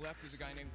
left is a guy named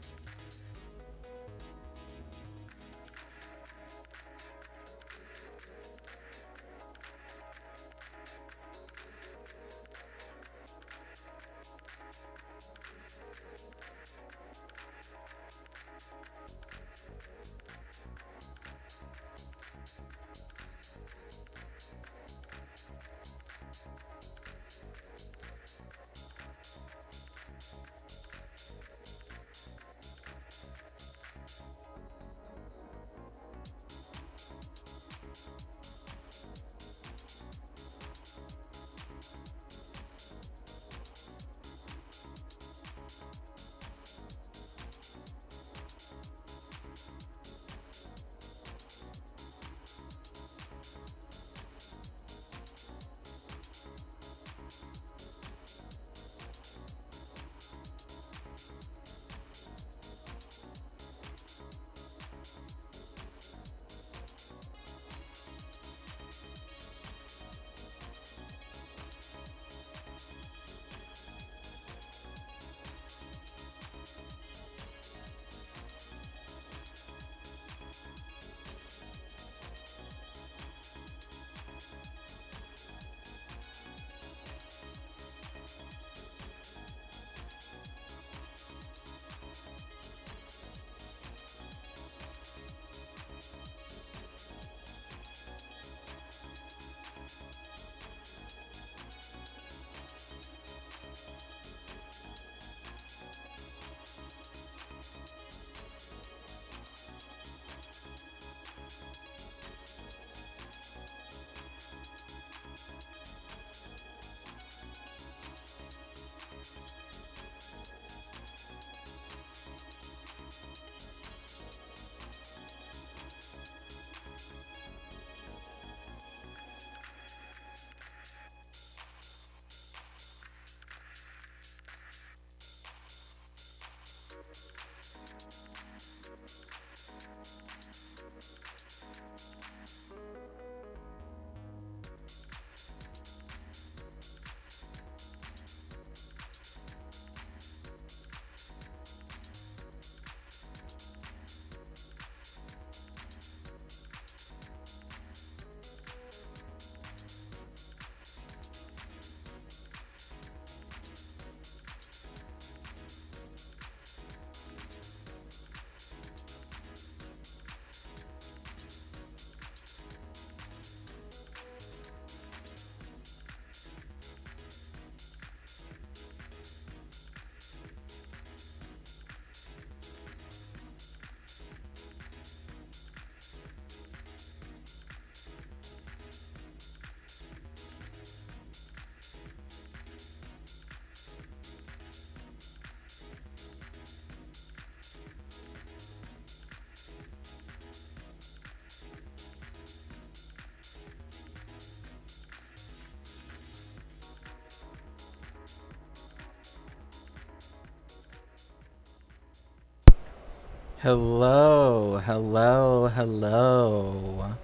Hello, hello, hello.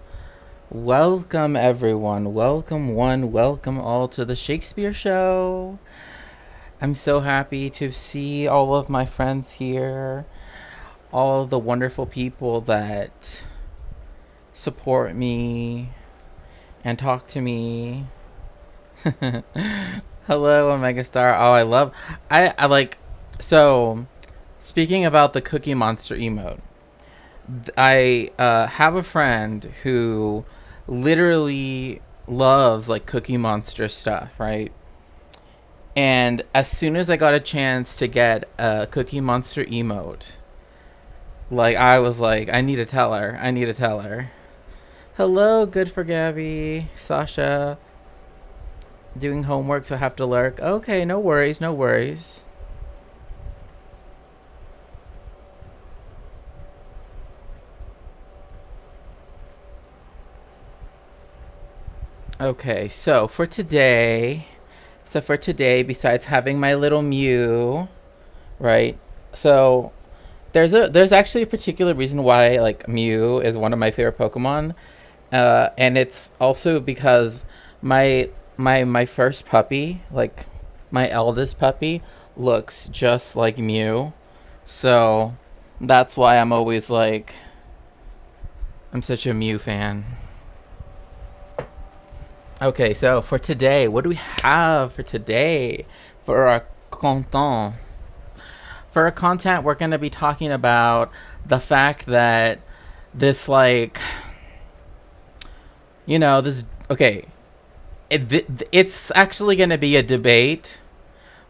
Welcome, everyone. Welcome, one, welcome all to the Shakespeare Show. I'm so happy to see all of my friends here, all of the wonderful people that support me and talk to me. Hello, Omega Star. Oh, I like, so, speaking about the Cookie Monster emote, I have a friend who literally loves like Cookie Monster stuff, right? And as soon as I got a chance to get a Cookie Monster emote, like I was like, I need to tell her. I need to tell her. Hello, good for Gabby, Sasha. Doing homework, so I have to lurk. Okay, no worries, no worries. Okay, so for today, besides having my little Mew, right? So there's actually a particular reason why like Mew is one of my favorite Pokemon, and it's also because my first puppy, like my eldest puppy, looks just like Mew. So that's why I'm always like, I'm such a Mew fan. Okay, so for today, what do we have for today for our content? For our content, we're going to be talking about the fact that this, like, this, okay, it's actually going to be a debate,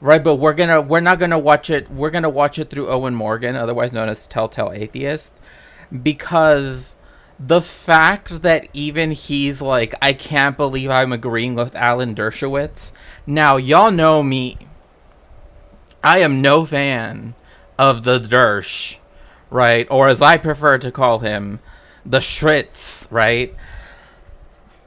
right? But we're not gonna watch it. We're gonna watch it through Owen Morgan, otherwise known as Telltale Atheist, because the fact that even he's like, I can't believe I'm agreeing with Alan Dershowitz. Now, y'all know me. I am no fan of the Dersh, right? Or as I prefer to call him, the Schritz, right?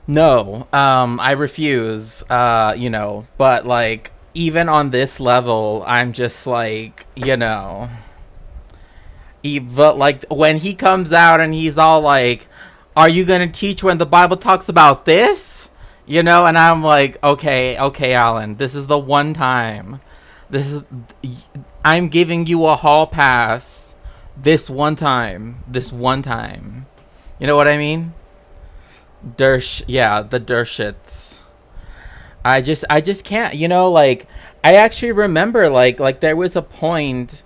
No, I refuse. But like, even on this level, I'm just like, but like when he comes out and he's all like, "Are you gonna teach when the Bible talks about this?" And I'm like, okay, Alan, this is the one time. This is, I'm giving you a hall pass. This one time. This one time. You know what I mean? Yeah, the Dershits. I just can't. Like, I actually remember like there was a point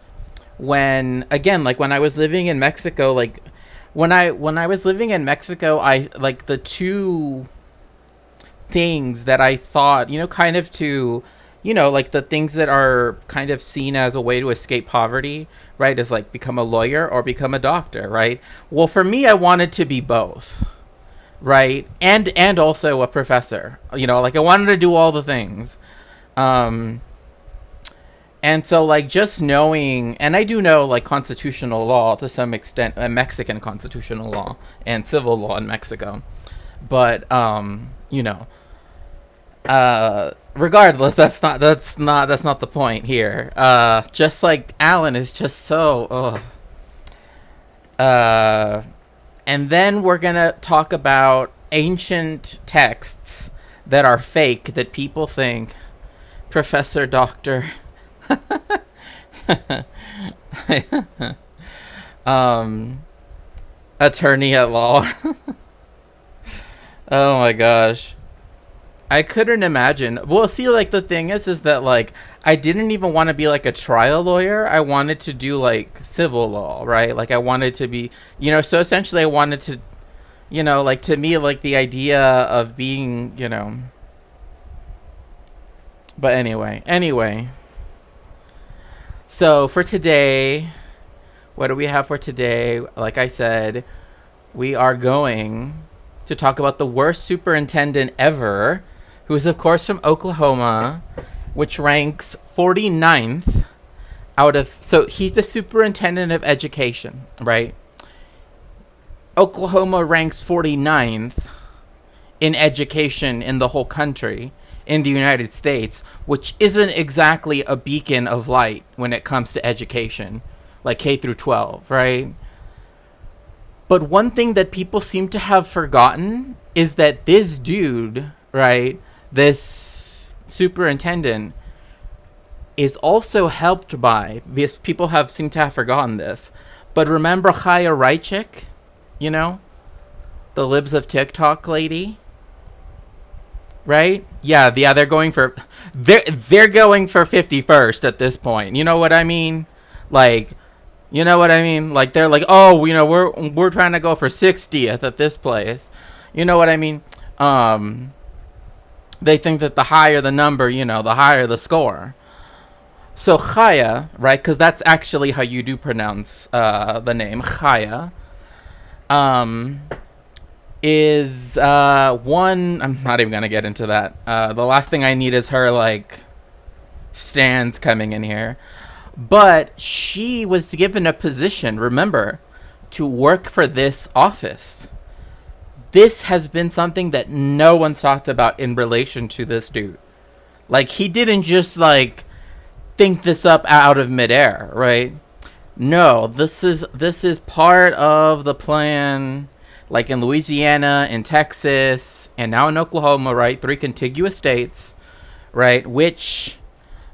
when, again, like when I was living in Mexico, like when I was living in Mexico, I like the two things that I thought, kind of to, like the things that are kind of seen as a way to escape poverty, right? Is like become a lawyer or become a doctor, right? Well, for me, I wanted to be both, right? And also a professor, like I wanted to do all the things. Um, And so, like, just knowing, and I do know, like, constitutional law to some extent, Mexican constitutional law and civil law in Mexico. But, regardless, that's not the point here. Just like Alan is just so, and then we're gonna talk about ancient texts that are fake that people think Professor Doctor um attorney at law. Oh my gosh, I couldn't imagine. Well, see, like the thing is that like I didn't even want to be like a trial lawyer. I wanted to do like civil law, right? Like I wanted to be, so essentially I wanted to, like to me, like the idea of being, but anyway, so for today, what do we have for today? Like I said, we are going to talk about the worst superintendent ever, who is, of course, from Oklahoma, which ranks 49th out of... So he's the superintendent of education, right? Oklahoma ranks 49th in education in the whole country, in the United States, which isn't exactly a beacon of light when it comes to education, like K through 12, right? But one thing that people seem to have forgotten is that this dude, right, this superintendent, is also helped by, because people seem to have forgotten this, but remember Chaya Raichik, the Libs of TikTok lady, right? Yeah, they're going for 51st at this point. You know what I mean? Like, Like they're like, oh, we're trying to go for 60th at this place. You know what I mean? They think that the higher the number, the higher the score. So Chaya, right? Because that's actually how you do pronounce the name Chaya. Is one... I'm not even gonna get into that. The last thing I need is her like stands coming in here. But she was given a position, remember, to work for this office. This has been something that no one's talked about in relation to this dude. Like, he didn't just like think this up out of midair, right? No, this is part of the plan. Like in Louisiana, in Texas, and now in Oklahoma, right? 3 contiguous states, right? Which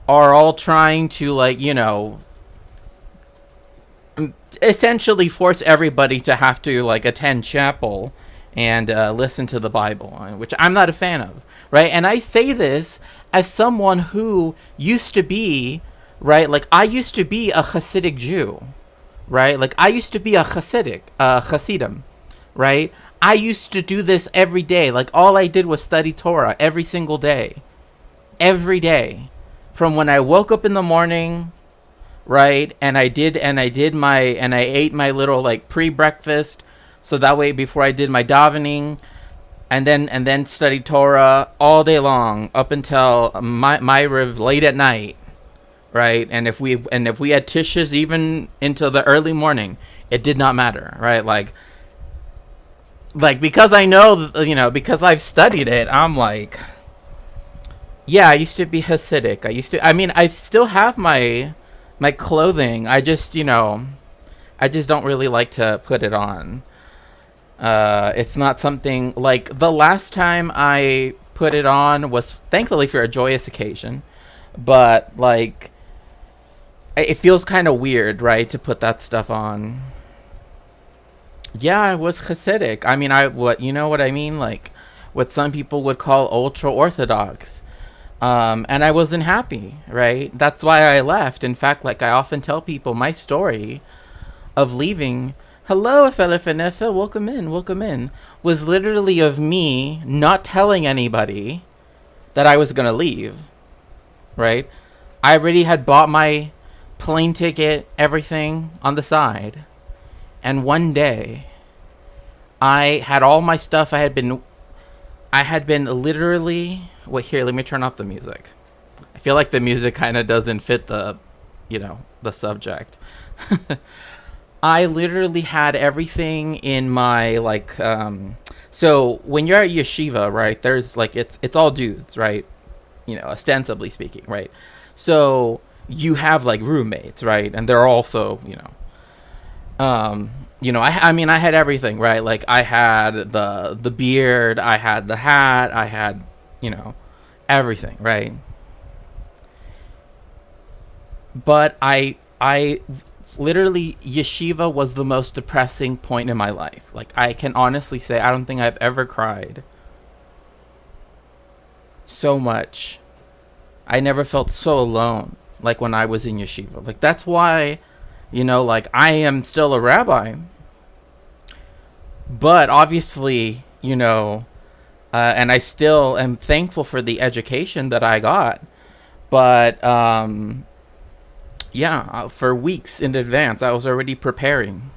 are all trying to, like, essentially force everybody to have to like attend chapel and listen to the Bible, which I'm not a fan of, right? And I say this as someone who used to be, right? Like I used to be a Hasidic Jew, right? Like I used to be a Hasidim, right? I used to do this every day. Like all I did was study Torah every single day, from when I woke up in the morning, right? And I ate my little like pre-breakfast, so that way before I did my davening, and then studied Torah all day long up until my Riv late at night, right? And if we had tishes even into the early morning, it did not matter, right? Like because I know, because I've studied it, I'm like, yeah, I used to be Hasidic. I mean, I still have my clothing. I just don't really like to put it on. It's not something like the last time I put it on was thankfully for a joyous occasion, but like it feels kind of weird, right, to put that stuff on. Yeah, I was Hasidic. I mean, you know what I mean? Like what some people would call ultra orthodox. And I wasn't happy, right? That's why I left. In fact, like I often tell people, my story of leaving, hello, Fenefa, welcome in, was literally of me not telling anybody that I was going to leave, right? I already had bought my plane ticket, everything on the side. And one day, I had all my stuff. I had been literally... Wait, here, let me turn off the music. I feel like the music kind of doesn't fit the subject. I literally had everything in my, like, so when you're at yeshiva, right, there's, like, it's all dudes, right? Ostensibly speaking, right? So you have, like, roommates, right? And they're also, I mean, I had everything, right? Like, I had the beard, I had the hat, I had, everything, right? But I literally, yeshiva was the most depressing point in my life. Like, I can honestly say I don't think I've ever cried so much. I never felt so alone like when I was in yeshiva. Like, that's why, like, I am still a rabbi. But obviously, and I still am thankful for the education that I got. But, for weeks in advance, I was already preparing,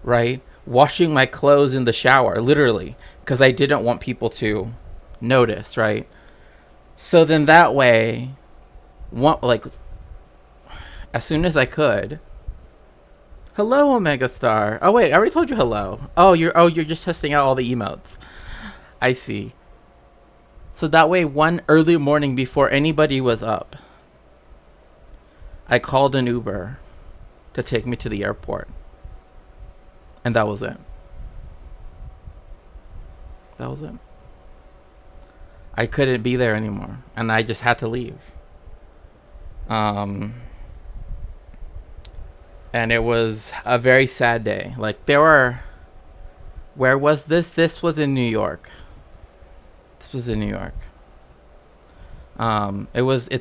right? Washing my clothes in the shower, literally, because I didn't want people to notice, right? So then that way, as soon as I could, hello, Omega Star. Oh wait, I already told you hello. You're just testing out all the emotes. I see. So that way, one early morning before anybody was up, I called an Uber to take me to the airport. And that was it. That was it. I couldn't be there anymore. And I just had to leave. And it was a very sad day. Like, where was this? This was in New York. It's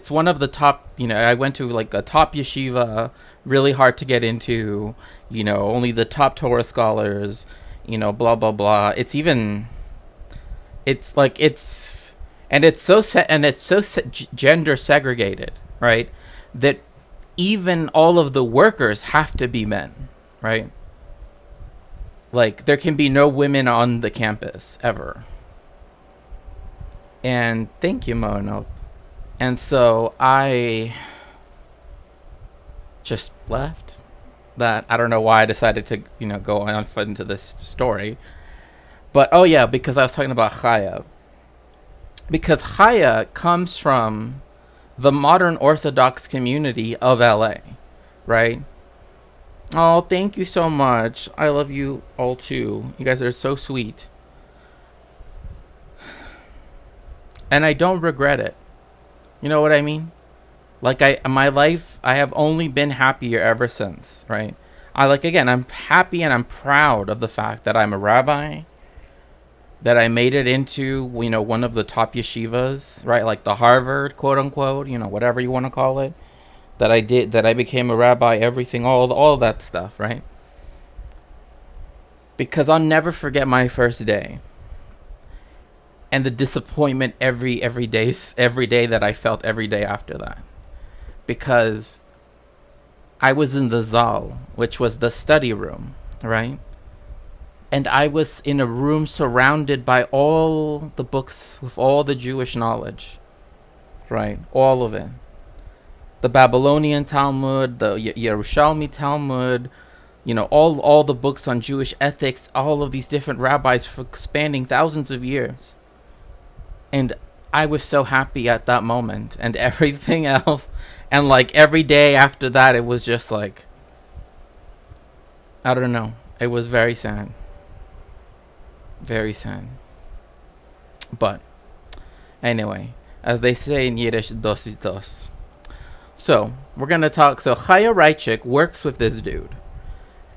one of the top, I went to like a top yeshiva, really hard to get into, only the top Torah scholars, blah, blah, blah. It's so gender segregated, right? That even all of the workers have to be men, right? Like, there can be no women on the campus ever. And thank you, Mono. And so I just left. That I don't know why I decided to, go on into this story. But because I was talking about Chaya. Because Chaya comes from the modern Orthodox community of LA, right? Oh, thank you so much. I love you all too. You guys are so sweet. And I don't regret it. You know what I mean? Like, my life, I have only been happier ever since, right? I like, again, I'm happy and I'm proud of the fact that I'm a rabbi, that I made it into, one of the top yeshivas, right? Like the Harvard, quote unquote, whatever you want to call it. That I became a rabbi, everything, all that stuff, right? Because I'll never forget my first day and the disappointment every day that I felt every day after that. Because I was in the Zal, which was the study room, right? And I was in a room surrounded by all the books with all the Jewish knowledge, right? All of it. The Babylonian Talmud, the Yerushalmi Talmud, all the books on Jewish ethics, all of these different rabbis for spanning thousands of years. And I was so happy at that moment, and everything else. And like every day after that, it was just like, I don't know. It was very sad. Very sad. But anyway, as they say in Yiddish, dos is dos. So we're going to talk. So Chaya Reichik works with this dude.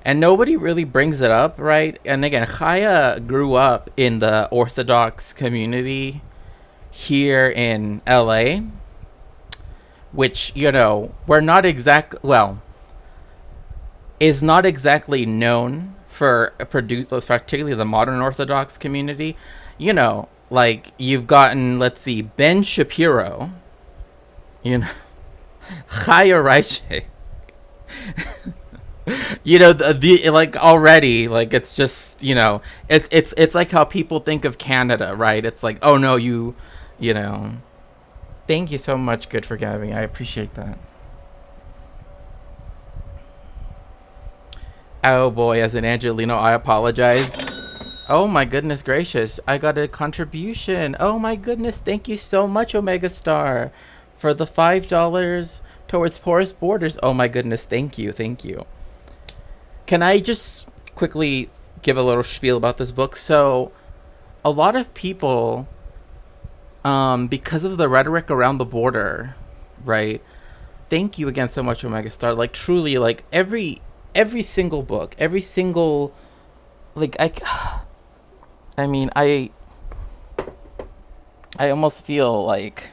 And nobody really brings it up, right? And again, Chaya grew up in the Orthodox community here in LA, which, we're not is not exactly known for particularly the modern Orthodox community. Like you've gotten, let's see, Ben Shapiro, Chaya Reichik. The like already, like it's just, it's like how people think of Canada, right? It's like, oh no, thank you so much, Good for Gabby. I appreciate that. Oh boy, as an Angelino, I apologize. Oh my goodness gracious, I got a contribution. Oh my goodness, thank you so much, Omega Star, for the $5 towards Porous Borders. Oh my goodness, thank you. Can I just quickly give a little spiel about this book? So, a lot of people, because of the rhetoric around the border, right? Thank you again so much, Omega Star. Like, truly, like, every single book, every single, like, I mean, I almost feel like,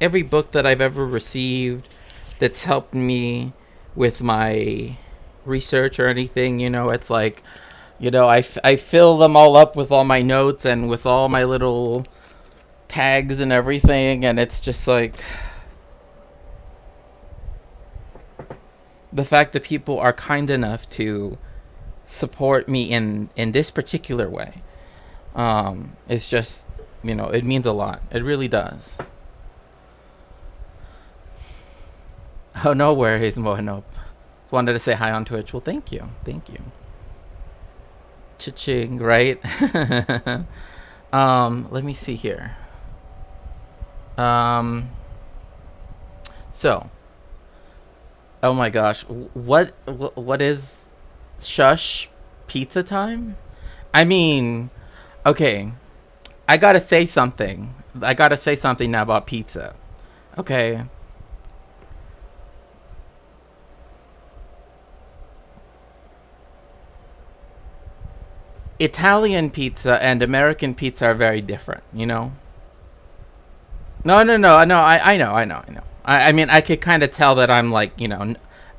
every book that I've ever received that's helped me with my research or anything, it's like, I fill them all up with all my notes and with all my little tags and everything, and it's just like the fact that people are kind enough to support me in this particular way, it's just, it means a lot. It really does. Oh, no worries, Mohanop. Wanted to say hi on Twitch. Well, thank you. Cha-ching, right? Let me see here. So, oh my gosh, what is shush pizza time? I mean, okay, I gotta say something now about pizza. Okay. Italian pizza and American pizza are very different, No. I know. I mean, I could kind of tell that I'm like,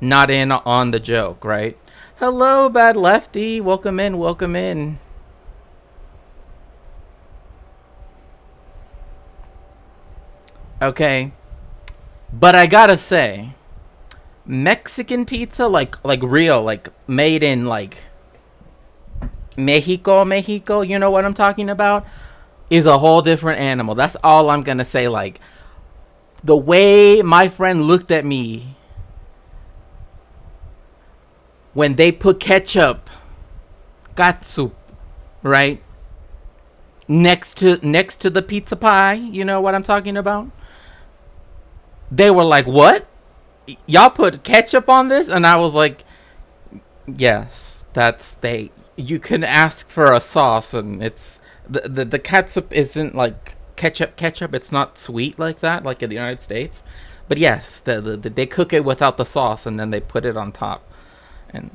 not in on the joke, right? Hello, Bad Lefty. Welcome in. Okay. But I gotta say, Mexican pizza, like real, like made in like Mexico, you know what I'm talking about, is a whole different animal. That's all I'm gonna say. Like, the way my friend looked at me when they put ketchup, katsup, right, next to the pizza pie, you know what I'm talking about? They were like, what? Y'all put ketchup on this? And I was like, yes, you can ask for a sauce, and it's the catsup isn't like ketchup. It's not sweet like that, like in the United States. But yes, they cook it without the sauce and then they put it on top, and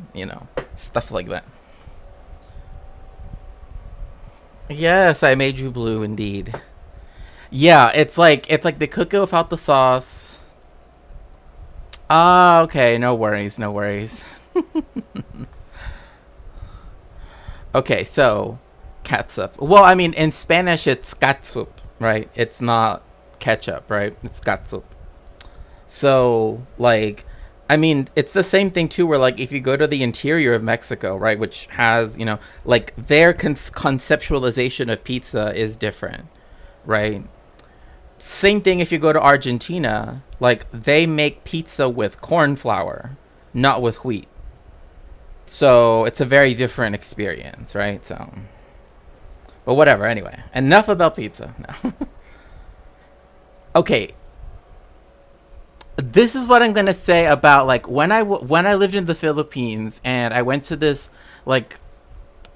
stuff like that. Yes, I made you blue indeed. Yeah, it's like they cook it without the sauce. Ah, okay, no worries, no worries. Okay, so catsup. Well, I mean, in Spanish it's catsup, right? It's not ketchup, right? It's catsup. So, like, I mean, it's the same thing too. Where like, if you go to the interior of Mexico, right, which has like their conceptualization of pizza is different, right? Same thing if you go to Argentina, like they make pizza with corn flour, not with wheat. So it's a very different experience, right? So, but whatever. Anyway, enough about pizza. No. Okay, this is what I'm gonna say about like when I lived in the Philippines and I went to this like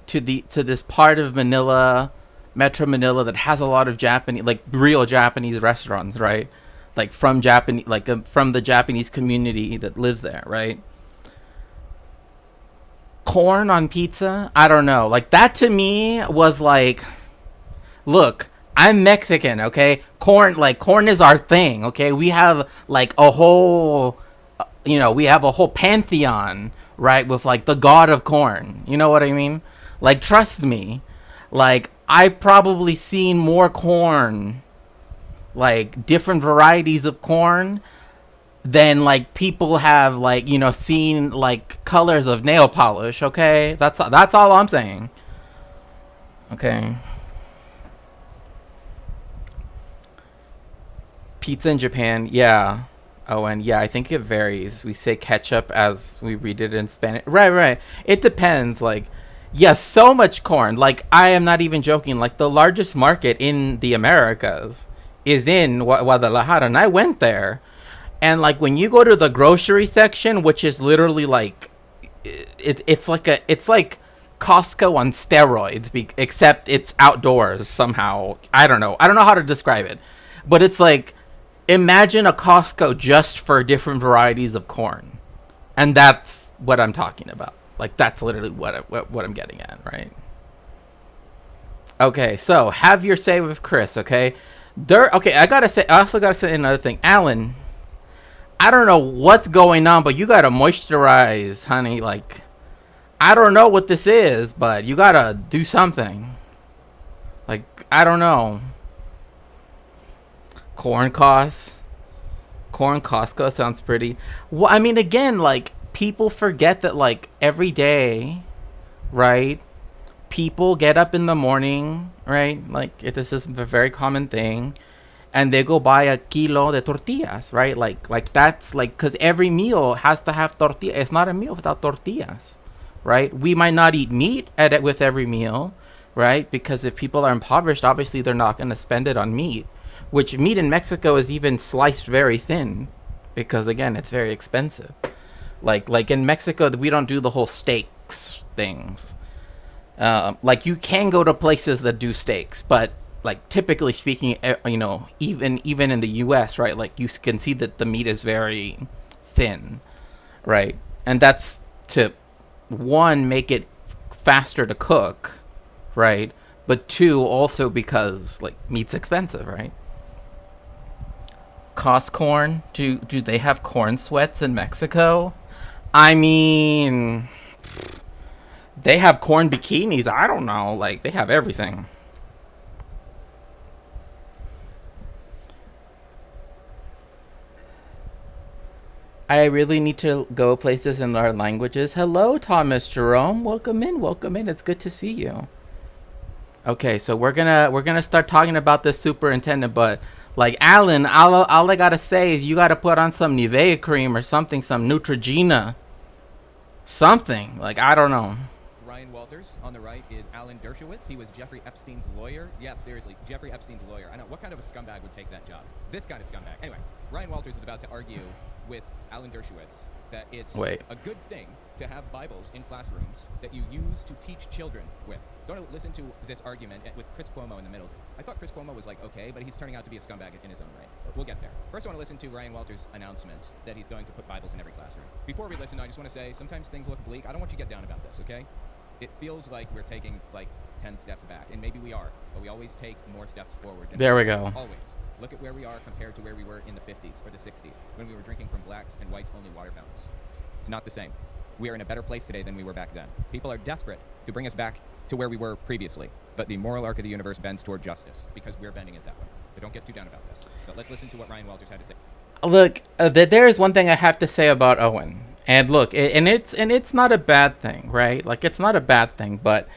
to this part of Manila, Metro Manila, that has a lot of Japanese, like real Japanese restaurants, right? Like from Japanese, like from the Japanese community that lives there, right? Corn on pizza, I don't know. Like that to me was like, look, I'm Mexican, okay? Corn is our thing, okay? We have like a whole, we have a whole pantheon, right? With like the god of corn. You know what I mean? Like, trust me, like I've probably seen more corn, like different varieties of corn, than like people have like seen like colors of nail polish. Okay, that's all I'm saying. Okay. Pizza in Japan, yeah. Oh, and yeah, I think it varies. We say ketchup as we read it in Spanish. Right, right. It depends. Like, yes, so much corn. Like, I am not even joking. Like, the largest market in the Americas is in Guadalajara, and I went there. And like, when you go to the grocery section, which is literally like, it's like Costco on steroids, except it's outdoors somehow. I don't know how to describe it, but it's like, imagine a Costco just for different varieties of corn, and that's what I'm talking about. Like that's literally what I'm getting at, right? Okay, so have your say with Chris. Okay, okay, I also gotta say another thing, Alan. I don't know what's going on, but you gotta moisturize, honey. Like, I don't know what this is, but you gotta do something. Like, I don't know. Corn costs. Corn Costco sounds pretty. Well, I mean, again, like, people forget that, like, every day, right? People get up in the morning, right? Like, this is a very common thing. And they go buy a kilo de tortillas, right? Like that's like, because every meal has to have tortilla. It's not a meal without tortillas, right? We might not eat meat with every meal, right? Because if people are impoverished, obviously they're not going to spend it on meat, which meat in Mexico is even sliced very thin because, again, it's very expensive. Like in Mexico, we don't do the whole steaks things. Like, you can go to places that do steaks, but like, typically speaking, even in the US, right, like, you can see that the meat is very thin, right? And that's to, one, make it faster to cook, right? But two, also because, like, meat's expensive, right? Cost corn? Do they have corn sweats in Mexico? I mean, they have corn bikinis. I don't know. Like, they have everything. I really need to go places and learn languages. Hello, Thomas Jerome. Welcome in. Welcome in. It's good to see you. Okay, so we're gonna start talking about this superintendent, but like, Alan, all I gotta say is you gotta put on some Nivea cream or something, some Neutrogena, something. Like, I don't know. Ryan Walters. On the right is Alan Dershowitz. He was Jeffrey Epstein's lawyer. Yeah, seriously, Jeffrey Epstein's lawyer. I know. What kind of a scumbag would take that job? This kind of scumbag. Anyway, Ryan Walters is about to argue with Alan Dershowitz that it's a good thing to have Bibles in classrooms that you use to teach children with. going to listen to this argument with Chris Cuomo in the middle. I thought Chris Cuomo was like okay, but he's turning out to be a scumbag in his own right. But we'll get there. First, I want to listen to Ryan Walters' announcement that he's going to put Bibles in every classroom. Before we listen, I just want to say sometimes things look bleak. I don't want you to get down about this, okay? It feels like we're taking like 10 steps back, and maybe we are, but we always take more steps forward. There we go. Always. Look at where we are compared to where we were in the 50s or the 60s when we were drinking from blacks and whites only water fountains. It's not the same. We are in a better place today than we were back then. People are desperate to bring us back to where we were previously, but the moral arc of the universe bends toward justice because we're bending it that way. But don't get too down about this. But let's listen to what Ryan Walters had to say. Look, there is one thing I have to say about Owen, and look, and it's not a bad thing, right? Like, it's not a bad thing, but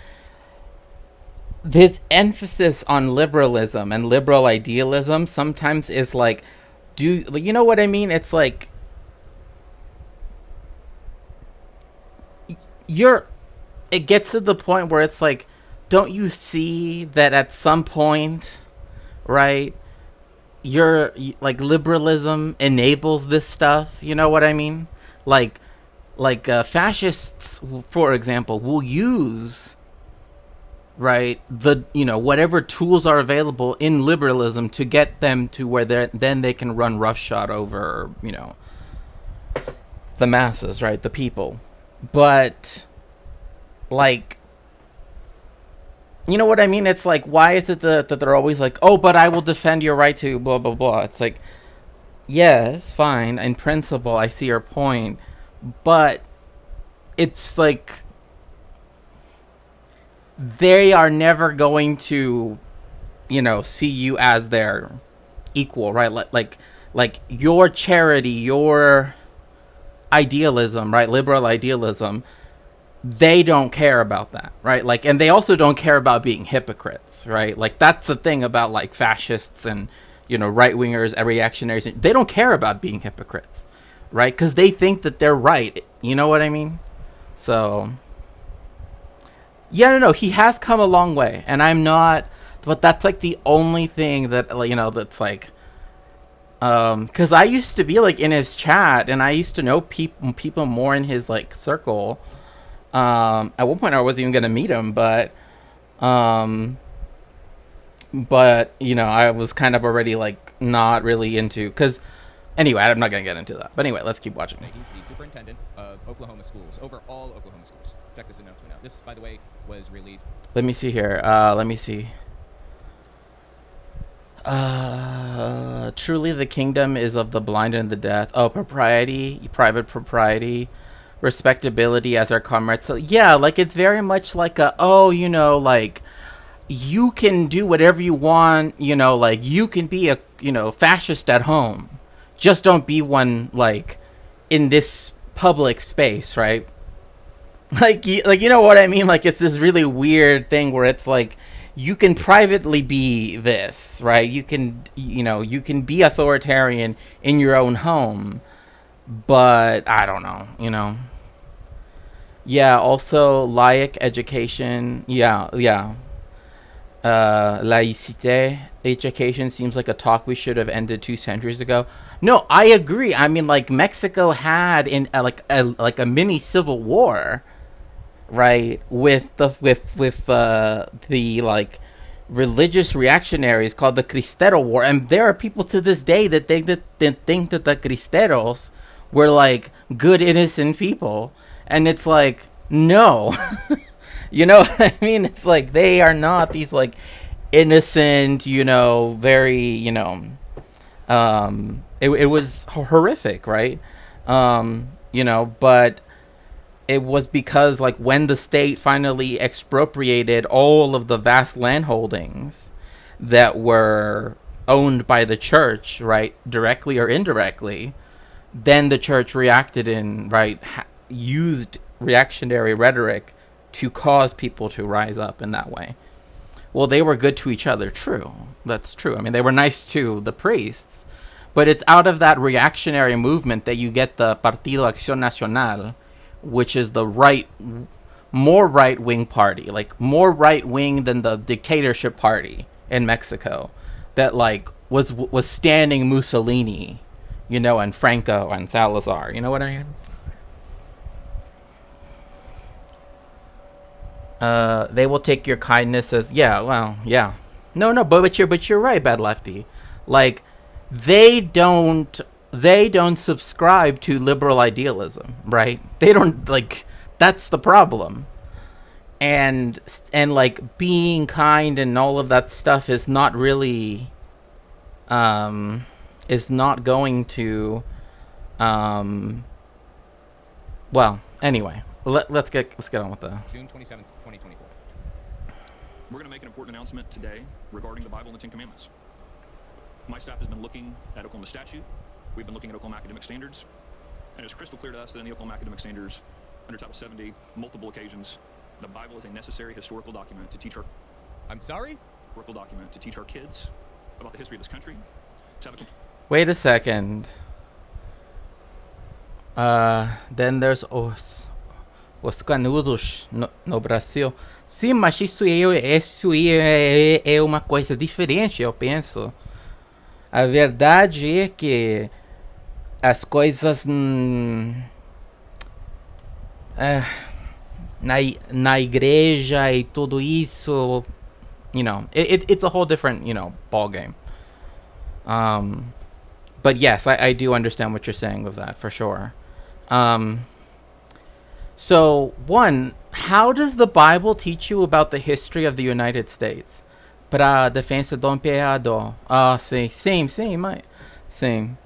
this emphasis on liberalism and liberal idealism sometimes is like, you know what I mean? It's like it gets to the point where it's like, don't you see that at some point, right, like liberalism enables this stuff? You know what I mean? Like fascists, for example, will use, right, whatever tools are available in liberalism to get them to where then they can run roughshod over, the masses, right, the people. But, like, you know what I mean? It's like, why is it that they're always like, oh, but I will defend your right to blah, blah, blah. It's like, yes, fine. In principle, I see your point. But it's like, they are never going to, see you as their equal, right? Like your charity, your idealism, right? Liberal idealism, they don't care about that, right? Like, and they also don't care about being hypocrites, right? Like, that's the thing about like fascists and, right-wingers, reactionaries. They don't care about being hypocrites, right? Because they think that they're right. You know what I mean? So, yeah, no, he has come a long way, and I'm not, but that's like the only thing that, that's like, because I used to be like in his chat, and I used to know people more in his like circle. At one point I wasn't even gonna meet him, but I was kind of already like not really into, because anyway, I'm not gonna get into that. But anyway, let's keep watching. He's the superintendent of Oklahoma schools, over all Oklahoma schools. Check this announcement out. This, by the way, was released. Let me see here. Let me see. Truly the kingdom is of the blind and the deaf. Oh, propriety, private propriety, respectability as our comrades. So yeah, like, it's very much like like, you can do whatever you want, like, you can be a, fascist at home. Just don't be one, like, in this public space, right? Like, you know what I mean? Like, it's this really weird thing where it's like, you can privately be this, right? You can, you can be authoritarian in your own home, but I don't know, Yeah, also laic education. Yeah. Laïcité education seems like a talk we should have ended 2 centuries ago. No, I agree. I mean, like, Mexico had in like a mini civil war, right, with the like religious reactionaries called the Cristero War, and there are people to this day that think that the Cristeros were like good innocent people, and it's like, no. You know what I mean? It's like, they are not these like innocent, very, it was horrific, right? But it was because, like, when the state finally expropriated all of the vast land holdings that were owned by the church, right, directly or indirectly, then the church reacted and, right, used reactionary rhetoric to cause people to rise up in that way. Well, they were good to each other, true. That's true. I mean, they were nice to the priests, but it's out of that reactionary movement that you get the Partido Acción Nacional, which is the more right-wing party, like more right-wing than the dictatorship party in Mexico, that like was standing Mussolini, and Franco and Salazar. You know what I mean? they will take your kindness as, yeah, well, yeah. No, but you're right, Bad Lefty. Like, they don't subscribe to liberal idealism, right? They don't, like, that's the problem. And like being kind and all of that stuff is not really is not going to well, anyway, let's get on with the June 27th, 2024. We're going to make an important announcement today regarding the Bible and the Ten Commandments. My staff has been looking at Oklahoma statute. We've been looking at Oklahoma academic standards. And it's crystal clear to us that in the Oklahoma academic standards, under Title 70, multiple occasions, the Bible is a necessary historical document to teach our I'm sorry? kids about the history of this country. To have a Wait a second. Then there's os canudos no Brasil. Sim, mas isso é uma coisa diferente, eu penso. A verdade é que as coisas na igreja e tudo isso, it's a whole different, ball game. But yes, I do understand what you're saying with that, for sure. So, one, how does the Bible teach you about the history of the United States? Para defesa do imperador. Ah, sim, mãe. Sim.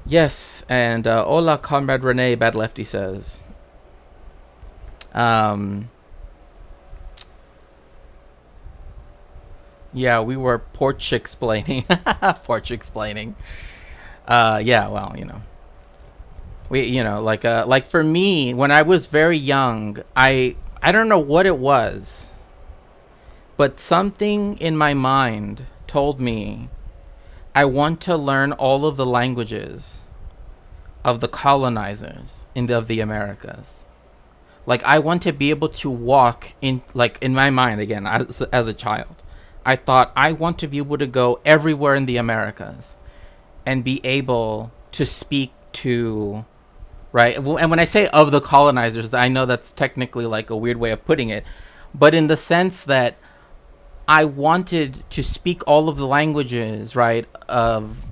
Yes, and hola, Comrade Renee, Bad Lefty says. Yeah, we were porch explaining. Porch explaining. Yeah, well, we, like for me, when I was very young, I don't know what it was, but something in my mind told me I want to learn all of the languages of the colonizers of the Americas. Like, I want to be able to walk in my mind, again, as a child. I thought, I want to be able to go everywhere in the Americas and be able to speak to, right? And when I say of the colonizers, I know that's technically like a weird way of putting it, but in the sense that I wanted to speak all of the languages, right, of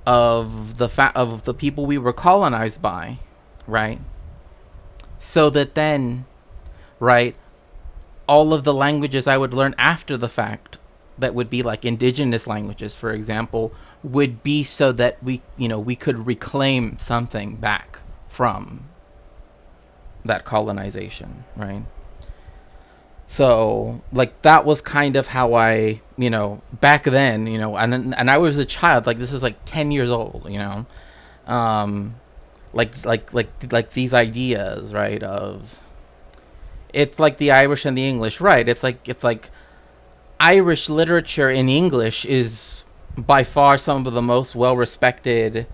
the people we were colonized by, right? So that then, right, all of the languages I would learn after the fact, that would be like indigenous languages, for example, would be so that we could reclaim something back from that colonization, right? So, like, that was kind of how I, back then, and I was a child, like, this is like 10 years old, like these ideas, right, of, it's like the Irish and the English, right? It's like Irish literature in English is by far some of the most well-respected,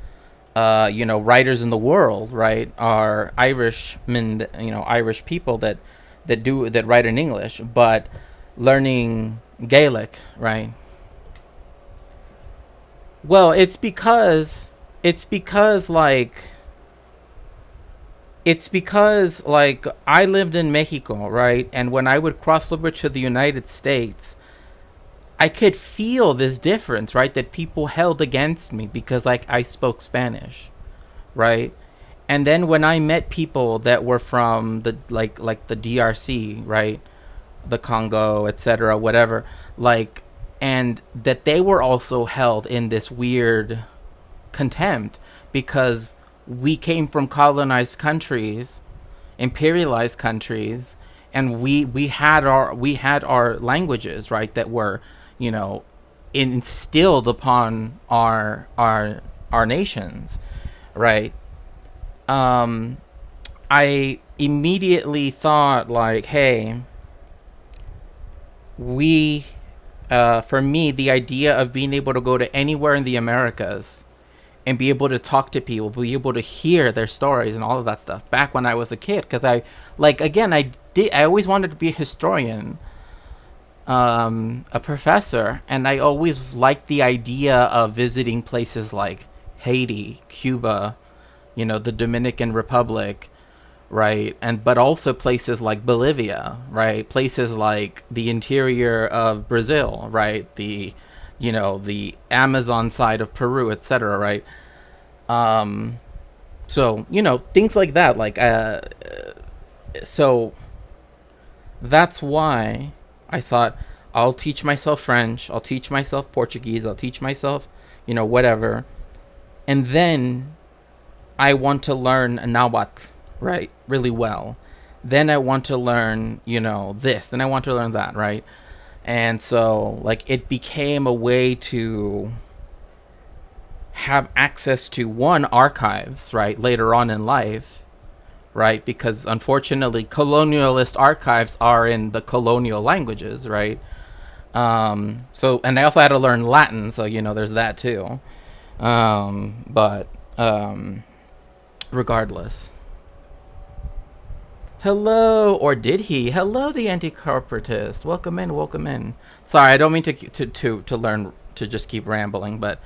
writers in the world, right? Are Irishmen, Irish people that write in English, but learning Gaelic, right? Well, it's because I lived in Mexico, right? And when I would cross over to the United States, I could feel this difference, right? That people held against me because, like, I spoke Spanish, right? And then when I met people that were from the like the DRC, right? The Congo, etc., whatever, like, and that they were also held in this weird contempt because we came from colonized countries, imperialized countries, and we had our languages, right, that were, instilled upon our nations, right? I immediately thought, like, hey, for me, the idea of being able to go to anywhere in the Americas and be able to talk to people, be able to hear their stories and all of that stuff back when I was a kid. Because I always wanted to be a historian, a professor, and I always liked the idea of visiting places like Haiti, Cuba, you know, the Dominican Republic, right? And but also places like Bolivia, right? Places like the interior of Brazil, right? The, you know, the Amazon side of Peru, etc., right? So, you know, things like that, like so that's why I thought I'll teach myself French, I'll teach myself Portuguese, I'll teach myself, you know, whatever. And then I want to learn Nahuatl, right? Really well. Then I want to learn, you know, this. Then I want to learn that, right? And so, like, it became a way to have access to one, archives, right? Later on in life, right? Because unfortunately, colonialist archives are in the colonial languages, right? So, and I also had to learn Latin, so, you know, there's that too. But regardless. Hello, or did he? Hello, the anti-corporatist. Welcome in, welcome in. Sorry, I don't mean to learn to just keep rambling, but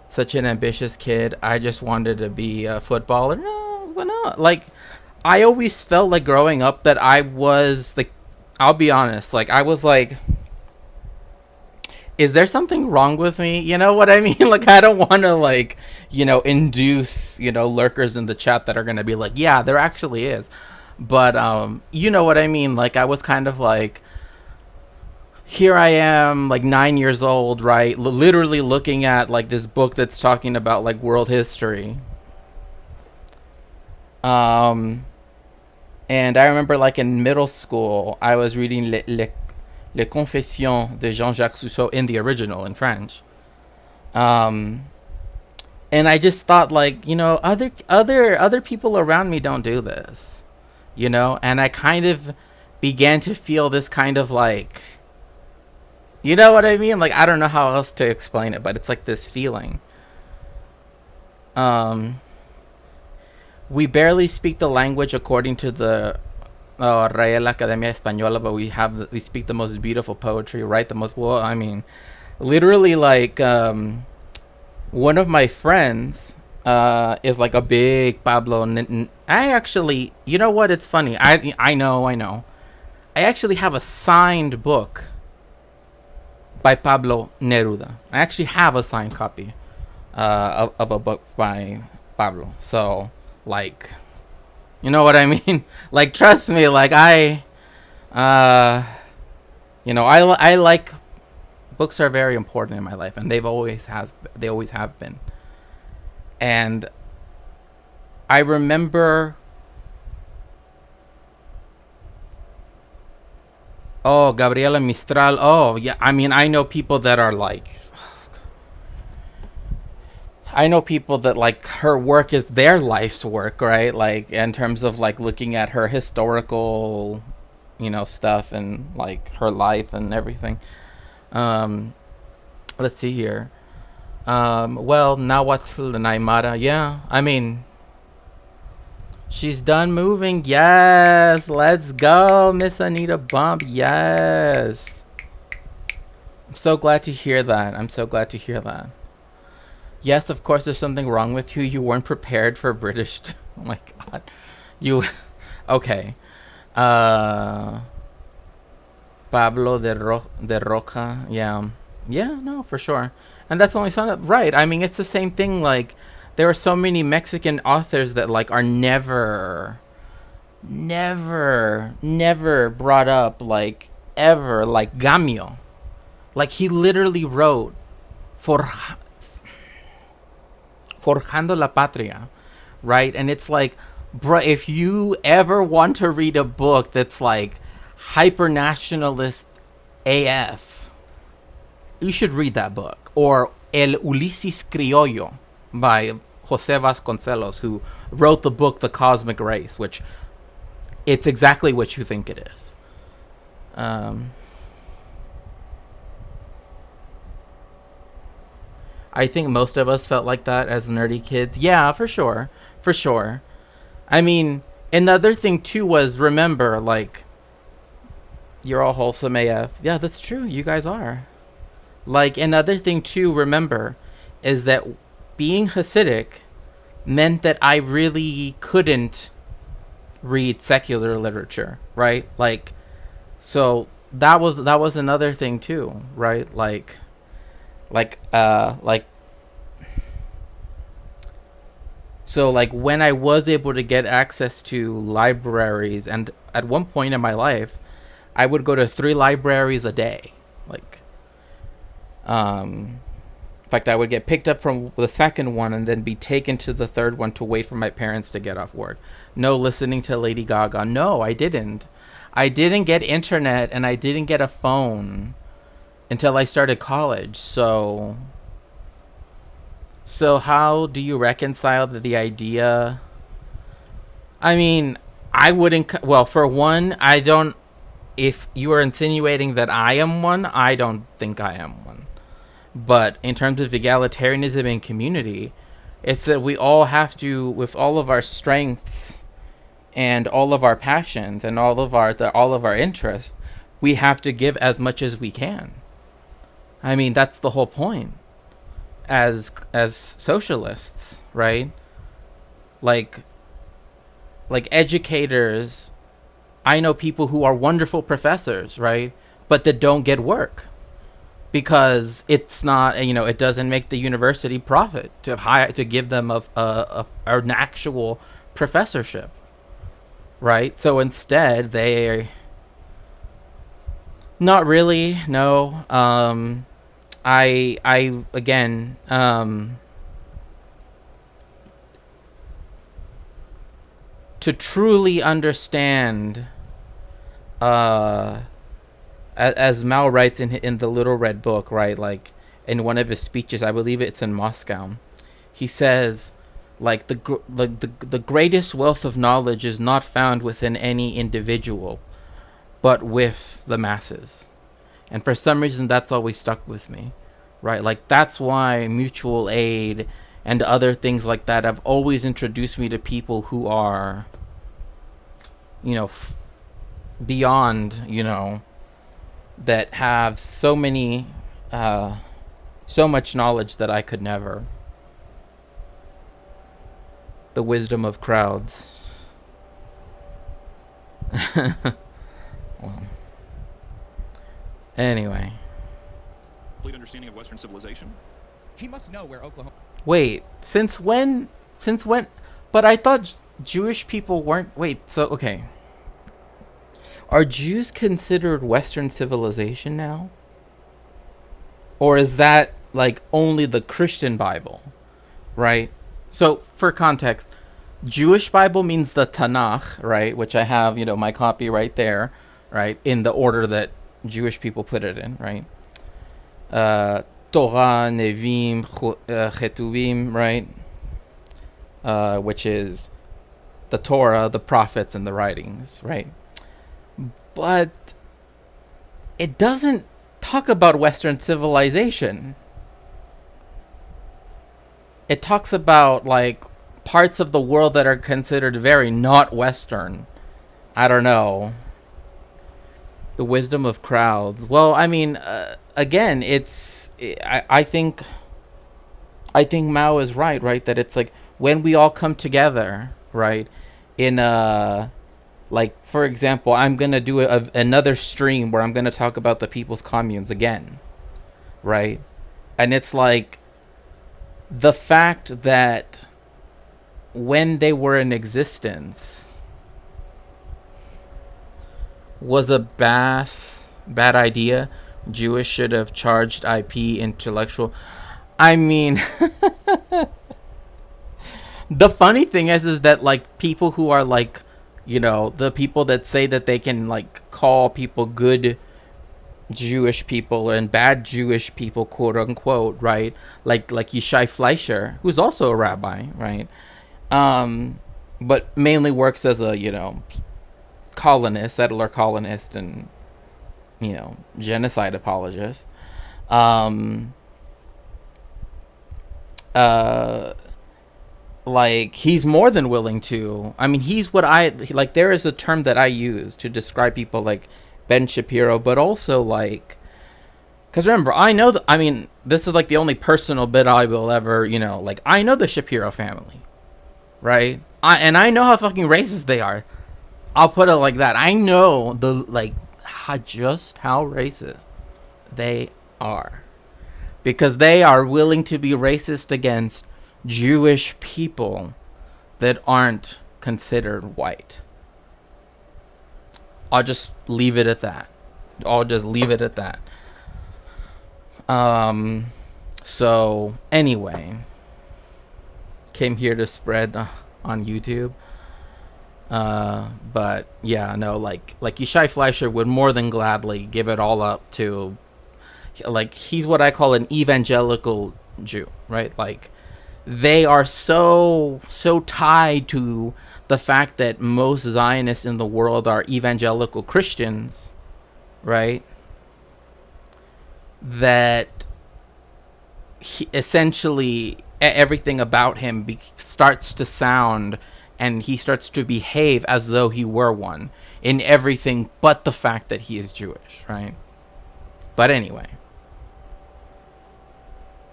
such an ambitious kid. I just wanted to be a footballer. No, why not? Like, I always felt like growing up that I was like, I'll be honest, like I was like, is there something wrong with me? You know what I mean? Like, I don't want to, like, you know, induce, you know, lurkers in the chat that are going to be like, yeah, there actually is. But, you know what I mean? Like, I was kind of like, here I am, like 9 years old, right? Literally looking at like this book that's talking about like world history. And I remember like in middle school, I was reading Les Confessions de Jean-Jacques Rousseau in the original in French. And I just thought, like, you know, other people around me don't do this, you know? And I kind of began to feel this kind of like, you know what I mean? Like, I don't know how else to explain it, but it's like this feeling. We barely speak the language according to the Real Academia Española, but we speak the most beautiful poetry, right? The most, well, I mean, literally, like, one of my friends is like a big Pablo. I actually, you know what? It's funny. I know. I actually have a signed book by Pablo Neruda. I actually have a signed copy of a book by Pablo. So, like, you know what I mean? Like, trust me, like, you know, I like, books are very important in my life, and they always have been. And I remember, oh, Gabriela Mistral. Oh, yeah. I mean, I know people that are like, her work is their life's work, right? Like, in terms of like looking at her historical, you know, stuff and like her life and everything. Let's see here. Well, Nahuatl and Aymara. Yeah, I mean, she's done moving. Yes, let's go, Miss Anita Bump. Yes. I'm so glad to hear that. Yes, of course, there's something wrong with you. You weren't prepared for British. Oh my God. You. Okay. Pablo de Roca. Yeah. Yeah, no, for sure. And that's only sounded right. I mean, it's the same thing. Like, there are so many Mexican authors that like are never brought up, like, ever. Like Gamio. Like, he literally wrote Forjando la Patria, right? And it's like, bro, if you ever want to read a book that's like hyper nationalist AF, you should read that book. Or El Ulises Criollo by Jose Vasconcelos, who wrote the book The Cosmic Race, which it's exactly what you think it is. I think most of us felt like that as nerdy kids. Yeah, for sure. For sure. I mean, another thing too was, remember, like, you're all wholesome AF. Yeah, that's true. You guys are. Like, another thing too, remember, is that being Hasidic, meant that I really couldn't read secular literature, right? Like, so that was another thing too, right? Like so like when I was able to get access to libraries, and at one point in my life I would go to 3 libraries a day. Like, in fact, I would get picked up from the second one and then be taken to the third one to wait for my parents to get off work. No listening to Lady Gaga. No, I didn't. I didn't get internet and I didn't get a phone until I started college. So how do you reconcile the idea? I mean, I wouldn't. Well, for one, I don't. If you are insinuating that I am one, I don't think I am one. But in terms of egalitarianism and community, it's that we all have to, with all of our strengths and all of our passions and all of our interests, we have to give as much as we can. I mean, that's the whole point. As socialists, right? Like educators, I know people who are wonderful professors, right? But that don't get work because it's not, it doesn't make the university profit to give them an actual professorship, right? So instead, they not really. No. I again, to truly understand, as Mao writes in the Little Red Book, right? Like in one of his speeches, I believe it's in Moscow, he says, like the greatest wealth of knowledge is not found within any individual, but with the masses. And for some reason, that's always stuck with me, right? Like, that's why mutual aid and other things like that have always introduced me to people who are, beyond, that have so much knowledge that I could never. The wisdom of crowds. Well. Anyway. Complete understanding of Western civilization. He must know where Oklahoma. Wait, since when? But I thought Jewish people weren't. Wait, so, okay. Are Jews considered Western civilization now? Or is that, like, only the Christian Bible? Right? So, for context, Jewish Bible means the Tanakh, right? Which I have, my copy right there, right? In the order that Jewish people put it in, right? Torah, Nevim, Chetuvim, right? Which is the Torah, the prophets, and the writings, right? But it doesn't talk about Western civilization. It talks about, like, parts of the world that are considered very not Western. I don't know. The wisdom of crowds. Well, I mean, again, I think Mao is right? That it's like when we all come together, right? In like, for example, I'm going to do another stream where I'm going to talk about the people's communes again, right? And it's like the fact that when they were in existence was a bad idea. Jewish should have charged IP intellectual. I mean, the funny thing is that, like, people who are, like, the people that say that they can, like, call people good Jewish people and bad Jewish people, quote unquote, right? Like Yishai Fleischer, who's also a rabbi, right? But mainly works as a, settler colonist and, genocide apologist. Like, he's more than willing to. I mean, he's what there is a term that I use to describe people like Ben Shapiro, but also, like, because remember, this is, like, the only personal bit I will ever, like, I know the Shapiro family, right? And I know how fucking racist they are. I'll put it like that. I know just how racist they are, because they are willing to be racist against Jewish people that aren't considered white. I'll just leave it at that. So anyway, came here to spread on YouTube. But yeah, no, like Yishai Fleischer would more than gladly give it all up to, like, he's what I call an evangelical Jew, right? Like, they are so tied to the fact that most Zionists in the world are evangelical Christians, right? That essentially everything about him starts to sound, and he starts to behave as though he were one in everything but the fact that he is Jewish, right? But anyway.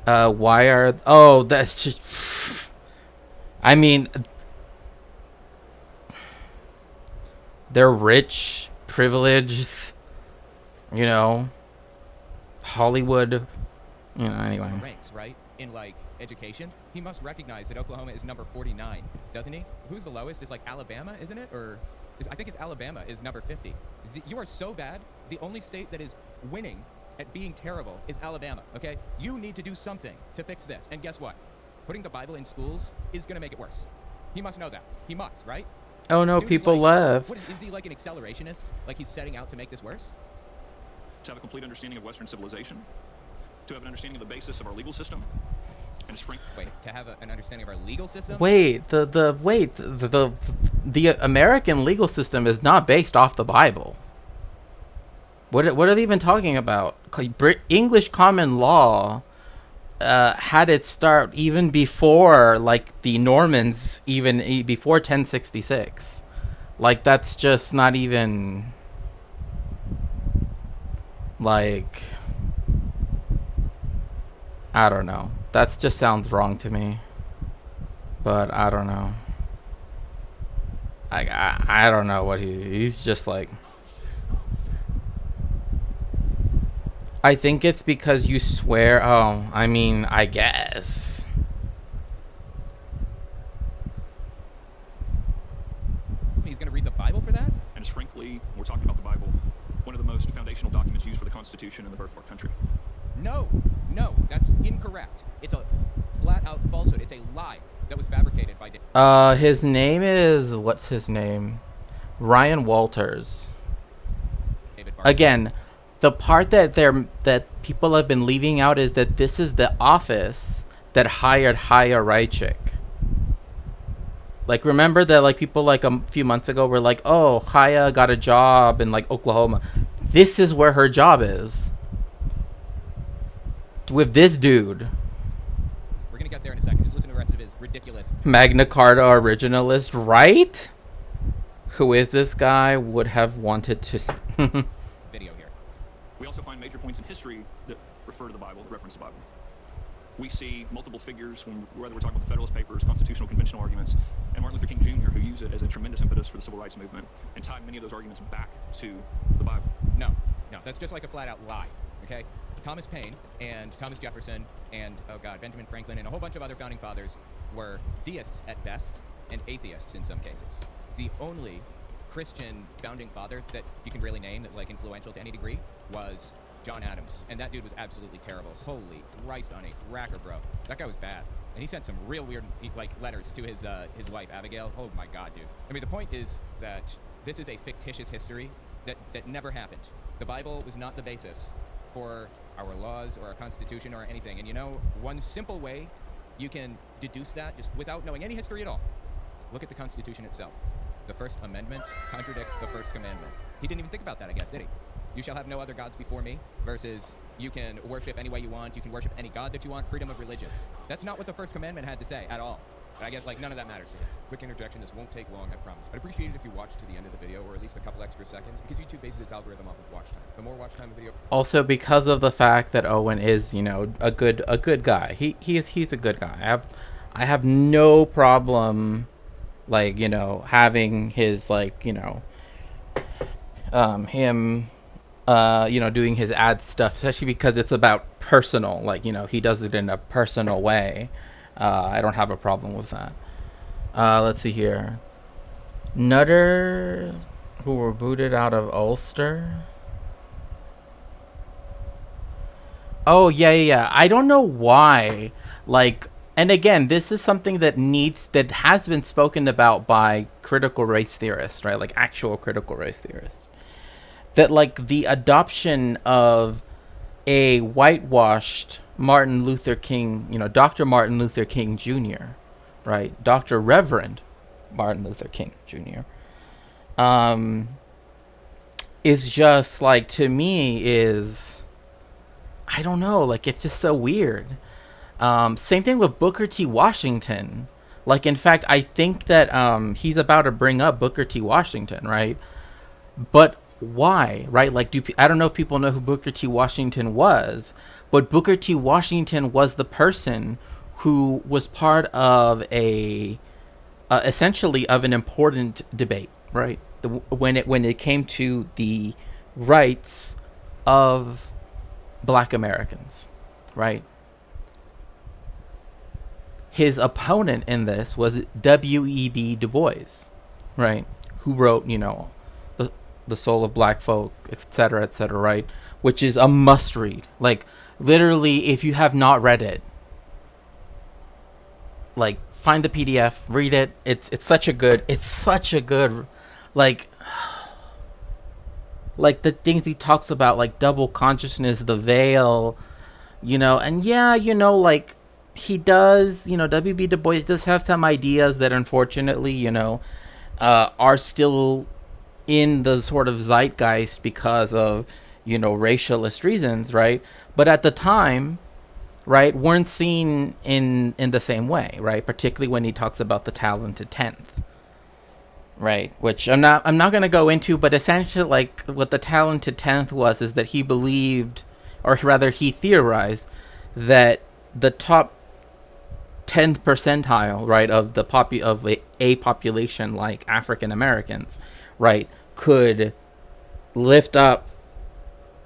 That's just... I mean, they're rich, privileged, you know, Hollywood, you know, anyway. Ranks, right? In, like, education, he must recognize that Oklahoma is number 49, doesn't he? Who's the lowest? Is, like, Alabama, isn't it? I think it's Alabama is number 50. You are so bad. The only state that is winning at being terrible is Alabama, okay? You need to do something to fix this. And guess what? Putting the Bible in schools is going to make it worse. He must know that. He must, right? Oh, no, Dude, people like, left. Is he like an accelerationist? Like he's setting out to make this worse? To have a complete understanding of Western civilization, to have an understanding of the basis of our legal system, and it's frank. Wait, to have an understanding of our legal system? Wait, the American legal system is not based off the Bible. What are they even talking about? English common law had its start even before, like, the Normans, even before 1066. Like, that's just not even, like, I don't know. That just sounds wrong to me. But I don't know. I don't know what he's just like. I think it's because you swear. Oh, I mean, I guess. He's going to read the Bible for that? And it's frankly, we're talking about the Bible, one of the most foundational documents used for the Constitution and the birth of our country. No, that's incorrect. It's a flat-out falsehood. It's a lie that was fabricated by... His name is... What's his name? Ryan Walters. David Barker. Again, the part that people have been leaving out is that this is the office that hired Chaya Raichik. Like, remember that, like, people, like, a few months ago were like, oh, Chaya got a job in, like, Oklahoma. This is where her job is. With this dude. We're going to get there in a second. Just listen to the rest of his ridiculous... Magna Carta originalist, right? Who is this guy? Would have wanted to... video here. We also find major points in history that refer to the Bible, that reference the Bible. We see multiple figures, whether we're talking about the Federalist Papers, constitutional conventional arguments, and Martin Luther King Jr., who use it as a tremendous impetus for the civil rights movement, and tie many of those arguments back to the Bible. No, that's just like a flat-out lie, okay? Thomas Paine and Thomas Jefferson and, Benjamin Franklin and a whole bunch of other founding fathers were deists at best and atheists in some cases. The only Christian founding father that you can really name that, like, influential to any degree was John Adams. And that dude was absolutely terrible. Holy Christ on a cracker, bro. That guy was bad. And he sent some real weird, like, letters to his wife, Abigail. Oh my God, dude. I mean, the point is that this is a fictitious history that never happened. The Bible was not the basis for our laws or our Constitution or anything. And you know, one simple way you can deduce that, just without knowing any history at all, look at the Constitution itself. The First Amendment contradicts the First Commandment. He didn't even think about that, I guess, did he? You shall have no other gods before me, versus you can worship any way you want, you can worship any god that you want, freedom of religion. That's not what the First Commandment had to say at all. But I guess, like, none of that matters. Quick interjection, this won't take long, I promise. I'd appreciate it if you watched to the end of the video, or at least a couple extra seconds, because YouTube bases its algorithm off of watch time. The more watch time a video... Also, because of the fact that Owen is, you know, a good guy. He's a good guy. I have no problem like, you know, having his, like, you know, him you know, doing his ad stuff, especially because it's about personal, like, you know, he does it in a personal way. I don't have a problem with that. Let's see here. Nutter who were booted out of Ulster. Oh, yeah. I don't know why. Like, and again, this is something that has been spoken about by critical race theorists, right? Like actual critical race theorists. That, like, the adoption of a whitewashed Martin Luther King, you know, Dr. Martin Luther King Jr., right? Dr. Reverend Martin Luther King Jr. Is just, like, to me, is, I don't know, like, it's just so weird. Same thing with Booker T. Washington. Like, in fact, I think that he's about to bring up Booker T. Washington, right? But why, right? Like, I don't know if people know who Booker T. Washington was, but Booker T. Washington was the person who was part of essentially of an important debate, right? When it came to the rights of Black Americans, right? His opponent in this was W.E.B. Du Bois, right? Who wrote, you know, the Soul of Black Folk, etc., right? Which is a must read. Like, literally, if you have not read it, like, find the PDF, read it. It's such a good, like the things he talks about, like double consciousness, the veil, you know, and yeah, you know, like, he does, you know, W.B. Du Bois does have some ideas that unfortunately, you know, are still in the sort of zeitgeist because of, you know, racialist reasons, right? But at the time, right, weren't seen in the same way, right? Particularly when he talks about the talented 10th, right? Which I'm not going to go into, but essentially, like, what the talented 10th was is that he believed, or rather he theorized, that the top 10th percentile, right, of a population like African Americans, right, could lift up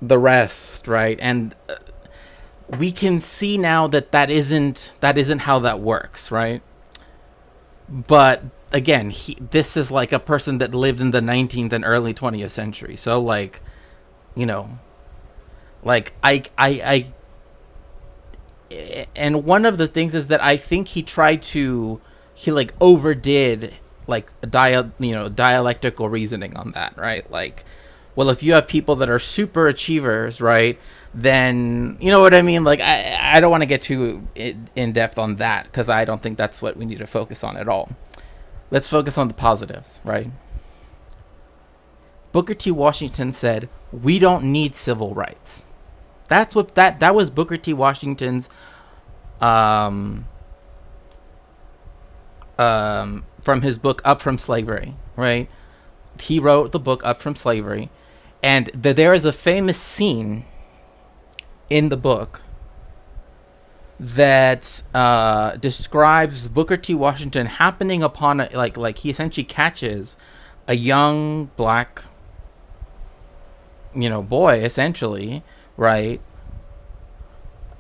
the rest, right? And we can see now that isn't how that works, right? But again, this is like a person that lived in the 19th and early 20th century, so, like, you know, like, I and one of the things is that I think he like overdid, like, dialectical reasoning on that, right? Like, well, if you have people that are super achievers, right, then, you know what I mean? Like, I don't want to get too in depth on that, because I don't think that's what we need to focus on at all. Let's focus on the positives, right? Booker T. Washington said, we don't need civil rights. That's what that was Booker T. Washington's from his book Up From Slavery, right? He wrote the book Up From Slavery, and there is a famous scene in the book that describes Booker T. Washington happening upon like he essentially catches a young black, you know, boy, essentially, right?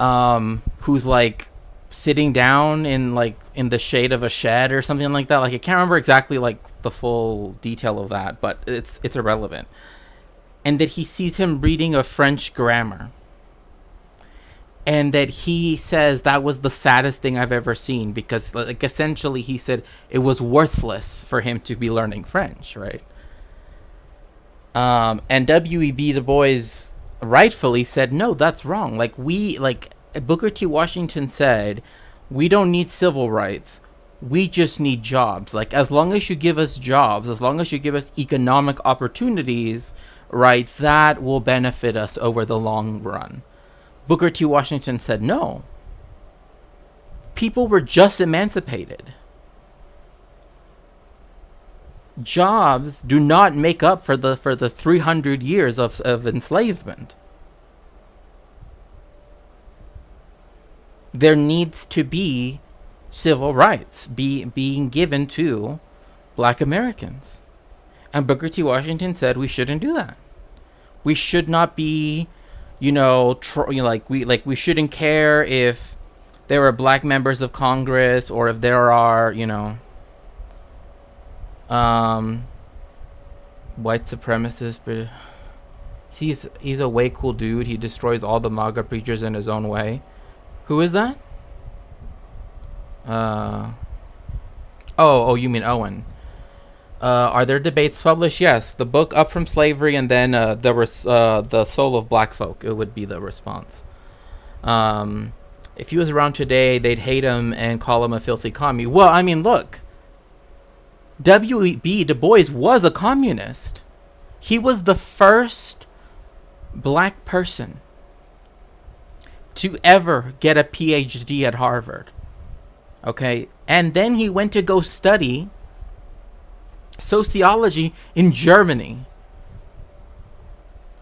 Who's, like, sitting down in the shade of a shed or something like that. Like, I can't remember exactly, like, the full detail of that, but it's irrelevant. And that he sees him reading a French grammar. And that he says that was the saddest thing I've ever seen, because, like, essentially he said it was worthless for him to be learning French, right? And W.E.B. Du Bois rightfully said, no, that's wrong. Like, Booker T. Washington said, we don't need civil rights. We just need jobs. Like, as long as you give us jobs, as long as you give us economic opportunities, right, that will benefit us over the long run. Booker T. Washington said, no. People were just emancipated. Jobs do not make up for the 300 years of enslavement. There needs to be civil rights being given to, black Americans. And Booker T. Washington said we shouldn't do that. We should not be, we shouldn't care if there are black members of Congress or if there are, white supremacists, but he's a way cool dude. He destroys all the MAGA preachers in his own way. Who is that? Oh, you mean Owen. Are there debates published? Yes. The book Up From Slavery, and then the Soul of Black Folk. It would be the response. If he was around today, they'd hate him and call him a filthy commie. Well, I mean, look. W.E.B. Du Bois was a communist. He was the first black person to ever get a PhD at Harvard. Okay? And then he went to go study sociology in Germany.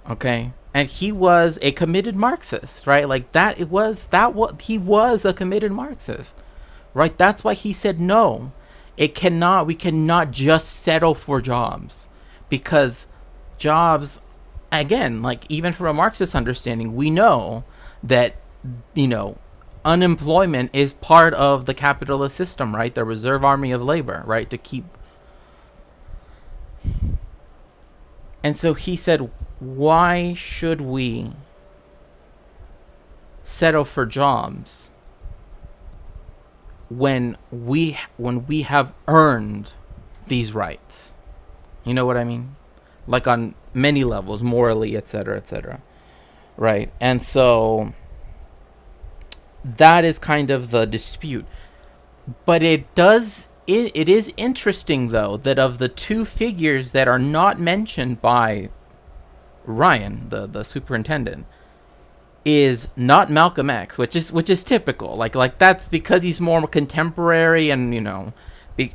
Okay? And he was a committed Marxist, right? Like he was a committed Marxist. Right? That's why he said no. We cannot just settle for jobs, because jobs, again, like even from a Marxist understanding, we know that, unemployment is part of the capitalist system, right? The reserve army of labor, right? To keep. And so he said, why should we settle for jobs when we have earned these rights? You know what I mean? Like on many levels, morally, etc., right? And so that is kind of the dispute. But it is interesting, though, that of the two figures that are not mentioned by Ryan, the superintendent, is not Malcolm X, which is typical. Like that's because he's more contemporary, and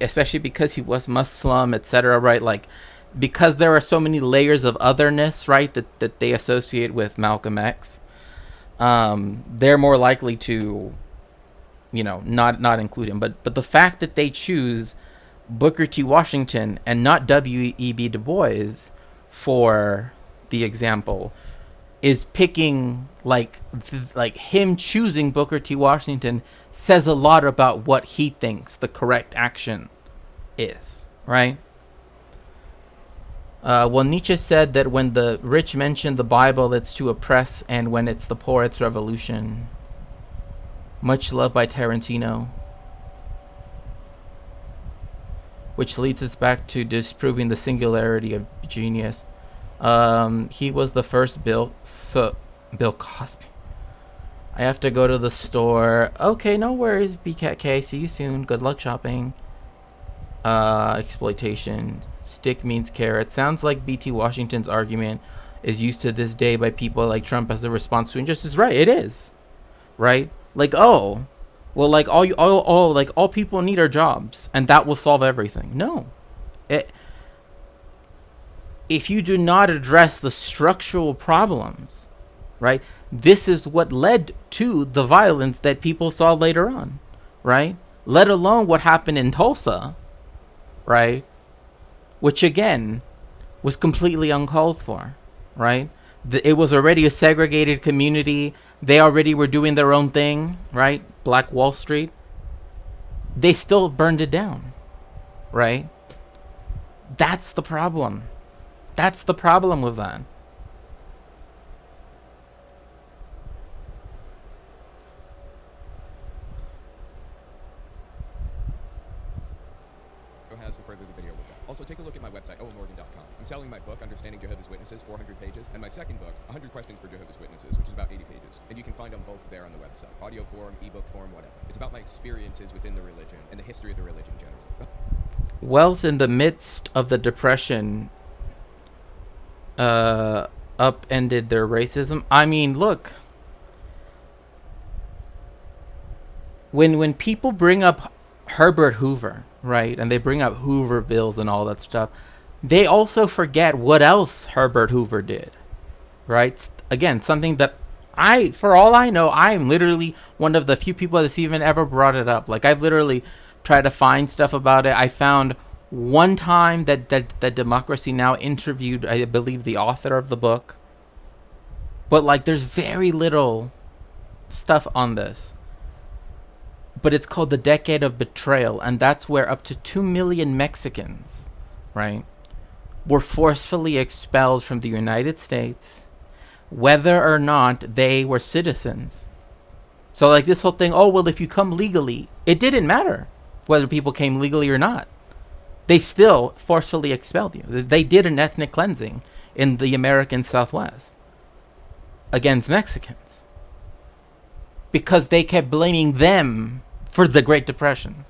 especially because he was Muslim, etc. Right? Like because there are so many layers of otherness, right? That they associate with Malcolm X. They're more likely to, not include him. But the fact that they choose Booker T. Washington and not W.E.B. Du Bois for the example is picking like him choosing Booker T. Washington says a lot about what he thinks the correct action is, right? Well, Nietzsche said that when the rich mention the Bible, it's to oppress, and when it's the poor, it's revolution. Much love by Tarantino. Which leads us back to disproving the singularity of genius. He was the first Bill Cosby. I have to go to the store. Okay, no worries, BKK. See you soon. Good luck shopping. Exploitation. Stick means carrot. Sounds like BT Washington's argument is used to this day by people like Trump as a response to injustice. Right, it is. Right? Like, oh, well, like all people need are jobs, and that will solve everything. No. If you do not address the structural problems, right, this is what led to the violence that people saw later on, right? Let alone what happened in Tulsa, right? Which, again, was completely uncalled for, right? It was already a segregated community. They already were doing their own thing, right? Black Wall Street. They still burned it down, right? That's the problem. That's the problem with that. Has to further the video with that. Also, take a look at my website, owenmorgan.com. I'm selling my book, Understanding Jehovah's Witnesses, 400 pages, and my second book, 100 Questions for Jehovah's Witnesses, which is about 80 pages. And you can find them both there on the website. Audio form, ebook form, whatever. It's about my experiences within the religion and the history of the religion generally. Wealth in the midst of the Depression upended their racism. I mean, look. When people bring up Herbert Hoover, right, and they bring up Hoover bills and all that stuff, they also forget what else Herbert Hoover did, right? Again, something that for all I know, I'm literally one of the few people that's even ever brought it up. Like, I've literally tried to find stuff about it. I found one time that Democracy Now! Interviewed, I believe, the author of the book. But, like, there's very little stuff on this. But it's called The Decade of Betrayal, and that's where up to 2 million Mexicans, right, were forcefully expelled from the United States, whether or not they were citizens. So, like, this whole thing, oh, well, if you come legally, it didn't matter whether people came legally or not. They still forcefully expelled you. They did an ethnic cleansing in the American Southwest against Mexicans because they kept blaming them for the Great Depression,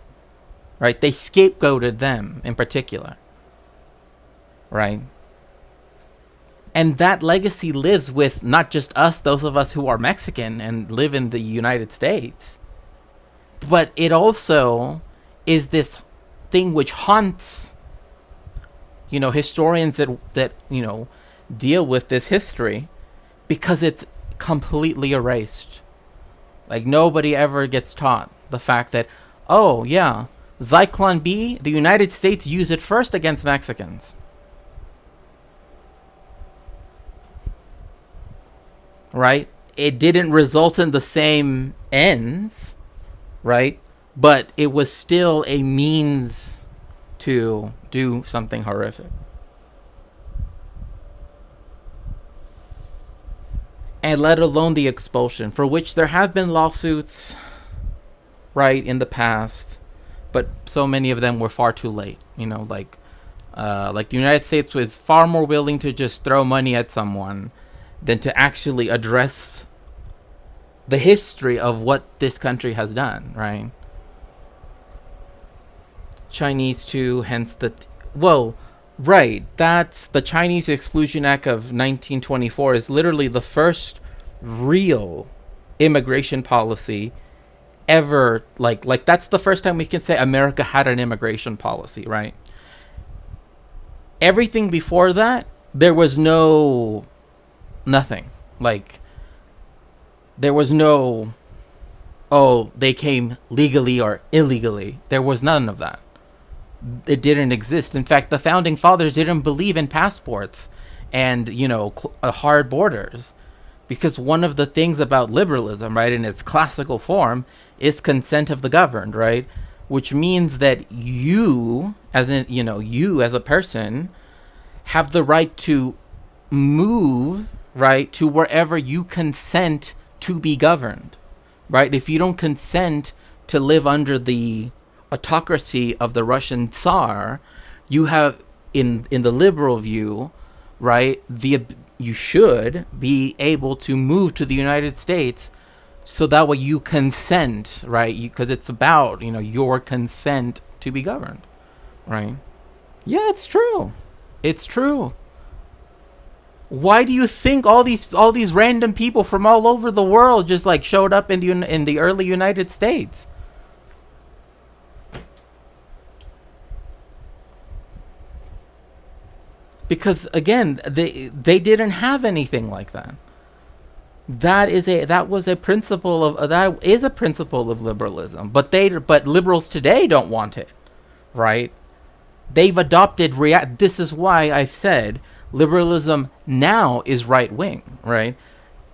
right? They scapegoated them in particular, right? And that legacy lives with not just us, those of us who are Mexican and live in the United States, but it also is this thing which haunts, historians that deal with this history, because it's completely erased. Like, nobody ever gets taught the fact that, oh yeah, Zyklon B, the United States used it first against Mexicans. Right? It didn't result in the same ends, right? But it was still a means to do something horrific. And let alone the expulsion, for which there have been lawsuits, right, in the past, but so many of them were far too late. Like the United States was far more willing to just throw money at someone than to actually address the history of what this country has done, right? Chinese too, hence right, that's the Chinese Exclusion Act of 1924 is literally the first real immigration policy ever. Like that's the first time we can say America had an immigration policy, right? Everything before that, there was nothing. Like, there was no, oh, they came legally or illegally. There was none of that. It didn't exist. In fact, the founding fathers didn't believe in passports and, hard borders, because one of the things about liberalism, right, in its classical form, is consent of the governed, right? Which means that you as a person have the right to move, right, to wherever you consent to be governed, right? If you don't consent to live under the autocracy of the Russian Tsar, you have, in the liberal view, right, you should be able to move to the United States, so that way you consent, right? Because it's about, your consent to be governed, right? Yeah, it's true. It's true. Why do you think all these random people from all over the world just like showed up in the early United States? Because again, they didn't have anything like that. That is a principle of liberalism. But liberals today don't want it, right? They've adopted this is why I've said liberalism now is right wing, right?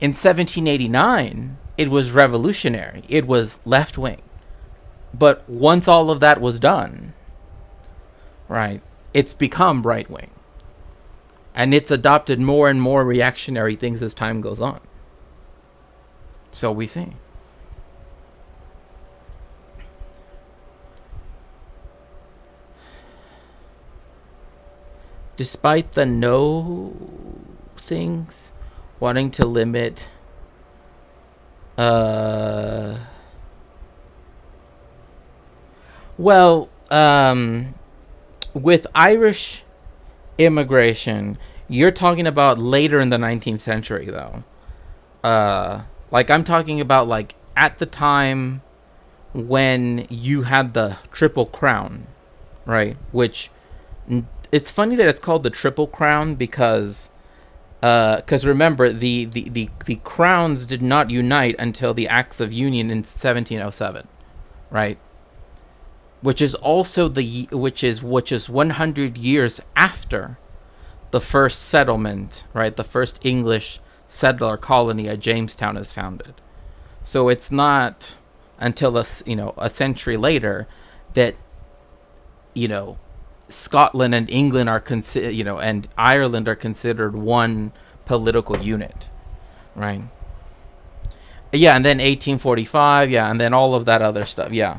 In 1789, it was revolutionary. It was left wing. But once all of that was done, right, it's become right wing. And it's adopted more and more reactionary things as time goes on. So we see. Despite the no things, wanting to limit with Irish immigration, you're talking about later in the 19th century, though. I'm talking about, like, at the time when you had the Triple Crown, right? Which, it's funny that it's called the Triple Crown because remember, the crowns did not unite until the Acts of Union in 1707, right? which is also which is 100 years after the first settlement, right? The first English settler colony at Jamestown is founded. So it's not until a century later that Scotland and England are and Ireland are considered one political unit, right? Yeah, and then 1845, yeah, and then all of that other stuff, yeah,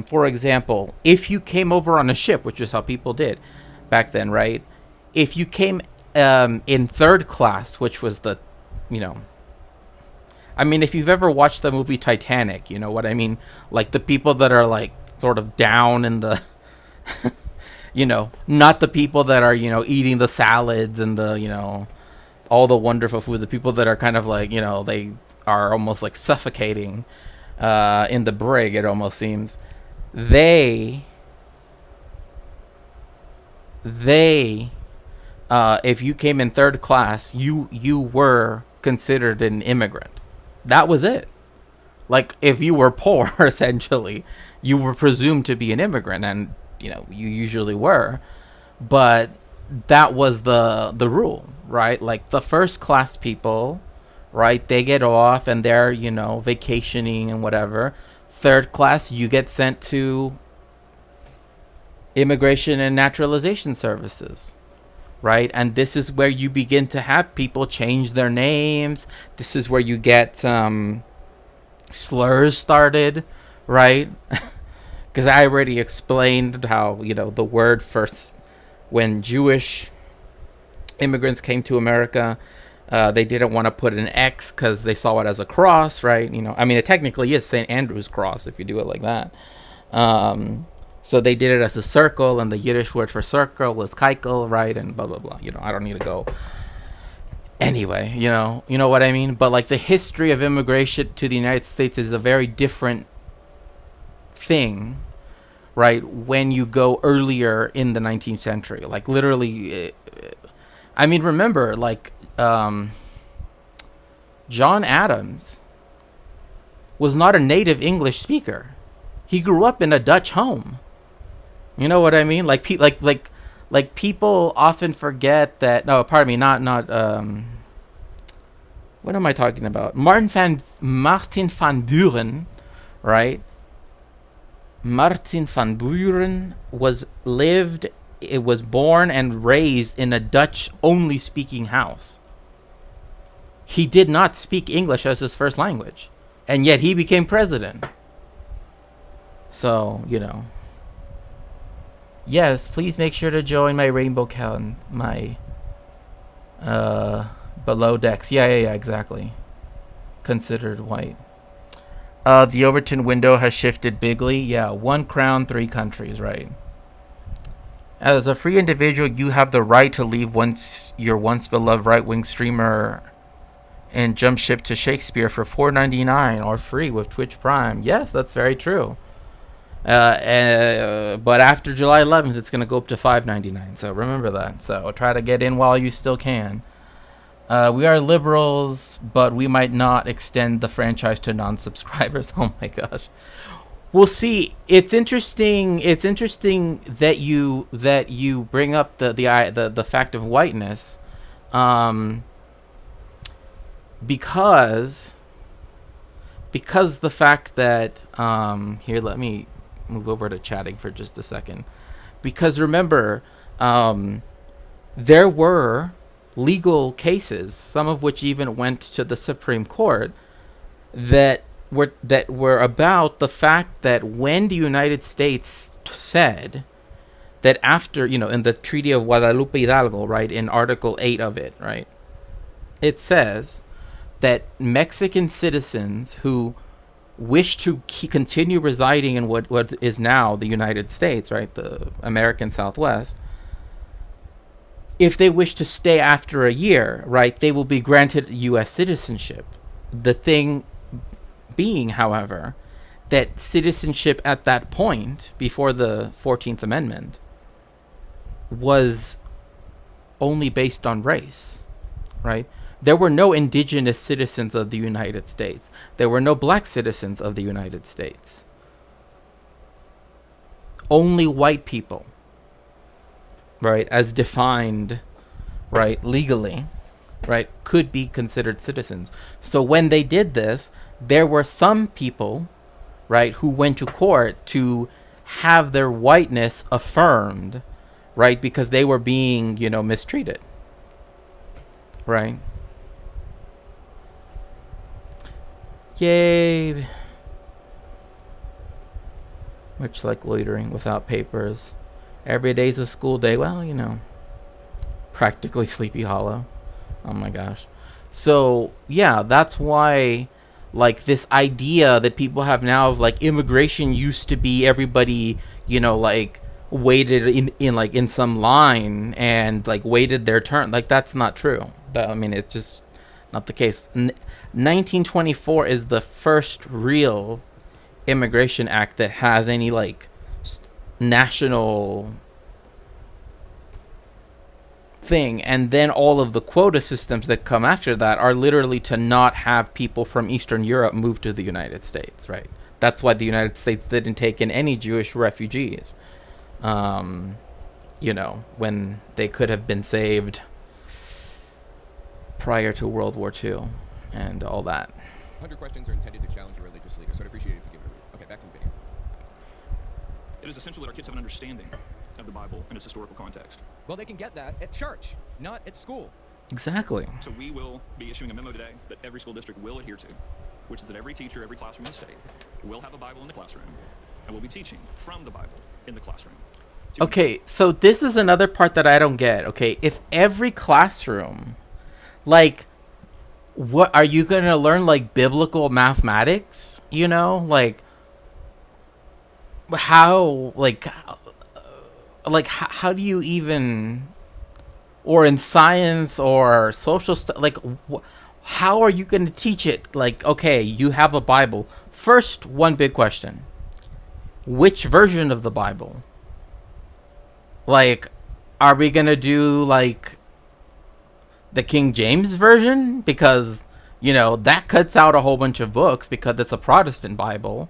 for example, if you came over on a ship, which is how people did back then, right? If you came in third class, which was the, I mean, if you've ever watched the movie Titanic, you know what I mean? Like the people that are like sort of down in the, not the people that are, eating the salads and the, all the wonderful food. The people that are kind of like, they are almost like suffocating in the brig, it almost seems. They if you came in third class, you were considered an immigrant. That was it. Like if you were poor, essentially, you were presumed to be an immigrant, and you usually were, but that was the rule, right? Like the first class people, right, they get off and they're vacationing and whatever. Third class, you get sent to Immigration and Naturalization Services, right? And this is where you begin to have people change their names. This is where you get slurs started, right? Because I already explained how the word first, when Jewish immigrants came to America, they didn't want to put an X because they saw it as a cross, right? I mean, it technically is St. Andrew's cross if you do it like that. So they did it as a circle, and the Yiddish word for circle was keikel, right? And blah, blah, blah. I don't need to go. Anyway, you know what I mean? But like the history of immigration to the United States is a very different thing, right? When you go earlier in the 19th century, like literally, I mean, remember, like, John Adams was not a native English speaker. He grew up in a Dutch home. You know what I mean? Like people often forget that. No, pardon me. Not. What am I talking about? Martin van Buren, right? Martin van Buren was born and raised in a Dutch only speaking house. He did not speak English as his first language, and yet he became president. So, yes, please make sure to join my Rainbow Count, my below decks. Yeah, exactly. Considered white. The Overton window has shifted bigly. Yeah, 1 crown, 3 countries, right? As a free individual, you have the right to leave your once beloved right-wing streamer and jump ship to Shakespeare for $4.99 or free with Twitch Prime. Yes, that's very true. But after July 11th, it's going to go up to $5.99. So remember that. So try to get in while you still can. We are liberals, but we might not extend the franchise to non-subscribers. Oh my gosh. We'll see. It's interesting. It's interesting that you bring up the fact of whiteness, because the fact that here, let me move over to chatting for just a second, because remember, there were legal cases, some of which even went to the Supreme Court, that were about the fact that when the United States said that after, in the Treaty of Guadalupe Hidalgo, right, in Article 8 of it, right, it says that Mexican citizens who wish to continue residing in what is now the United States, right, the American Southwest, if they wish to stay after a year, right, they will be granted U.S. citizenship. The thing being, however, that citizenship at that point, before the 14th Amendment, was only based on race, right? There were no indigenous citizens of the United States. There were no black citizens of the United States. Only white people, right, as defined, right, legally, right, could be considered citizens. So when they did this, there were some people, right, who went to court to have their whiteness affirmed, right, because they were being, mistreated, right? Yay. Much like loitering without papers. Every day's a school day. Well, practically Sleepy Hollow. Oh my gosh. So, yeah, that's why, like, this idea that people have now of, like, immigration used to be everybody, like, waited in some line and, like, waited their turn. Like, that's not true. It's just not the case. 1924 is the first real immigration act that has any, like, national thing. And then all of the quota systems that come after that are literally to not have people from Eastern Europe move to the United States, right? That's why the United States didn't take in any Jewish refugees, when they could have been saved prior to World War II and all that. 100 questions are intended to challenge a religious leader, so I'd appreciate it if you give it a read. Okay, back to the video. It is essential that our kids have an understanding of the Bible and its historical context. Well, they can get that at church, not at school. Exactly. So we will be issuing a memo today that every school district will adhere to, which is that every teacher, every classroom in the state will have a Bible in the classroom, and will be teaching from the Bible in the classroom. Okay, so this is another part that I don't get. Okay, if every classroom, like, what are you going to learn, like, biblical mathematics? Like, how, how do you even, or in science or social stuff, like, how are you going to teach it? Like, okay, you have a Bible. First, one big question. Which version of the Bible? Like, are we going to do, like, the King James version? Because, that cuts out a whole bunch of books because it's a Protestant Bible.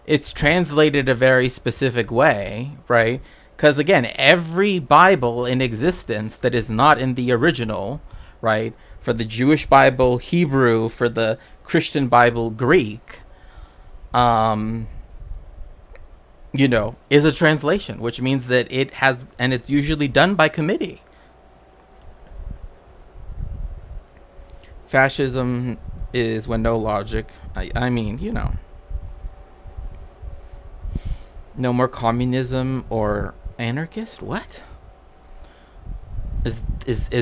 It's translated a very specific way, right? Because, again, every Bible in existence that is not in the original, right? For the Jewish Bible, Hebrew. For the Christian Bible, Greek, is a translation, which means that it has, and it's usually done by committee. Fascism is when no logic. No more communism or anarchist. What? Is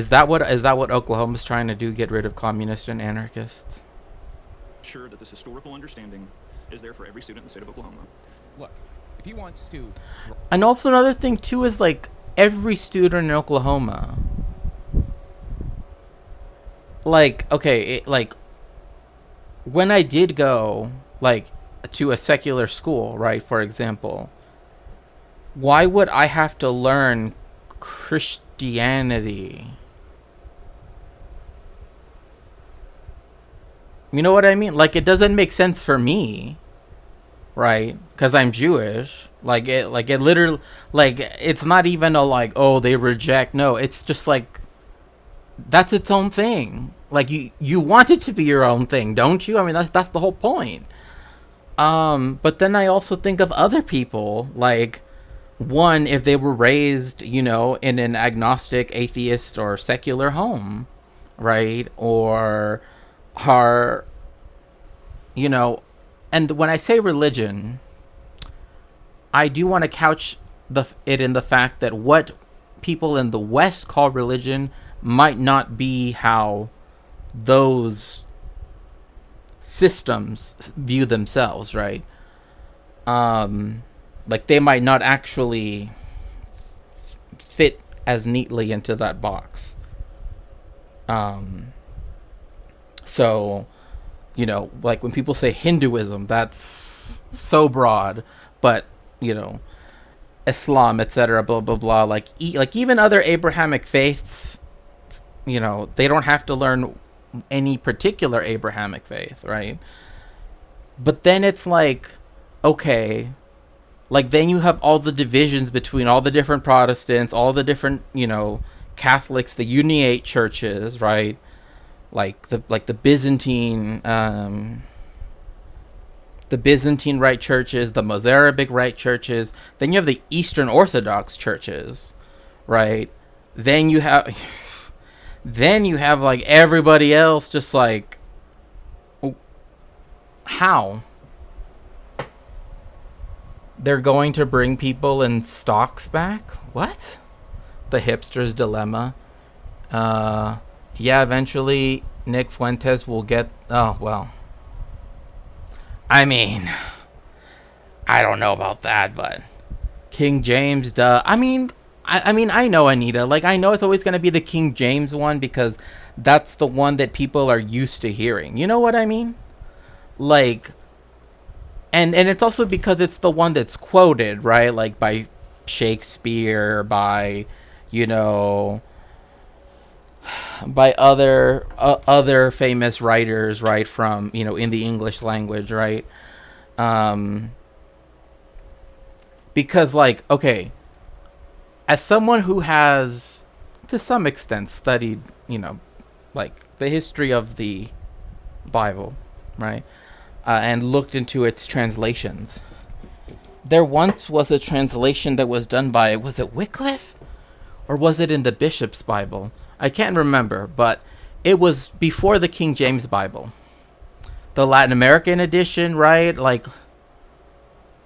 that what Oklahoma's trying to do? Get rid of communists and anarchists? Sure that this historical understanding is there for every student in the state of Oklahoma. Look, if he wants to... And also another thing too is, like, every student in Oklahoma, like, okay, when I did go, like, to a secular school, right, for example, why would I have to learn Christianity? You know what I mean? Like, it doesn't make sense for me, right? Because I'm Jewish. It literally, like, it's not even a, like, oh, they reject. No, it's just like, that's its own thing. Like, you want it to be your own thing, don't you? I mean, that's the whole point. But then I also think of other people, like, one, if they were raised, in an agnostic, atheist, or secular home, right? Or are, and when I say religion, I do want to couch it in the fact that what people in the West call religion might not be how those systems view themselves, right? Like, they might not actually fit as neatly into that box. So, like, when people say Hinduism, that's so broad, but, Islam, etc., blah, blah, blah, like even other Abrahamic faiths, they don't have to learn any particular Abrahamic faith, right? But then it's like, okay, like then you have all the divisions between all the different Protestants, all the different, Catholics, the Uniate churches, right? Like the Byzantine Rite churches, the Mozarabic Rite churches. Then you have the Eastern Orthodox churches, right? Then you have like everybody else just like, how? They're going to bring people in stocks back? What? The hipster's dilemma. Yeah, eventually Nick Fuentes will get... Oh, well. I mean, I don't know about that, but King James, duh. I mean, I know, Anita. Like, I know it's always going to be the King James one because that's the one that people are used to hearing. You know what I mean? Like, and it's also because it's the one that's quoted, right? Like, by Shakespeare, by, by other famous writers, right, from, in the English language, right? Because, like, okay, as someone who has, to some extent, studied, like, the history of the Bible, right, and looked into its translations, there once was a translation that was done by, was it Wycliffe? Or was it in the Bishop's Bible? I can't remember, but it was before the King James Bible. The Latin American edition, right? Like,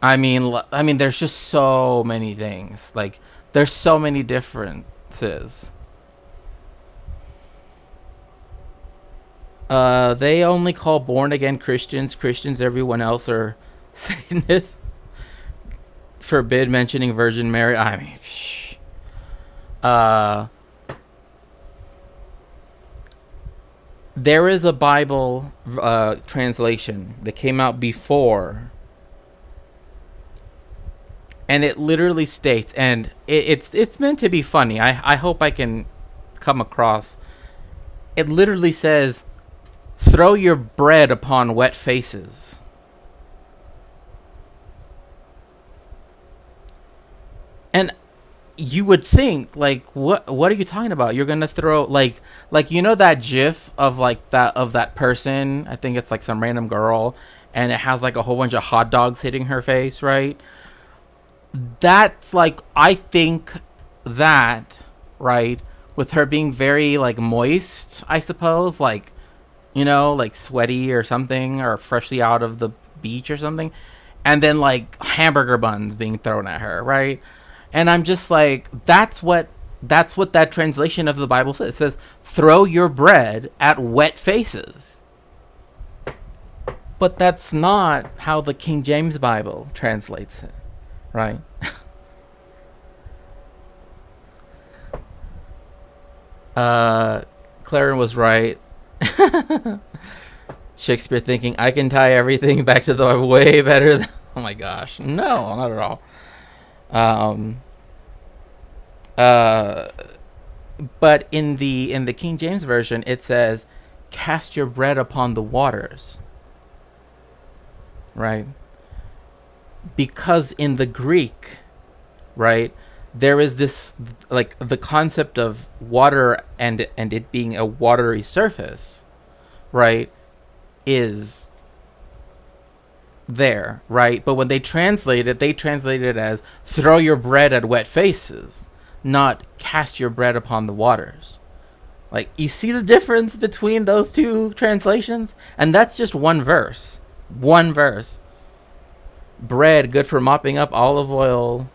I mean, there's just so many things. Like, there's so many differences. They only call born-again Christians. Everyone else are Satanists. Forbid mentioning Virgin Mary. I mean, there is a Bible translation that came out before, and it literally states, and it's meant to be funny. I hope I can come across. It literally says, "Throw your bread upon wet faces." And you would think, like, what are you talking about? You're gonna throw like that GIF of that person. I think it's like some random girl, and it has like a whole bunch of hot dogs hitting her face, right? That's like, I think that, right, with her being very like moist, I suppose, like, like sweaty or something, or freshly out of the beach or something, and then like hamburger buns being thrown at her, right? And I'm just like, that's what that translation of the Bible says. It says, "Throw your bread at wet faces." But that's not how the King James Bible translates it, right? Claren was right. Shakespeare thinking, I can tie everything back to the Bible way better than... Oh my gosh. No, not at all. But in the King James version, it says, "Cast your bread upon the waters," right? Because in the Greek, right, there is this, like, the concept of water and it being a watery surface, right, is there, right? But when they translate it as "throw your bread at wet faces," not "cast your bread upon the waters." Like, you see the difference between those two translations? And that's just one verse. Bread, good for mopping up olive oil.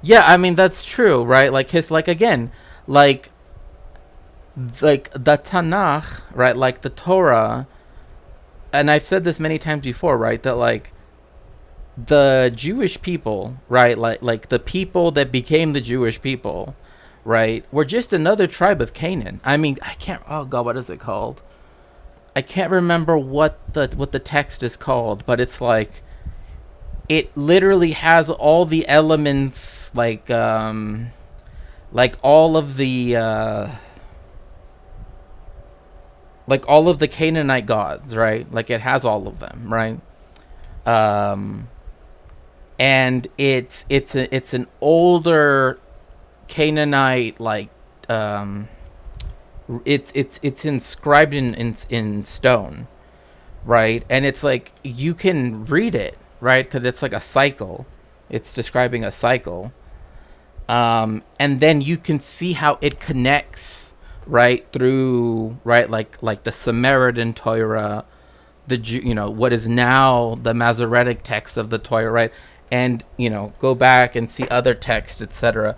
Yeah, I mean, that's true, right? Like, again, like the Tanakh, right? Like the Torah, and I've said this many times before, right? That, like, the Jewish people, right? Like the people that became the Jewish people, right, were just another tribe of Canaan. I mean, oh God, what is it called? I can't remember what the text is called, but it's like, it literally has all the elements, like all of the like all of the Canaanite gods, right? Like it has all of them, right? And it's an older Canaanite, like it's inscribed in stone, right? And it's like you can read it, right? Because it's like a cycle. It's describing a cycle. And then you can see how it connects, right, through, right, like the Samaritan Torah, what is now the Masoretic text of the Torah, right? And, go back and see other texts, etc.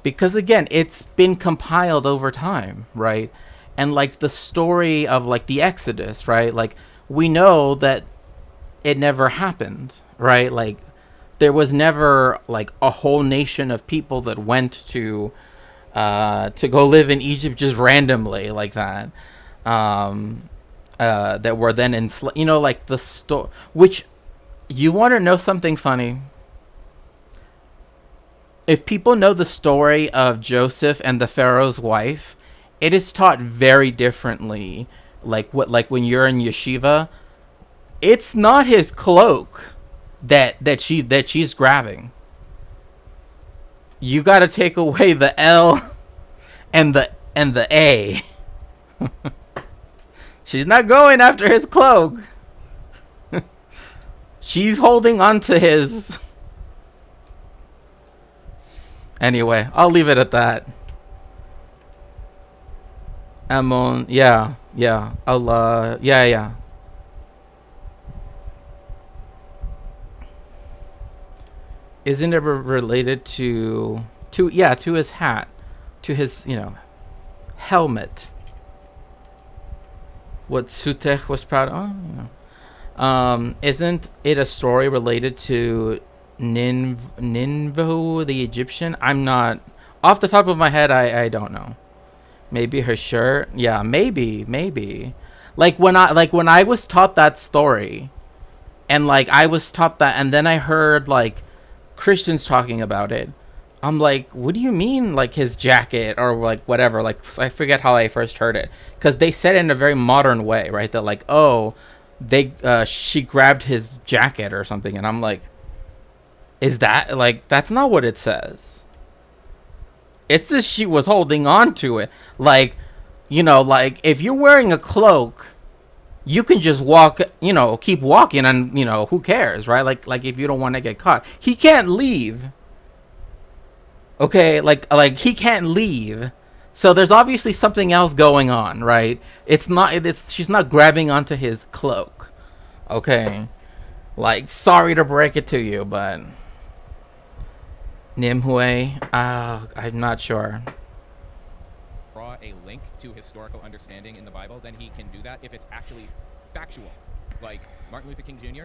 Because again, it's been compiled over time, right? And like the story of like the Exodus, right? Like we know that it never happened, right? Like there was never like a whole nation of people that went to go live in Egypt just randomly like that. That were then enslaved, like the story. Which, you want to know something funny? If people know the story of Joseph and the Pharaoh's wife, it is taught very differently. Like when you're in yeshiva, it's not his cloak that she's grabbing. You got to take away the L and the A. She's not going after his cloak. She's holding on to his. Anyway, I'll leave it at that. Ammon, yeah. Allah, yeah. Isn't it related to his hat, to his, helmet? What Sutech was proud of? Isn't it a story related to Nineveh, the Egyptian? I'm not, off the top of my head, I don't know. Maybe her shirt. Yeah, maybe. Like when I was taught that story, and like I was taught that, and then I heard like Christians talking about it. I'm like, what do you mean, like his jacket or like whatever? Like I forget how I first heard it, because they said it in a very modern way, right? That like, oh, she grabbed his jacket or something, and I'm like, is that like, that's not what it says. It says she was holding on to it. Like, like if you're wearing a cloak, you can just walk, keep walking, and who cares, right? Like if you don't want to get caught, he can't leave. Okay, like he can't leave. So there's obviously something else going on, right? She's not grabbing onto his cloak. Okay. Like, sorry to break it to you, but Nimue, I'm not sure. Draw a link to historical understanding in the Bible, then he can do that if it's actually factual. Like Martin Luther King Jr.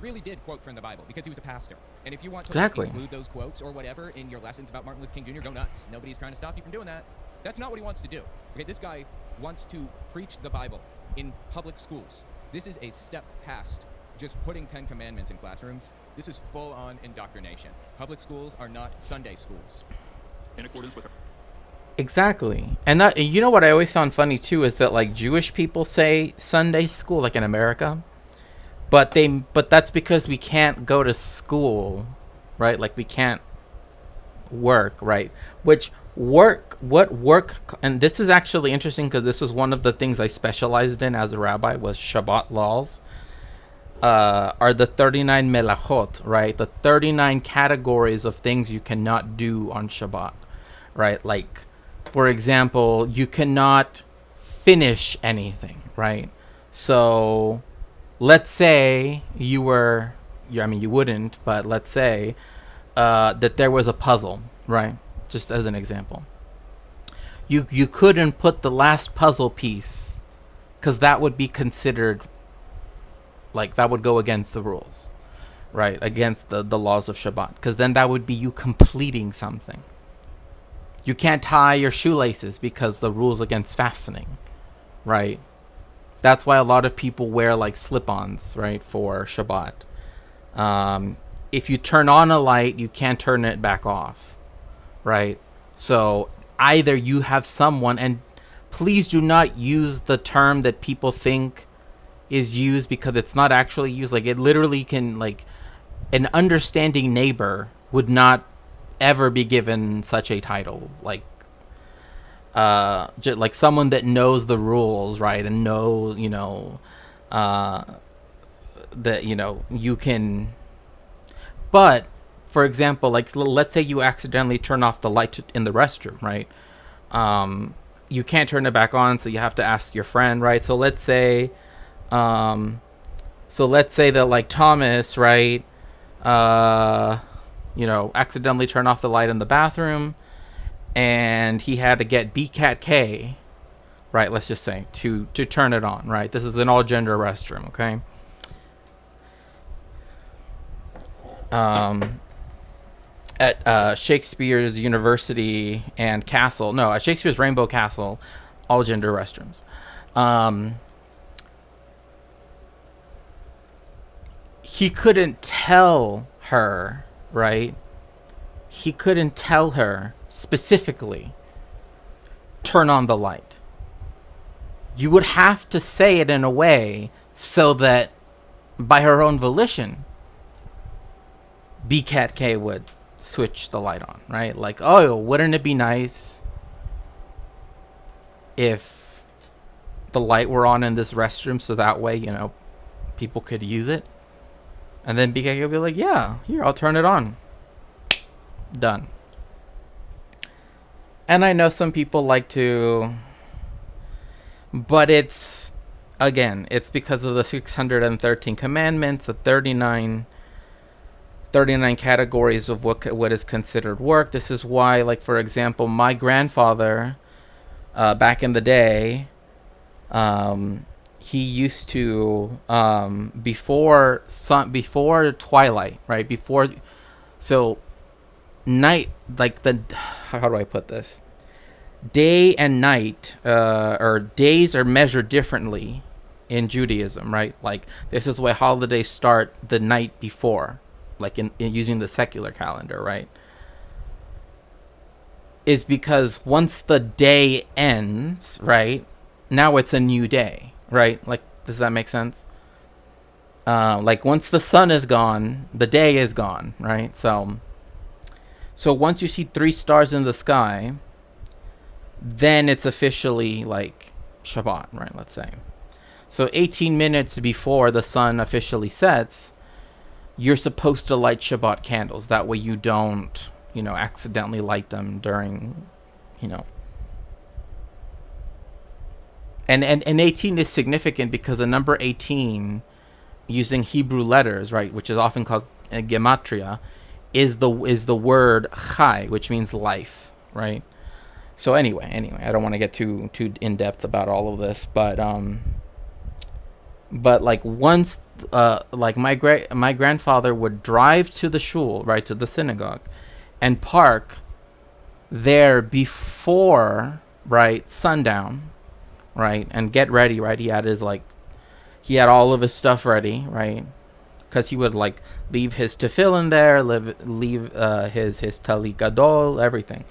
really did quote from the Bible because he was a pastor. And if you want to Exactly. include those quotes or whatever in your lessons about Martin Luther King Jr., go nuts. Nobody's trying to stop you from doing that. That's not what he wants to do. Okay, this guy wants to preach the Bible in public schools. This is a step past just putting 10 commandments in classrooms. This is full-on indoctrination. Public schools are not Sunday schools. In accordance with Exactly. And that, you know what I always found funny too is that like Jewish people say Sunday school, like in America, but that's because we can't go to school, right? Like we can't work, right? What work, and this is actually interesting because this was one of the things I specialized in as a rabbi, was Shabbat laws. Are the 39 melachot, right? The 39 categories of things you cannot do on Shabbat, right? Like, for example, you cannot finish anything, right? So let's say you wouldn't, but let's say that there was a puzzle, right? Just as an example. You couldn't put the last puzzle piece because that would be considered, like, that would go against the rules, right? Against the laws of Shabbat, because then that would be you completing something. You can't tie your shoelaces because the rules against fastening, right? That's why a lot of people wear like slip-ons, right, for Shabbat. If you turn on a light, you can't turn it back off, right? So either you have someone, and please do not use the term that people think is used, because it's not actually used. Like, it literally can, like, an understanding neighbor would not ever be given such a title. Like, like someone that knows the rules, right, and knows, you know, that, you know, you can. But for example, like, let's say you accidentally turn off the light in the restroom, right? You can't turn it back on, so you have to ask your friend, right? So let's say that, like, Thomas, right, you know, accidentally turned off the light in the bathroom, and he had to get BCAT K, right, let's just say, to turn it on, right? This is an all-gender restroom, okay? At Shakespeare's University and Castle, no, at Shakespeare's Rainbow Castle, all-gender restrooms. He couldn't tell her, right? He couldn't tell her specifically, turn on the light. You would have to say it in a way so that by her own volition, BCAT K would switch the light on, right? Like, oh, wouldn't it be nice if the light were on in this restroom, so that way, you know, people could use it? And then BCAT K would be like, yeah, here, I'll turn it on. Done. And I know some people like to, but it's, again, it's because of the 613 commandments, the 39 categories of what is considered work. This is why, like, for example, my grandfather, back in the day, he used to, before twilight, right? So night, like, how do I put this? Day and night, or days are measured differently in Judaism, right? Like, this is why holidays start the night before, like in using the secular calendar, right? Is because once the day ends, right, now it's a new day, right? Like, does that make sense? Like, once the sun is gone, the day is gone, right? So once you see 3 stars in the sky, then it's officially like Shabbat, right? Let's say. So 18 minutes before the sun officially sets, you're supposed to light Shabbat candles. That way you don't, you know, accidentally light them during, you know. And 18 is significant because the number 18, using Hebrew letters, right, which is often called gematria, is the word chai, which means life, right? So anyway, I don't want to get too in depth about all of this, but like, once, like, my grandfather would drive to the shul, right, to the synagogue, and park there before, right, sundown, right, and get ready, right? He had all of his stuff ready, right? Because he would, like, leave his tefillin there, leave his talit gadol, everything,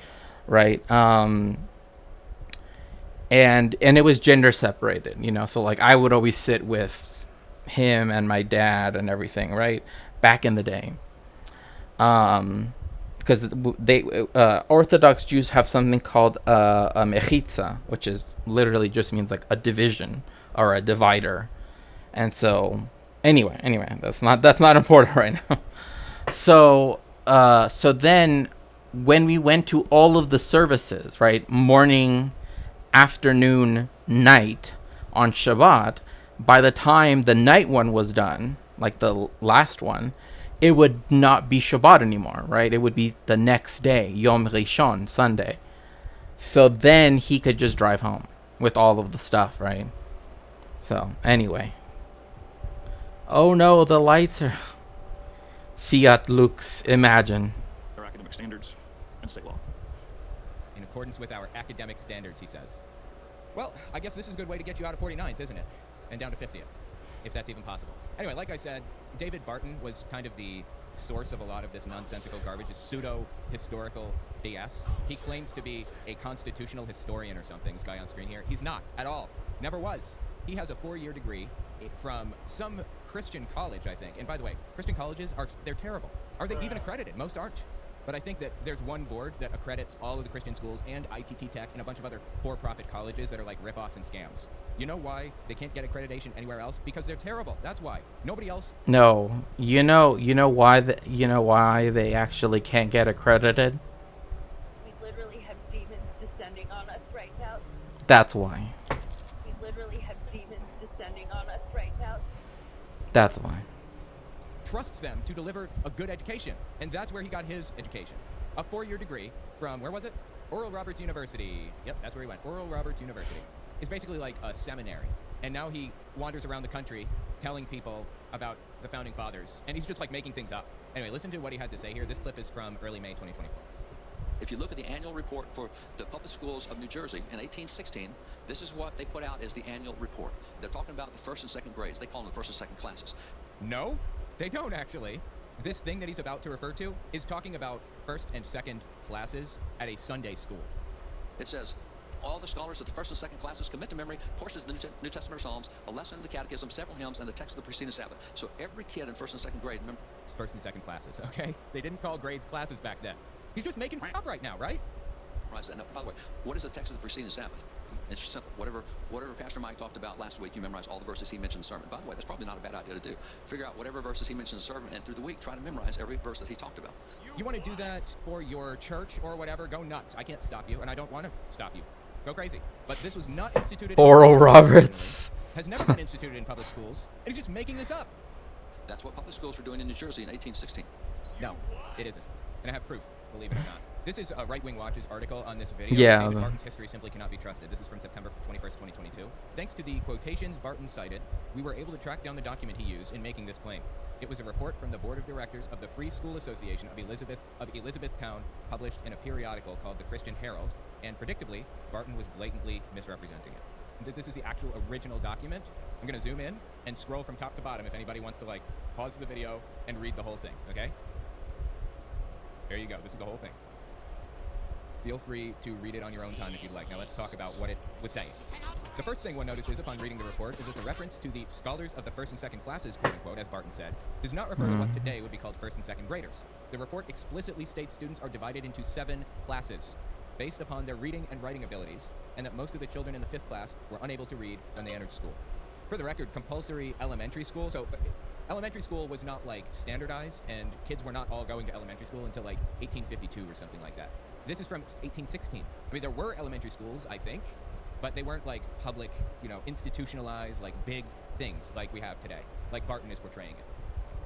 right? And it was gender separated, you know. So, like, I would always sit with him and my dad and everything, right? Back in the day, because they Orthodox Jews have something called a mechitza, which is literally just means like a division or a divider. And so anyway, that's not important right now. So then when we went to all of the services, right, morning, afternoon, night on Shabbat, by the time the night one was done, like the last one, it would not be Shabbat anymore, right? It would be the next day, Yom Rishon, Sunday. So then he could just drive home with all of the stuff, right? So anyway. Oh no, the lights are Fiat Lux, imagine. Our academic standards and state law. In accordance with our academic standards, he says. Well, I guess this is a good way to get you out of 49th, isn't it? And down to 50th, if that's even possible. Anyway, like I said, David Barton was kind of the source of a lot of this nonsensical garbage, is pseudo-historical BS. He claims to be a constitutional historian or something, this guy on screen here. He's not at all. Never was. He has a 4-year degree from some Christian college, I think. And by the way, Christian colleges they're terrible. Are they even accredited? Most aren't. But I think that there's one board that accredits all of the Christian schools and ITT Tech and a bunch of other for-profit colleges that are like rip-offs and scams. You know why they can't get accreditation anywhere else? Because they're terrible. That's why. Nobody else. No, you know why they actually can't get accredited? We literally have demons descending on us right now. That's why. We literally have demons descending on us right now. That's why. Trusts them to deliver a good education. And that's where he got his education. A 4-year degree from, where was it? Oral Roberts University. Yep, that's where he went. Oral Roberts University. It's basically like a seminary. And now he wanders around the country telling people about the Founding Fathers. And he's just like making things up. Anyway, listen to what he had to say here. This clip is from early May 2024. If you look at the annual report for the public schools of New Jersey in 1816, this is what they put out as the annual report. They're talking about the first and second grades. They call them the first and second classes. No, they don't actually. This thing that he's about to refer to is talking about first and second classes at a Sunday school. It says, all the scholars of the first and second classes commit to memory portions of the New Testament or Psalms, a lesson of the Catechism, several hymns, and the text of the preceding Sabbath. So every kid in first and second grade, remember, It's first and second classes, okay? They didn't call grades classes back then. He's just making up right now, right? memorize that. Now, by the way, what is the text of the preceding Sabbath? It's just simple. Whatever Pastor Mike talked about last week, you memorize all the verses he mentioned in the sermon. By the way, that's probably not a bad idea to do. Figure out whatever verses he mentioned in the sermon, and through the week, try to memorize every verse that he talked about. You want to do that for your church or whatever? Go nuts. I can't stop you, and I don't want to stop you. Go crazy. But this was not instituted. Oral in Roberts. has never been instituted in public schools, and he's just making this up. That's what public schools were doing in New Jersey in 1816. No, it isn't. And I have proof, believe it or not. This is a Right Wing Watch's article on this video. Yeah, David the- Barton's history simply cannot be trusted. This is from September 21st, 2022. Thanks to the quotations Barton cited, we were able to track down the document he used in making this claim. It was a report from the Board of Directors of the Free School Association of Elizabethtown, published in a periodical called the Christian Herald, and predictably, Barton was blatantly misrepresenting it. This is the actual original document. I'm going to zoom in and scroll from top to bottom if anybody wants to, like, pause the video and read the whole thing, okay? There you go. This is the whole thing. Feel free to read it on your own time if you'd like. Now let's talk about what it was saying. The first thing one notices upon reading the report is that the reference to the scholars of the first and second classes, quote unquote, as Barton said, does not refer to what today would be called first and second graders. The report explicitly states students are divided into 7 classes based upon their reading and writing abilities, and that most of the children in the 5th class were unable to read when they entered school. For the record, compulsory elementary school, so elementary school was not like standardized, and kids were not all going to elementary school until like 1852 or something like that. This is from 1816. I mean, there were elementary schools, I think, but they weren't like public, institutionalized, like big things like we have today, like Barton is portraying it.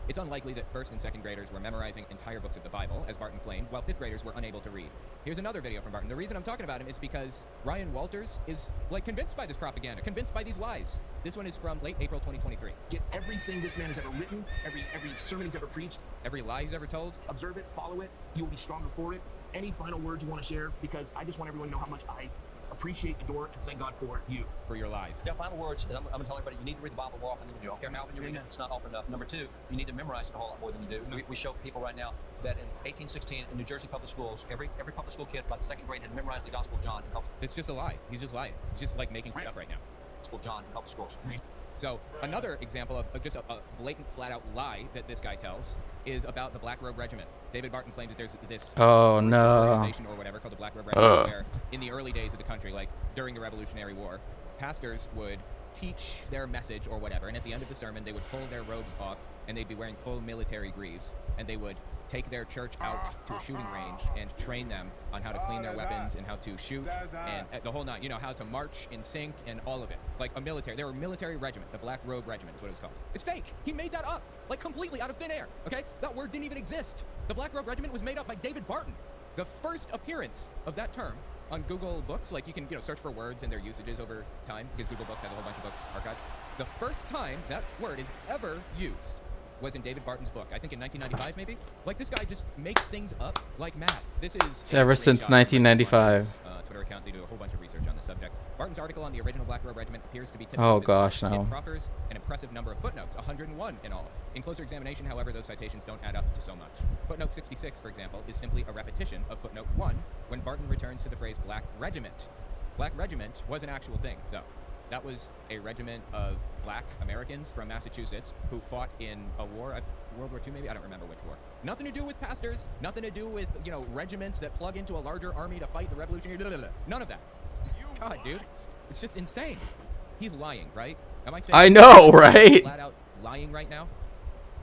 It's unlikely that first and second graders were memorizing entire books of the Bible, as Barton claimed, while 5th graders were unable to read. Here's another video from Barton. The reason I'm talking about him is because Ryan Walters is, like, convinced by this propaganda, convinced by these lies. This one is from late April 2023. Get everything this man has ever written, every sermon he's ever preached, Every lie he's ever told. observe it, follow it. You will be stronger for it. Any final words you want to share? Because I just want everyone to know how much I appreciate, adore, and thank God for you. For your lies. Yeah, final words. I'm going to tell everybody you need to read the Bible more often than you do. I don't care how often you read it, it's not often enough. Number 2, you need to memorize it a whole lot more than you do. We show people right now that in 1816 in New Jersey public schools, every public school kid by the 2nd grade had memorized the Gospel of John in public It's just a lie. He's just lying. He's just like making it up right now. Gospel of John in public schools. So another example of just a blatant, flat-out lie that this guy tells is about the Black Robe Regiment. David Barton claims that there's this Oh, this no. organization or whatever called the Black Robe Regiment, where in the early days of the country, like during the Revolutionary War, pastors would teach their message or whatever, and at the end of the sermon, they would pull their robes off, and they'd be wearing full military greaves, and they would take their church out to a shooting range and train them on how to clean their weapons and how to shoot and the whole nine, how to march in sync and all of it. Like a military, they were a military regiment. The Black Robe Regiment is what it was called. It's fake. He made that up, like completely out of thin air, okay? That word didn't even exist. The Black Robe Regiment was made up by David Barton. The first appearance of that term on Google Books, like you can, search for words and their usages over time, because Google Books has a whole bunch of books archived. The first time that word is ever used was in David Barton's book. I think in 1995, maybe. Like, this guy just makes things up like mad. This is It's ever since 1995. Twitter account. They do a whole bunch of research on the subject. Barton's article on the original Black Robe Regiment appears to be typical Oh of his gosh, work. no. It proffers an impressive number of footnotes, 101 in all. In closer examination, however, those citations don't add up to so much. Footnote 66, for example, is simply a repetition of footnote 1 when Barton returns to the phrase Black Regiment. Black Regiment was an actual thing, though. That was a regiment of black Americans from Massachusetts who fought in a war, World War II maybe? I don't remember which war. Nothing to do with pastors, nothing to do with, regiments that plug into a larger army to fight the revolutionary, none of that. God, dude. It's just insane. He's lying, right? Am I saying I know, right? flat out lying right now?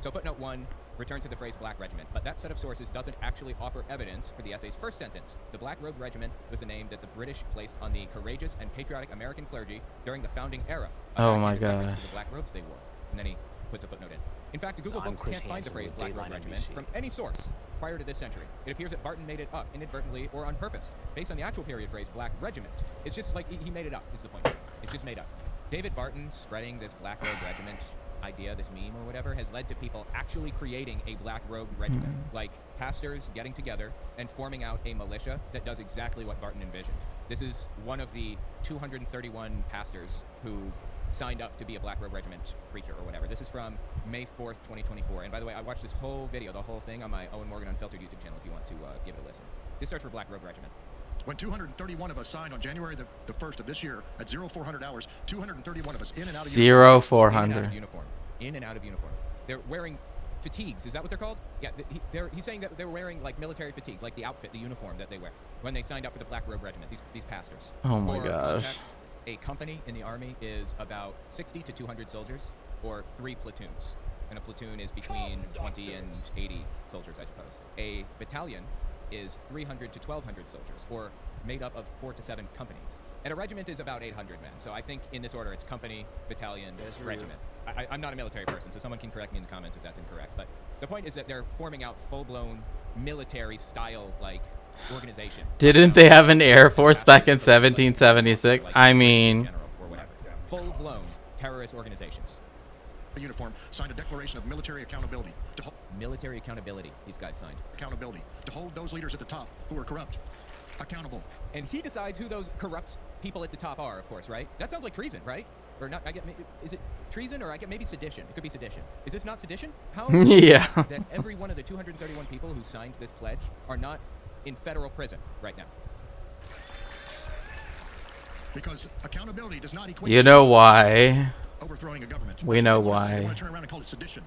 So footnote 1, return to the phrase Black Regiment, but that set of sources doesn't actually offer evidence for the essay's first sentence. The Black Robe Regiment was a name that the British placed on the courageous and patriotic American clergy during the founding era. Oh my in reference gosh. to the black robes they wore. And then he puts a footnote in. In fact, Google I'm Books Chris can't find the Hansen phrase with Black Robe Dateline Regiment NBC. from any source prior to this century. It appears that Barton made it up inadvertently or on purpose. Based on the actual period phrase Black Regiment, it's just like he made it up, is the point. It's just made up. David Barton spreading this Black Robe Regiment idea, this meme or whatever, has led to people actually creating a Black Robe Regiment. Like pastors getting together and forming out a militia that does exactly what Barton envisioned. This is one of the 231 pastors who signed up to be a Black Robe Regiment preacher or whatever. This is from May 4th, 2024. And by the way, I watched this whole video, the whole thing, on my Owen Morgan Unfiltered YouTube channel if you want to give it a listen. Just search for Black Robe Regiment. When 231 of us signed on January the 1st of this year at 0400 hours, 231 of us in and out of In and out 0400. of uniform. In and out of uniform. They're wearing fatigues. Is that what they're called? Yeah, he's saying that they're wearing like military fatigues, like the outfit, the uniform that they wear when they signed up for the Black Robe Regiment, these pastors. Oh my For gosh. context, a company in the Army is about 60 to 200 soldiers, or 3 platoons. And a platoon is between 20 and 80 soldiers, I suppose. A battalion is 300 to 1,200 soldiers, or made up of 4 to 7 companies. And a regiment is about 800 men. So I think in this order, it's company, battalion, regiment. I'm not a military person, so someone can correct me in the comments if that's incorrect. But the point is that they're forming out full-blown military-style, like, organization. Didn't they have an Air Force back in 1776? I mean, General or whatever. Full-blown terrorist organizations. uniform signed a declaration of military accountability to Military accountability, these guys signed. hold those leaders at the top who are corrupt accountable. And he decides who those corrupt people at the top are, of course, right? That sounds like treason, right? Or not? Is it treason, or I get maybe sedition? It could be sedition. Is this not sedition? How is Yeah. it that every one of the 231 people who signed this pledge are not in federal prison right now? Because accountability does not equate you know why? overthrowing a government. We know They why. want to turn around and call it sedition.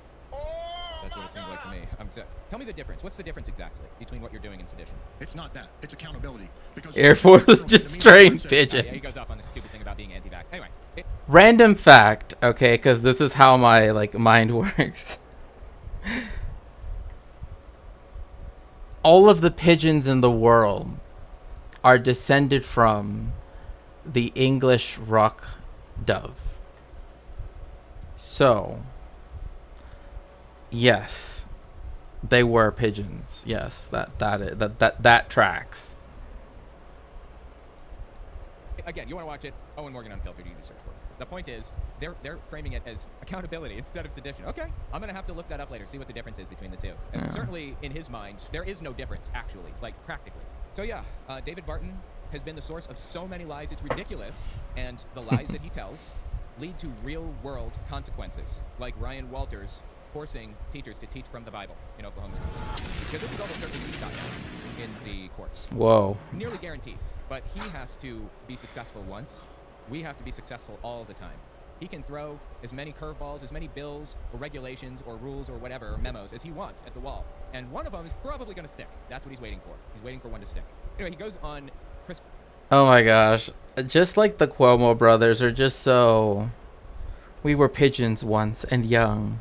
That's what it seems like to me. Tell me the difference. What's the difference exactly between what you're doing and sedition? It's not that. It's accountability. Because Air Force is just trained Yeah, he pigeons. goes off on this stupid thing about being anti-vax. Anyway, Random fact, okay, because this is how my mind works. All of the pigeons in the world are descended from the English rock dove. So, yes, they were pigeons. Yes, that tracks. again, you want to watch it, Owen Morgan Unfiltered, you can search for it. The point is, they're framing it as accountability instead of sedition. Okay, I'm going to have to look that up later, see what the difference is between the two. And certainly, in his mind, there is no difference, actually, like, practically. So yeah, David Barton has been the source of so many lies, it's ridiculous. And the lies that he tells lead to real-world consequences, like Ryan Walters forcing teachers to teach from the Bible in Oklahoma schools. Because this is almost certainly to be shot down in the courts. Whoa. Nearly guaranteed. But he has to be successful once. We have to be successful all the time. He can throw as many curveballs, as many bills or regulations or rules or whatever, or memos, as he wants at the wall. And one of them is probably going to stick. That's what he's waiting for. He's waiting for one to stick. Anyway, he goes on Chris. Oh my gosh. Just like the Cuomo brothers are just so... We were pigeons once and young.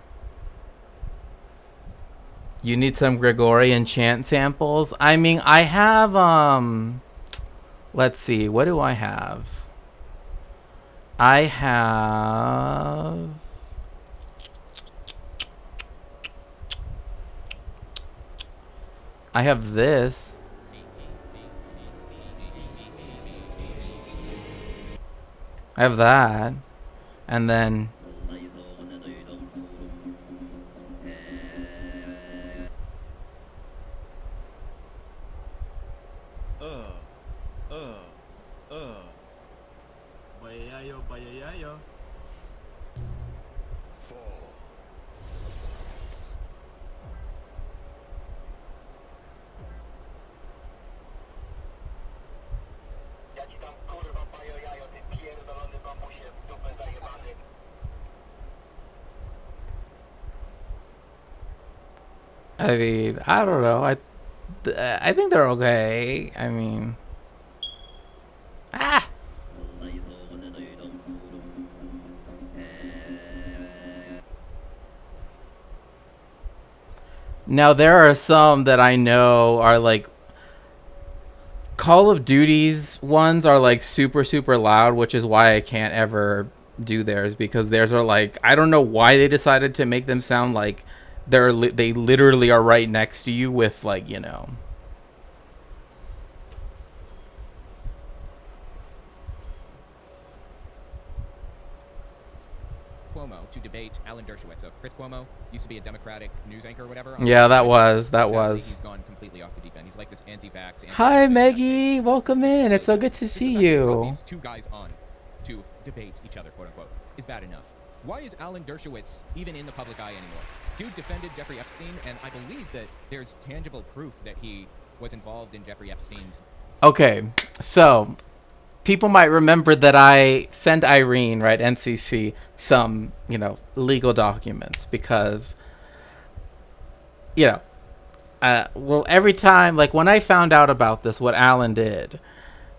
You need some Gregorian chant samples? I mean, I have, let's see, what do I have? I have... I have this. I have that. And then... yayo, bayayayo. I mean, I don't know. I think they're okay. I mean, ah. Now there are some that I know are like Call of Duty's ones are like super super loud, which is why I can't ever do theirs, because theirs are like, I don't know why they decided to make them sound like they literally are right next to you with, like, you know. Cuomo to debate Alan Dershowitz. So Chris Cuomo used to be a Democratic news anchor or whatever. Yeah, that was. He's gone completely off the deep end. He's like this anti-vax. Hi, Maggie. Welcome in. It's so good to see you. These two guys on to debate each other, quote unquote, is bad enough. Why is Alan Dershowitz even in the public eye anymore? Dude defended Jeffrey Epstein, and I believe that there's tangible proof that he was involved in Jeffrey Epstein's. Okay, so people might remember that I sent Irene, right, NCC, some, you know, legal documents because, you know, well, every time, like when I found out about this, what Alan did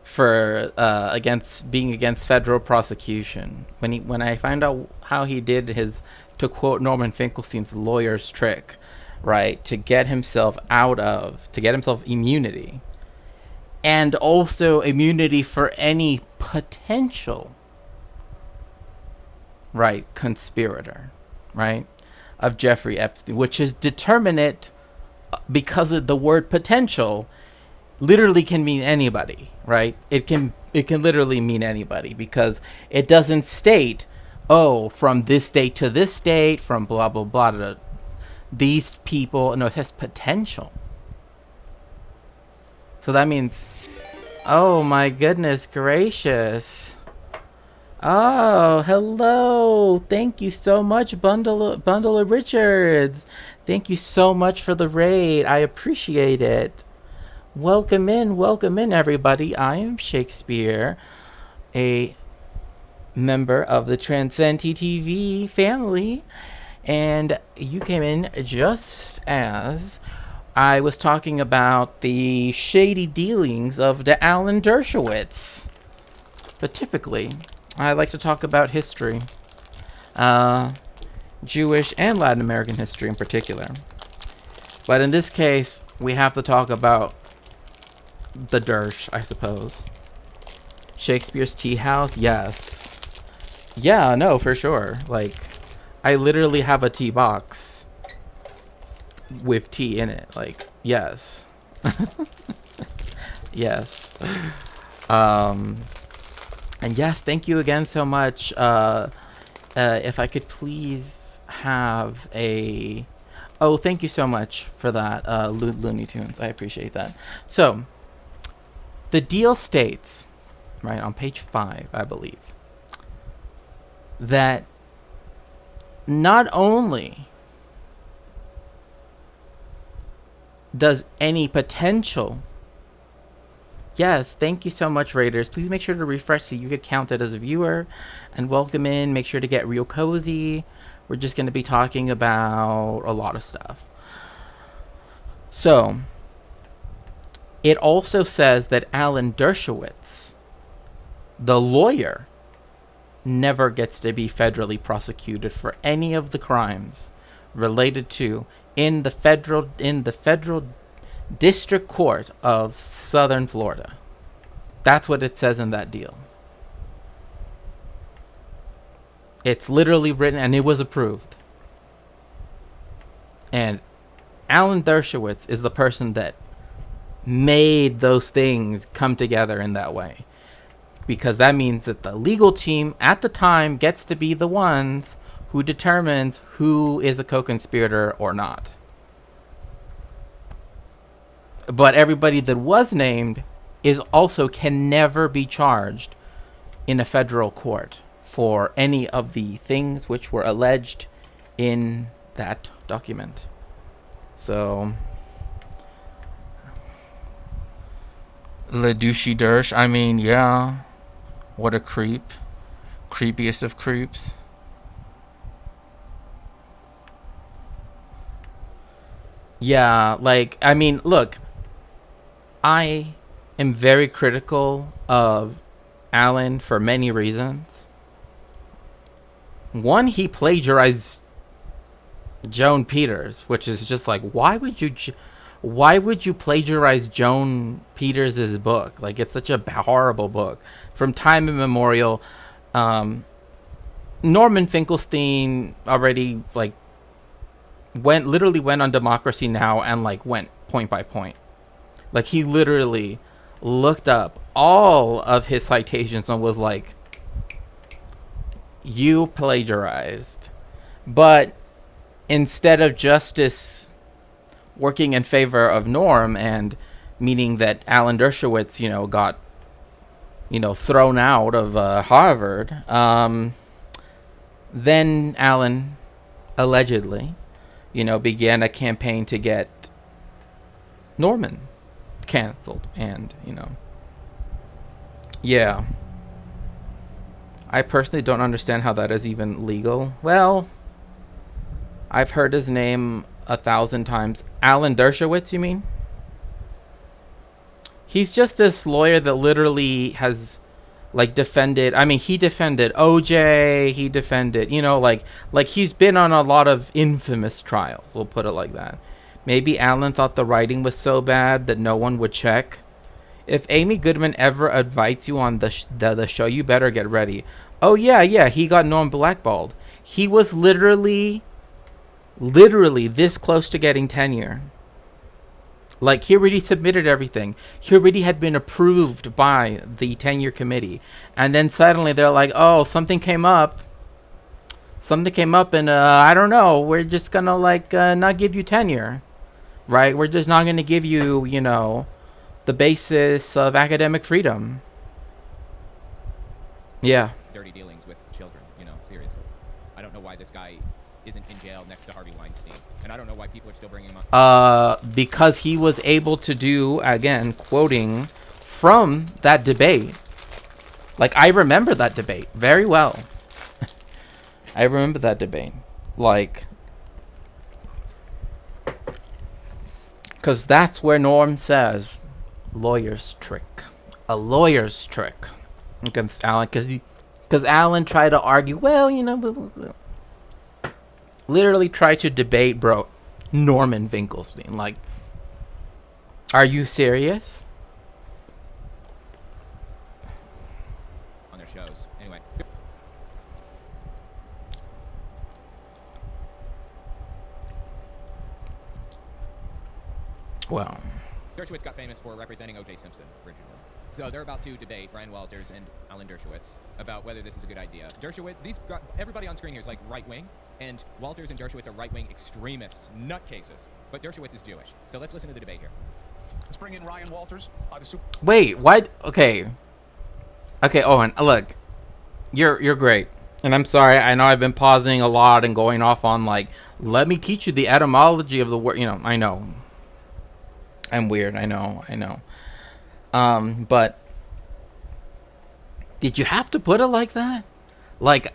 for against federal prosecution, when I found out how he did his, to quote Norman Finkelstein's lawyer's trick, right, to get himself immunity, and also immunity for any potential, right, conspirator, right, of Jeffrey Epstein, which is determinate because of the word potential literally can mean anybody, right? It can literally mean anybody, because it doesn't state, oh, from this date to this date, from blah blah blah to these people. No, it has potential. So that means, oh my goodness gracious. Oh, hello. Thank you so much, Bundle of Richards. Thank you so much for the raid. I appreciate it. Welcome in, everybody. I am Shakespeare, a member of the Transcend TTV family, and you came in just as I was talking about the shady dealings of the Alan Dershowitz. But typically, I like to talk about history, Jewish and Latin American history in particular. But in this case, we have to talk about the Dersh, I suppose. Shakespeare's Tea House, yes. Yeah, no, for sure. Like, I literally have a tea box with tea in it. Like, yes. Yes. And yes, thank you again so much. If I could please have a... Oh, thank you so much for that, Looney Tunes. I appreciate that. So, the deal states, right, on page 5, I believe, that not only does any potential... Yes, thank you so much, Raiders. Please make sure to refresh so you get counted as a viewer. And welcome in. Make sure to get real cozy. We're just going to be talking about a lot of stuff. So, it also says that Alan Dershowitz, the lawyer, never gets to be federally prosecuted for any of the crimes related to in the federal District Court of Southern Florida. That's what it says in that deal. It's literally written, and it was approved. And Alan Dershowitz is the person that made those things come together in that way. Because that means that the legal team at the time gets to be the ones who determines who is a co-conspirator or not. But everybody that was named is also can never be charged in a federal court for any of the things which were alleged in that document. So, Le Douchey Dersh, I mean, yeah, what a creep. Creepiest of creeps. Yeah, like, I mean, look, I am very critical of Alan for many reasons. One, he plagiarized Joan Peters, which is just like, why would you plagiarize Joan Peters' book? Like, it's such a horrible book. From time immemorial, Norman Finkelstein already, like, literally went on Democracy Now! And, like, went point by point. Like, he literally looked up all of his citations and was like, you plagiarized. But instead of justice working in favor of Norm, and meaning that Alan Dershowitz, got, thrown out of Harvard, then Alan allegedly, began a campaign to get Norman canceled. And, yeah. I personally don't understand how that is even legal. Well, I've heard his name 1,000 times. Alan Dershowitz, you mean? He's just this lawyer that literally has, like, defended... I mean, he defended OJ. He defended, like he's been on a lot of infamous trials. We'll put it like that. Maybe Alan thought the writing was so bad that no one would check. If Amy Goodman ever invites you on the show, you better get ready. Oh, yeah, he got Norm blackballed. He was literally this close to getting tenure. Like, he already submitted everything. He already had been approved by the tenure committee. And then suddenly they're like, oh, something came up. And I don't know. We're just going to, not give you tenure. Right? We're just not going to give you, the basis of academic freedom. Yeah. Dirty dealings with children, seriously. I don't know why this guy isn't in jail next to Harvey Weinstein. And I don't know why people are still bringing him up. Because he was able to do, again, quoting from that debate. Like, I remember that debate very well. I remember that debate. Like, because that's where Norm says, lawyer's trick. A lawyer's trick against Alan. Because Alan tried to argue, well, literally tried to debate, Norman Finkelstein. Like, are you serious? On their shows. Anyway. Well, Dershowitz got famous for representing O.J. Simpson originally. So they're about to debate, Ryan Walters and Alan Dershowitz, about whether this is a good idea. Dershowitz, everybody on screen here is like right-wing, and Walters and Dershowitz are right-wing extremists, nutcases. But Dershowitz is Jewish. So let's listen to the debate here. Let's bring in Ryan Walters. Wait, what? Okay, Owen, look, you're great. And I'm sorry, I know I've been pausing a lot and going off on, like, let me teach you the etymology of the word. I know. I'm weird, I know. But did you have to put it like that? Like,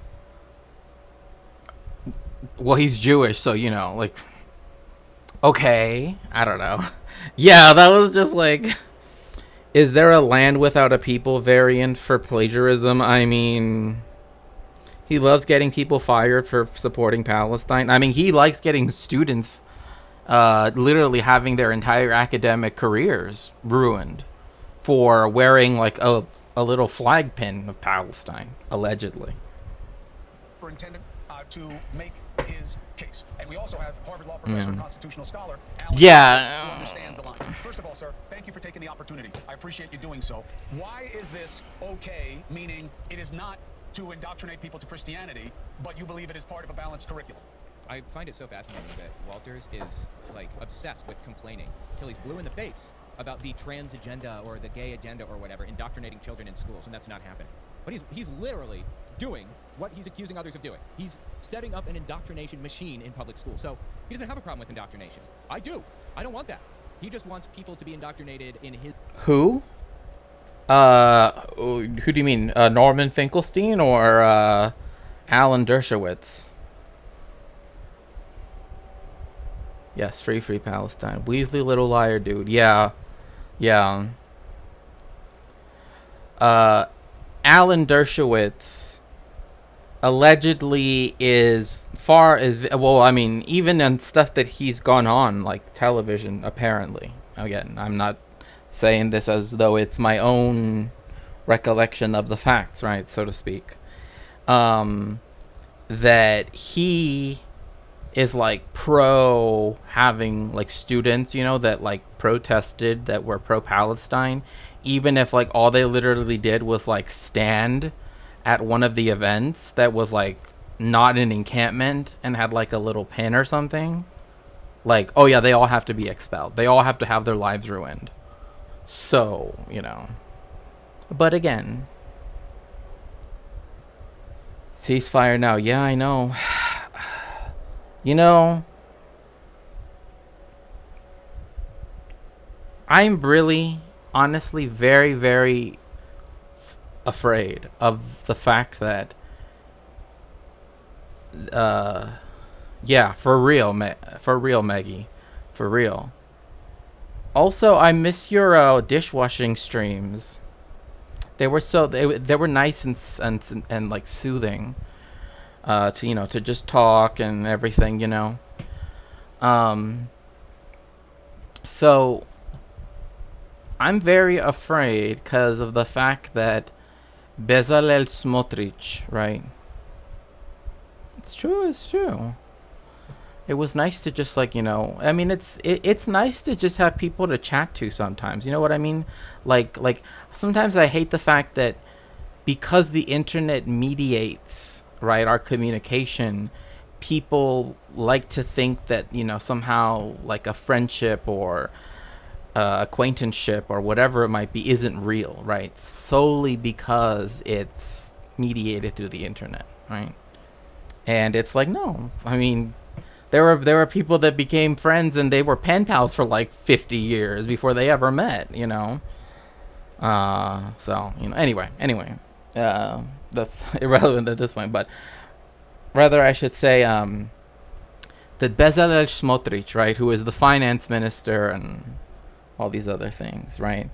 well, he's Jewish, so, like, okay, I don't know. Yeah, that was just like, is there a land without a people variant for plagiarism? I mean, he loves getting people fired for supporting Palestine. I mean, he likes getting students literally having their entire academic careers ruined for wearing, like, a little flag pin of Palestine, allegedly. Superintendent to make his case. And we also have Harvard Law Professor and constitutional scholar, Alan who understands the lines. First of all, sir, thank you for taking the opportunity. I appreciate you doing so. Why is this okay, meaning it is not to indoctrinate people to Christianity, but you believe it is part of a balanced curriculum? I find it so fascinating that Walters is, like, obsessed with complaining until he's blue in the face about the trans agenda or the gay agenda or whatever, indoctrinating children in schools, and that's not happening. but he's literally doing what he's accusing others of doing. He's setting up an indoctrination machine in public school. So he doesn't have a problem with indoctrination. I do. I don't want that. He just wants people to be indoctrinated in his... Who? Who do you mean? Norman Finkelstein or Alan Dershowitz? Yes, free Palestine. Weasley Little Liar, dude. Yeah. Alan Dershowitz allegedly is well, I mean, even in stuff that he's gone on, like television, apparently. Again, I'm not saying this as though it's my own recollection of the facts, right, so to speak. That he is like pro having like students, you know, that like protested, that were pro-Palestine, even if like all they literally did was like stand at one of the events that was like not an encampment and had like a little pin or something. Like, oh yeah, they all have to be expelled. They all have to have their lives ruined. So, you know. But again, ceasefire now. Yeah, I know. You know, I'm really, honestly, very, very afraid of the fact that, yeah, for real, Maggie, for real. Also, I miss your dishwashing streams. They were they were nice and like soothing. To, you know, to just talk and everything, you know. So I'm very afraid because of the fact that Bezalel Smotrich, right? It's true. It was nice to just, like, you know, I mean, it's nice to just have people to chat to sometimes. You know what I mean? Like sometimes I hate the fact that because the internet mediates, right, our communication, people like to think that, you know, somehow like a friendship or acquaintanceship or whatever it might be isn't real, right? Solely because it's mediated through the internet, right? And it's like, no, I mean, there were people that became friends and they were pen pals for like 50 years before they ever met, you know. So, you know, anyway, that's irrelevant at this point, but rather I should say that Bezalel Smotrich, right, who is the finance minister and all these other things, right,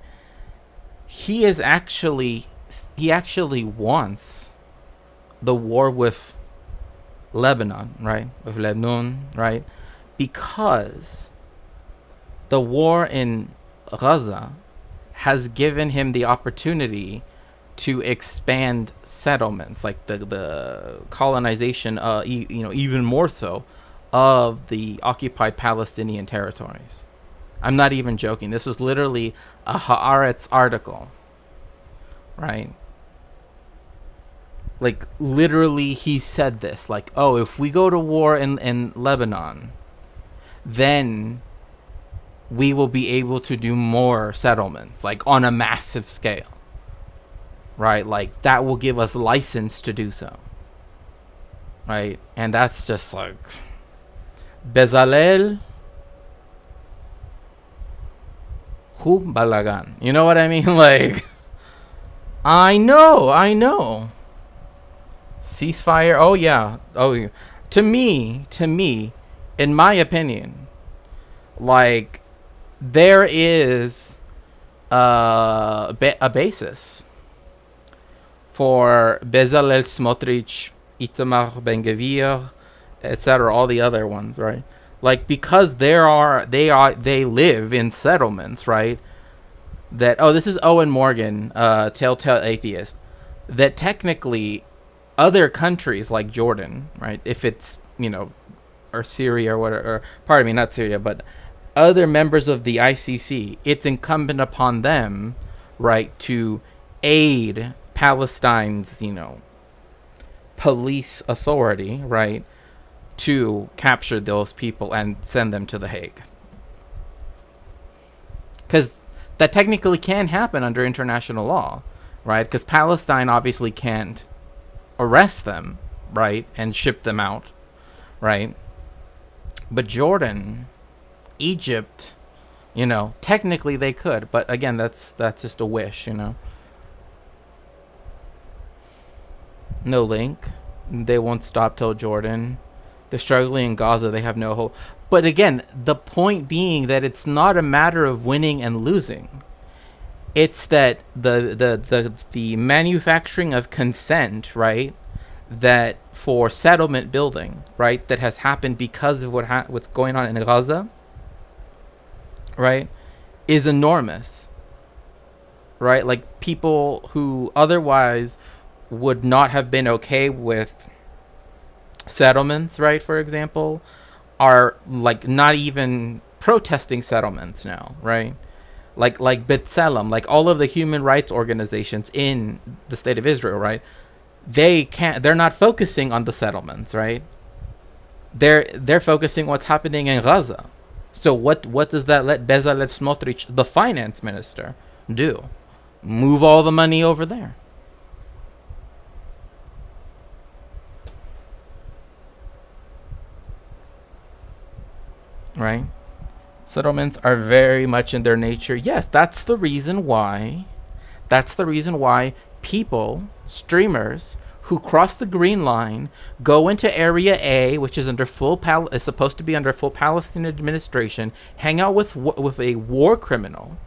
he actually wants the war with Lebanon, right, because the war in Gaza has given him the opportunity to expand settlements, like the colonization, you know, even more so, of the occupied Palestinian territories. I'm not even joking. This was literally a Haaretz article, right? Like, literally, he said this, like, oh, if we go to war in Lebanon, then we will be able to do more settlements, like, on a massive scale. Right, like that will give us license to do so. Right, and that's just like Bezalel, who balagan. You know what I mean? Like, I know. Ceasefire. Oh yeah. To me, in my opinion, like there is a basis for Bezalel Smotrich, Itamar Ben-Gvir, etc., all the other ones, right? Like, because they live in settlements, right? That, oh, this is Owen Morgan, Telltale Atheist, that technically other countries like Jordan, right? If it's, you know, or Syria or whatever, or, pardon me, not Syria, but other members of the ICC, it's incumbent upon them, right, to aid Palestine's, you know, police authority, right, to capture those people and send them to The Hague. Because that technically can happen under international law. right? Because Palestine obviously can't arrest them, right, and ship them out, right? But Jordan, Egypt, you know, technically they could, but again, that's just a wish, you know. No link. They won't stop till Jordan. They're struggling in Gaza. They have no hope. But again, the point being that it's not a matter of winning and losing. It's that the manufacturing of consent, right, that for settlement building, right, that has happened because of what's going on in Gaza, right, is enormous, right? Like, people who otherwise would not have been okay with settlements, right, for example, are like not even protesting settlements now, right? Like B'Tselem, like all of the human rights organizations in the state of Israel, right? They're not focusing on the settlements, right? They're focusing what's happening in Gaza. So what does that let Bezalel Smotrich, the finance minister, do? Move all the money over there. Right? Settlements are very much in their nature. Yes, that's the reason why people, streamers who cross the green line, go into Area A, which is is supposed to be under full Palestinian administration, hang out with a war criminal,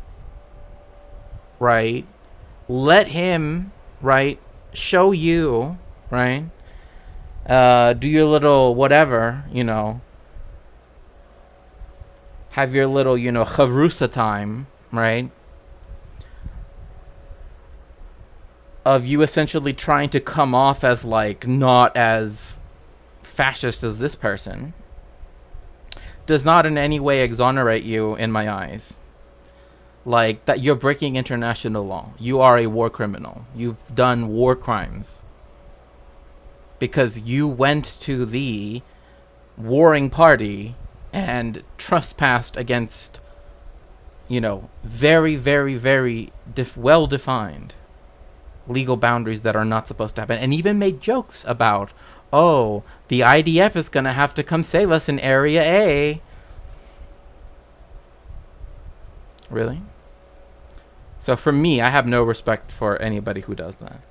right? Let him, right, show you, right? Do your little whatever, you know. Have your little, you know, chavrusa time, right? Of you essentially trying to come off as, like, not as fascist as this person. Does not in any way exonerate you in my eyes. Like, that you're breaking international law. You are a war criminal. You've done war crimes. Because you went to the warring party and trespassed against, you know, very, very, very well-defined legal boundaries that are not supposed to happen, and even made jokes about, oh, the IDF is going to have to come save us in Area A. Really? So for me, I have no respect for anybody who does that.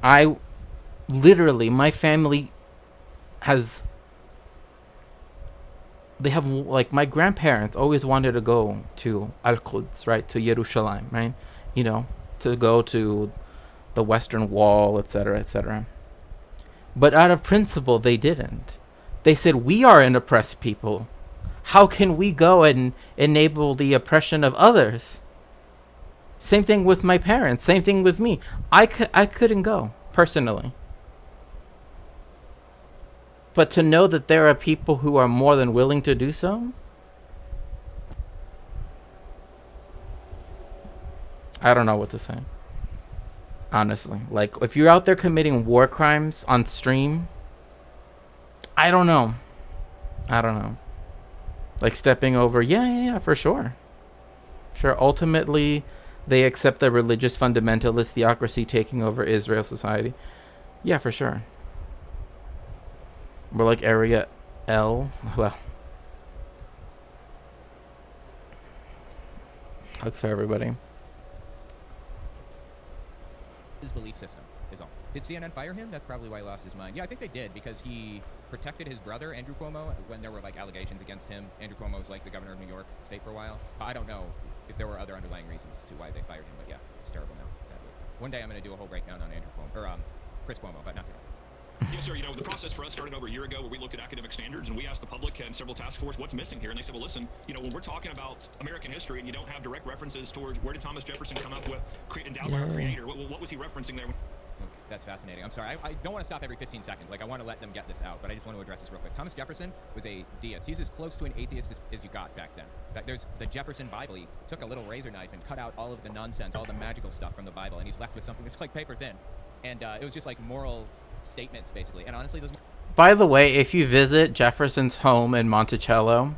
My family they have, like, my grandparents always wanted to go to Al-Quds, right, to Jerusalem, right, you know, to go to the Western Wall, etc., etc. But out of principle, they didn't. They said, we are an oppressed people. How can we go and enable the oppression of others? Same thing with my parents. Same thing with me. I couldn't go, personally. But to know that there are people who are more than willing to do so, I don't know what to say. Honestly. Like, if you're out there committing war crimes on stream, I don't know. Like, stepping over, yeah, for sure. Sure, ultimately, they accept the religious fundamentalist theocracy taking over Israel society. Yeah, for sure. We're like Area L. Well, hugs for everybody. His belief system is all. Did CNN fire him? That's probably why he lost his mind. Yeah, I think they did, because he protected his brother, Andrew Cuomo, when there were, like, allegations against him. Andrew Cuomo was, like, the governor of New York State for a while. I don't know if there were other underlying reasons to why they fired him, but yeah, it's terrible now, sadly. One day I'm going to do a whole breakdown on Andrew Cuomo, or Chris Cuomo, but not today. Yes, sir. You know, the process for us started over a year ago where we looked at academic standards and we asked the public and several task force what's missing here. And they said, well, listen, you know, when we're talking about American history and you don't have direct references towards where did Thomas Jefferson come up with endowed by our creator, what was he referencing there? That's fascinating. I'm sorry. I don't want to stop every 15 seconds. Like, I want to let them get this out, but I just want to address this real quick. Thomas Jefferson was a deist. He's as close to an atheist as you got back then. There's the Jefferson Bible. He took a little razor knife and cut out all of the nonsense, all the magical stuff from the Bible, and he's left with something that's like paper thin. And it was just like moral statements, basically. And honestly, those... By the way, if you visit Jefferson's home in Monticello,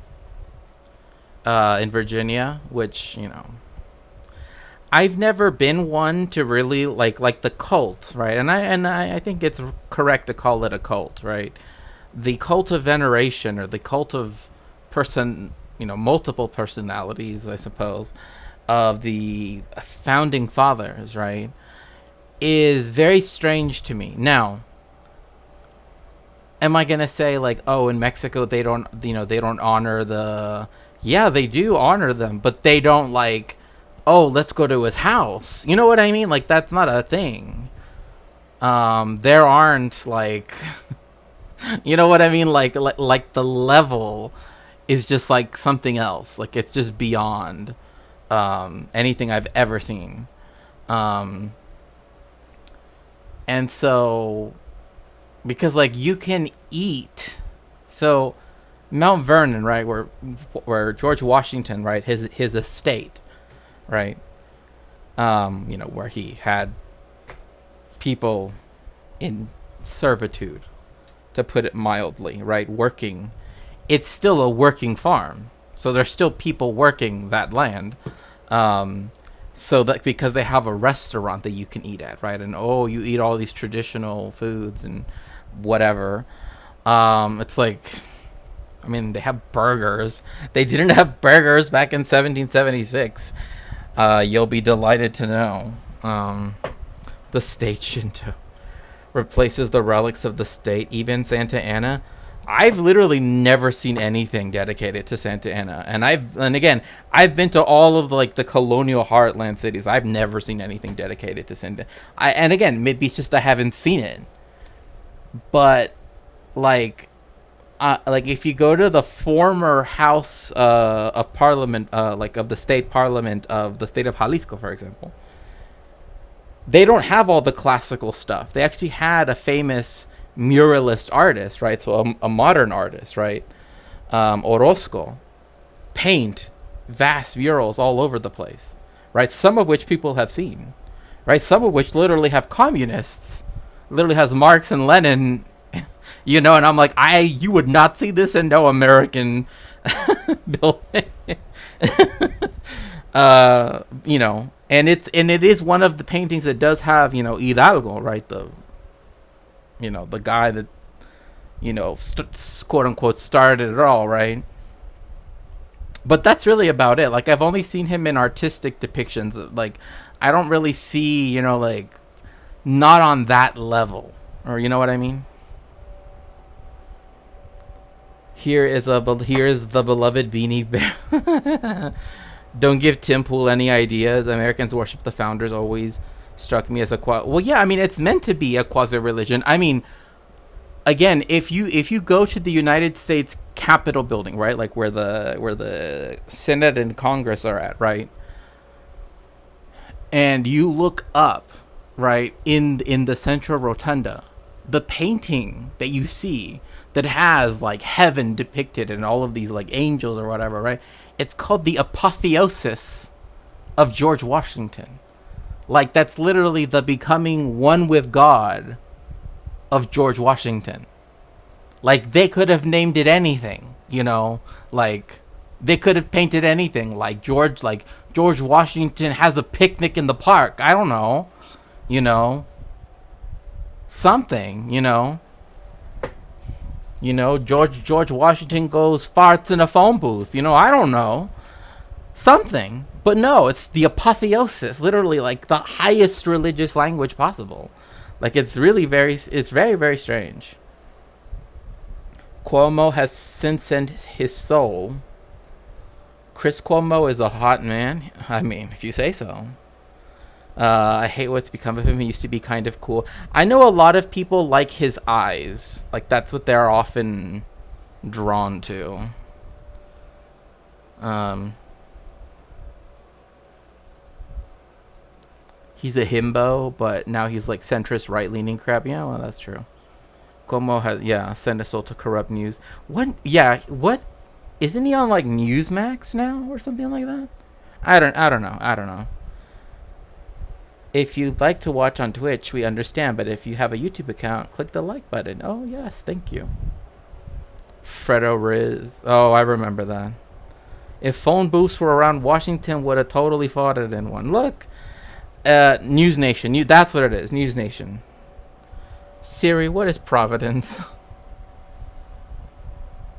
in Virginia, which, you know, I've never been one to really like the cult, right? And I think it's correct to call it a cult, right? The cult of veneration, or the cult of multiple personalities, I suppose, of the founding fathers, right, is very strange to me. Now, am I gonna say like, oh, in Mexico they don't honor the? Yeah, they do honor them, but they don't like, oh, let's go to his house. You know what I mean? Like, that's not a thing. There aren't like, you know what I mean? Like the level is just like something else. Like, it's just beyond anything I've ever seen. And so, because like you can eat, so Mount Vernon, right, where George Washington, right, his estate, right, where he had people in servitude, to put it mildly, right, working. It's still a working farm, so there's still people working that land. So that, because they have a restaurant that you can eat at, right, and you eat all these traditional foods and whatever. It's like, I mean, they have burgers. They didn't have burgers back in 1776. You'll be delighted to know. The state Shinto replaces the relics of the state. Even Santa Ana, I've literally never seen anything dedicated to Santa Ana. And again, I've been to all of the colonial heartland cities. I've never seen anything dedicated to Santa. And again, maybe it's just I haven't seen it. But like if you go to the former House of Parliament, of the state parliament of the state of Jalisco, for example, they don't have all the classical stuff. They actually had a famous muralist artist, right? So a modern artist, right? Orozco, paint vast murals all over the place, right? Some of which people have seen, right? Some of which literally have communists, literally has Marx and Lenin, and I'm like, you would not see this in no American building. And it is one of the paintings that does have, Hidalgo, right? The guy that, quote unquote started it all, right? But that's really about it. Like, I've only seen him in artistic depictions. Like, I don't really see, not on that level, or you know what I mean? Here is the beloved Beanie Bear. Don't give Tim Pool any ideas. Americans worship the founders. Always struck me as well, yeah, I mean, it's meant to be a quasi-religion. I mean, again, if you go to the United States Capitol building, right, like where the Senate and Congress are at, right, and you look up, right, in the central rotunda, the painting that you see that has like heaven depicted and all of these like angels or whatever, right, it's called the Apotheosis of George Washington. Like, that's literally the becoming one with God of George Washington. Like, they could have named it anything, like they could have painted anything, like George Washington has a picnic in the park. I don't know, something, George Washington goes farts in a phone booth, I don't know, something. But no, it's the apotheosis, literally like the highest religious language possible. Like, it's very, very strange. Cuomo has since sent his soul. Chris Cuomo is a hot man. I mean, if you say so. I hate what's become of him. He used to be kind of cool. I know a lot of people like his eyes. Like, that's what they're often drawn to. He's a himbo, but now he's like centrist, right-leaning crap. Yeah, well, that's true. Cuomo has, send a soul to corrupt news. What? Yeah, what? Isn't he on like Newsmax now or something like that? I don't know. If you'd like to watch on Twitch, we understand, but if you have a YouTube account, click the like button. Oh, yes, thank you. Fredo Riz. Oh, I remember that. If phone booths were around Washington, would have totally fought it in one. Look, News Nation. That's what it is. News Nation. Siri, what is Providence?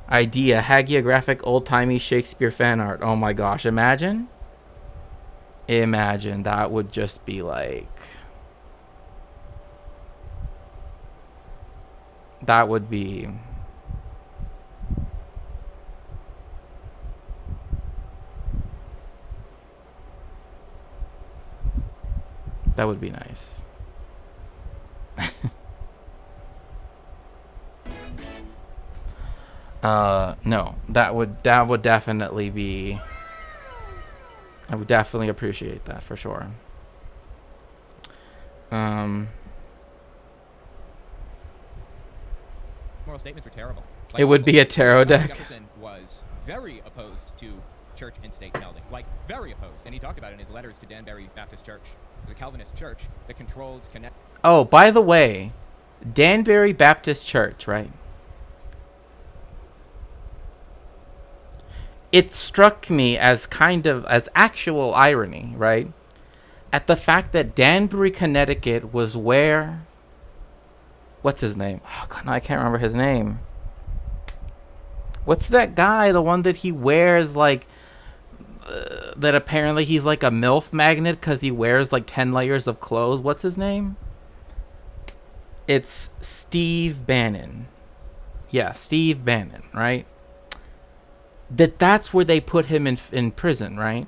Idea, hagiographic old-timey Shakespeare fan art. Oh my gosh, imagine. Imagine, that would just be like... That would be... That would be nice. No, that would definitely be... I would definitely appreciate that for sure. Moral statements were terrible. It would be a tarot Thomas deck. Jefferson was very opposed to church and state melding, like very opposed, and he talked about it in his letters to Danbury Baptist Church. It was a Calvinist church that controlled, Oh, by the way, Danbury Baptist Church, right? It struck me as kind of as actual irony, right? At the fact that Danbury, Connecticut was where... What's his name? Oh, God, I can't remember his name. What's that guy? The one that he wears, like... that apparently he's like a MILF magnet because he wears like 10 layers of clothes. What's his name? It's Steve Bannon. Yeah, Steve Bannon, right? That's where they put him in prison, right?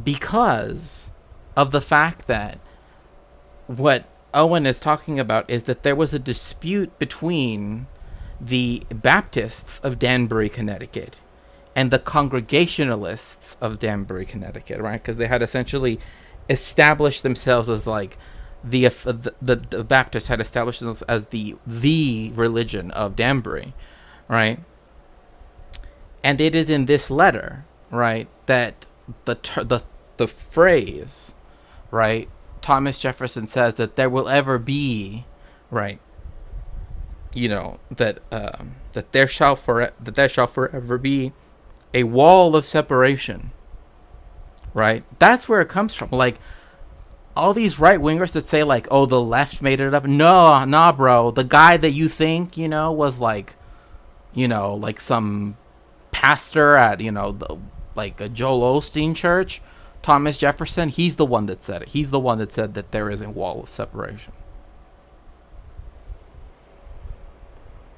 Because of the fact that what Owen is talking about is that there was a dispute between the Baptists of Danbury, Connecticut, and the Congregationalists of Danbury, Connecticut, right? Because they had essentially established themselves as like the Baptists had established themselves as the religion of Danbury, right? And it is in this letter, right, that the phrase, right, Thomas Jefferson says that there will ever be, right, you know, that there shall forever be a wall of separation, right? That's where it comes from. Like, all these right-wingers that say, like, oh, the left made it up. No, nah, bro. The guy that you think, you know, was, like, you know, like some pastor at, you know, like a Joel Osteen church, Thomas Jefferson, he's the one that said it. He's the one that said that there is a wall of separation.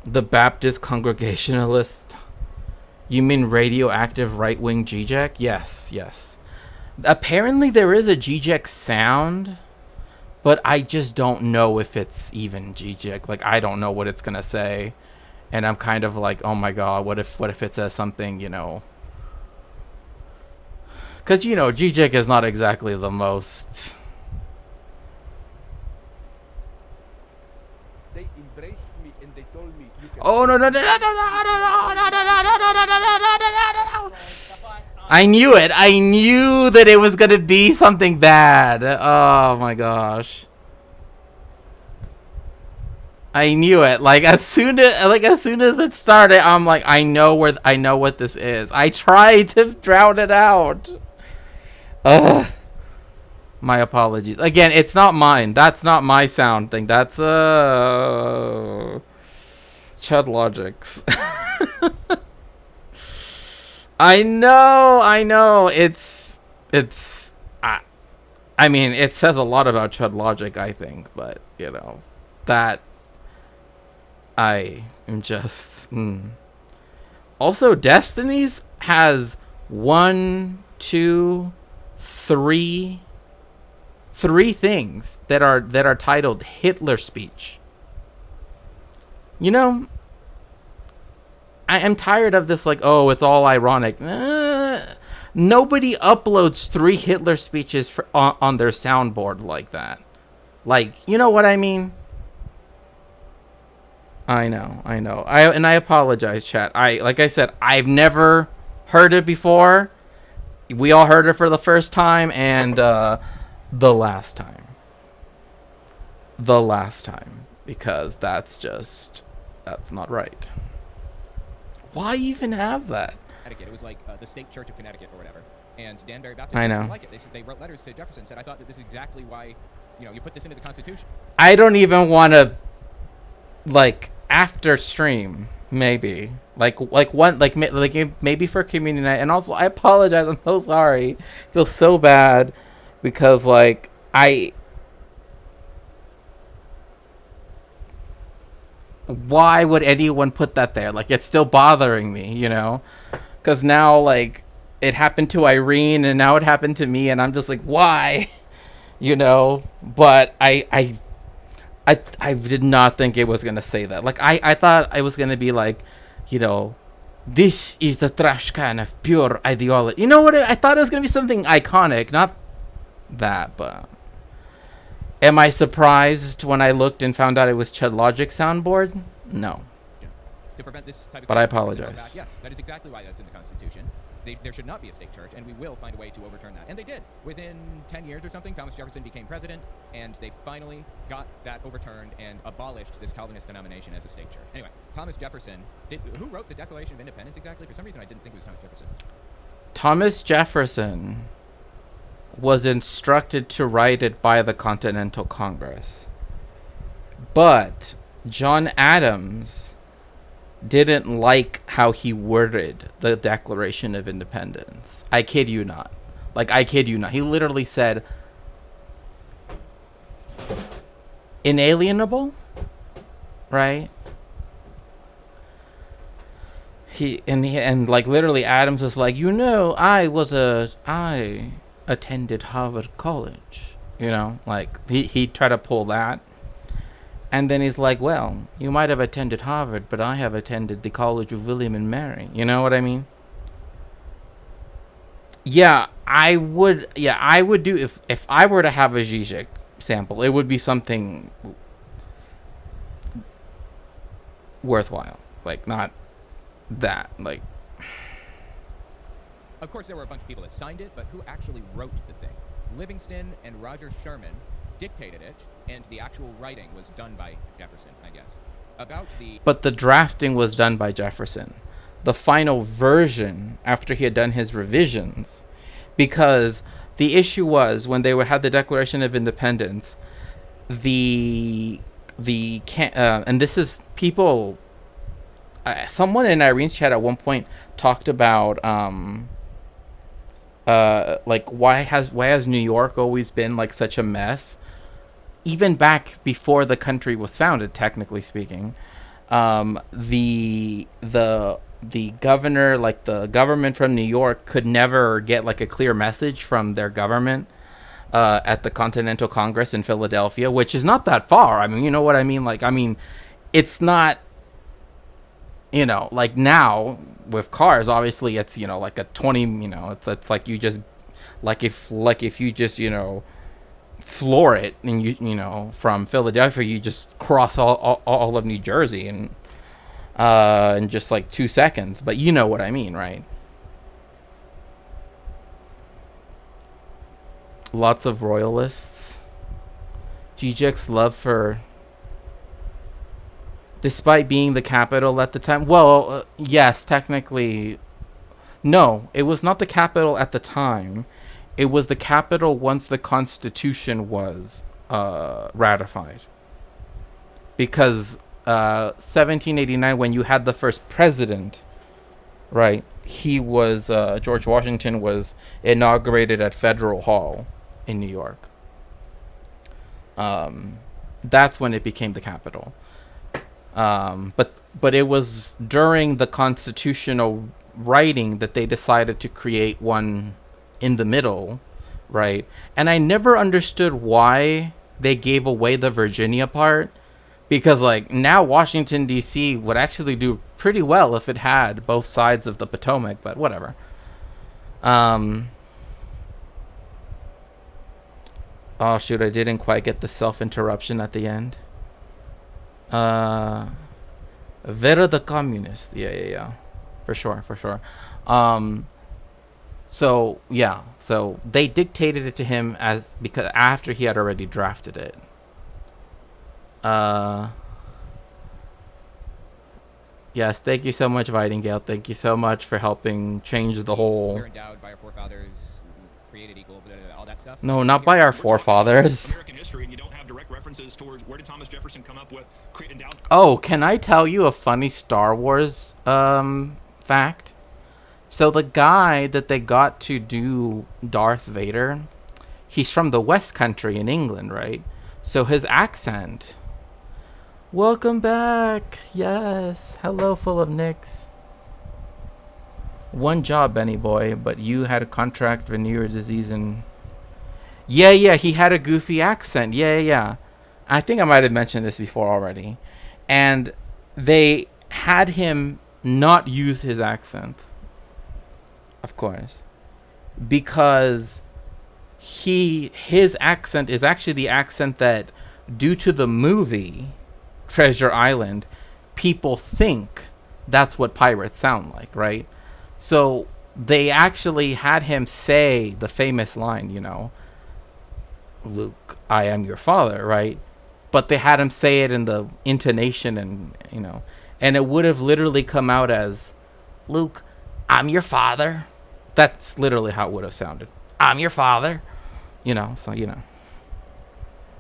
The Baptist Congregationalist... You mean radioactive right-wing GJEC? Yes, yes. Apparently there is a GJEC sound, but I just don't know if it's even GJEC. Like, I don't know what it's gonna say, and I'm kind of like, oh my god, what if it says something, you know? Because, you know, GJEC is not exactly the most... They embraced me and they told me you can... Oh, no. I knew it. I knew that it was going to be something bad. Oh, my gosh. I knew it. Like, as soon as it started, I'm like, I know what this is. I tried to drown it out. Ugh. My apologies. Again, it's not mine. That's not my sound thing. That's Chud Logic's. I know. I mean, it says a lot about Chud Logic, I think, but you know, that I am just. Also, Destiny's has 1, 2, 3 things that are titled Hitler speech. You know, I am tired of this, like, oh, it's all ironic. Nobody uploads 3 Hitler speeches on their soundboard like that. Like, you know what I mean? I know. I apologize, chat. Like I said, I've never heard it before. We all heard it for the first time, and the last time. Because that's not right. Why even have that? Connecticut. It was like the State Church of Connecticut or whatever. And Danbury Baptist I didn't know. like it. They wrote letters to Jefferson, said, I thought that this is exactly why, you put this into the Constitution. I don't even want to, like, after stream, maybe. Maybe for community night. And also, I apologize. I'm so sorry. I feel so bad because, like, why would anyone put that there? Like, it's still bothering me, because now, like, it happened to Irene and now it happened to me, and I'm just like, why? But I did not think it was gonna say that. Like, I thought I was gonna be like, this is the trash can of pure ideology. You know what? I thought it was gonna be something iconic, not that. But am I surprised when I looked and found out it was Chud Logic soundboard? No. To prevent this type of But I thing from going apologize. back, yes, that is exactly why that's in the Constitution. There should not be a state church, and we will find a way to overturn that. And they did. Within 10 years or something, Thomas Jefferson became president, and they finally got that overturned and abolished this Calvinist denomination as a state church. Anyway, Thomas Jefferson, who wrote the Declaration of Independence exactly? For some reason, I didn't think it was Thomas Jefferson. Thomas Jefferson was instructed to write it by the Continental Congress. But John Adams didn't like how he worded the Declaration of Independence. I kid you not. Like, I kid you not. He literally said, inalienable, right? And like literally Adams was like, I attended Harvard College, like he tried to pull that. And then he's like, well, you might have attended Harvard, but I have attended the College of William and Mary. You know what I mean? Yeah, I would do if I were to have a Zizek sample, it would be something worthwhile. Like, not that, like. Of course, there were a bunch of people that signed it, but who actually wrote the thing? Livingston and Roger Sherman dictated it, and the actual writing was done by Jefferson, I guess. But the drafting was done by Jefferson. The final version, after he had done his revisions, because the issue was when they had the Declaration of Independence, and this is people. Someone in Irene's chat at one point talked about like why has New York always been like such a mess? Even back before the country was founded, technically speaking, the governor, like the government from New York, could never get like a clear message from their government at the Continental Congress in Philadelphia, which is not that far. I mean, you know what I mean? Like, I mean, it's not, like now with cars, obviously it's, like a 20, it's like you just, like if you just, floor it and you from Philadelphia, you just cross all of New Jersey and in just like 2 seconds, but you know what I mean, right? Lots of royalists. GJ's love for, despite being the capital at the time. Well, yes, technically, no, it was not the capital at the time. It was the capital once the Constitution was ratified. Because 1789, when you had the first president, right, he was, George Washington was inaugurated at Federal Hall in New York. That's when it became the capital. But it was during the constitutional writing that they decided to create one in the middle, right? And I never understood why they gave away the Virginia part, because like now Washington D.C. would actually do pretty well if it had both sides of the Potomac, but whatever. Oh shoot, I didn't quite get the self-interruption at the end. Vera the Communist. Yeah. For sure. So they dictated it to him because after he had already drafted it. Yes, thank you so much, Vidingale. Thank you so much for helping change the whole. We're endowed by our forefathers created equal, blah, blah, blah, all that stuff. No, not by our We're talking forefathers. American history, and you don't have direct references towards where did Thomas Jefferson come up with endowed. Oh, can I tell you a funny Star Wars fact? So the guy that they got to do Darth Vader, he's from the West Country in England, right? So his accent. Welcome back. Yes. Hello, full of nicks. One job, Benny boy, but you had a contract venereal disease and... Yeah, he had a goofy accent. Yeah. I think I might have mentioned this before already. And they had him not use his accent. Of course. Because his accent is actually the accent that, due to the movie Treasure Island, people think that's what pirates sound like, right? So they actually had him say the famous line, Luke, I am your father, right? But they had him say it in the intonation and, and it would have literally come out as, Luke, I'm your father. That's literally how it would have sounded. I'm your father. By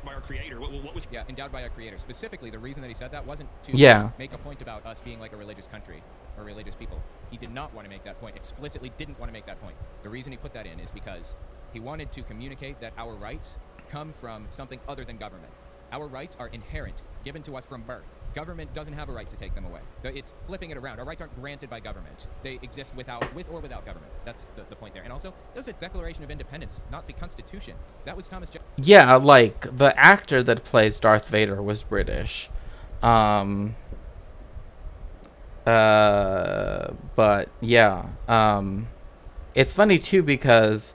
our creator. What was Yeah, endowed by our creator. Specifically, the reason that he said that wasn't to make a point about us being like a religious country or religious people. He did not want to make that point. Explicitly didn't want to make that point. The reason he put that in is because he wanted to communicate that our rights come from something other than government. Our rights are inherent, given to us from birth. Government doesn't have a right to take them away. It's flipping it around. Our rights aren't granted by government. They exist with or without government. That's the point there. And also, this is a Declaration of Independence, not the Constitution. That was Thomas Jefferson. Yeah, like, the actor that plays Darth Vader was British. But, yeah. It's funny, too, because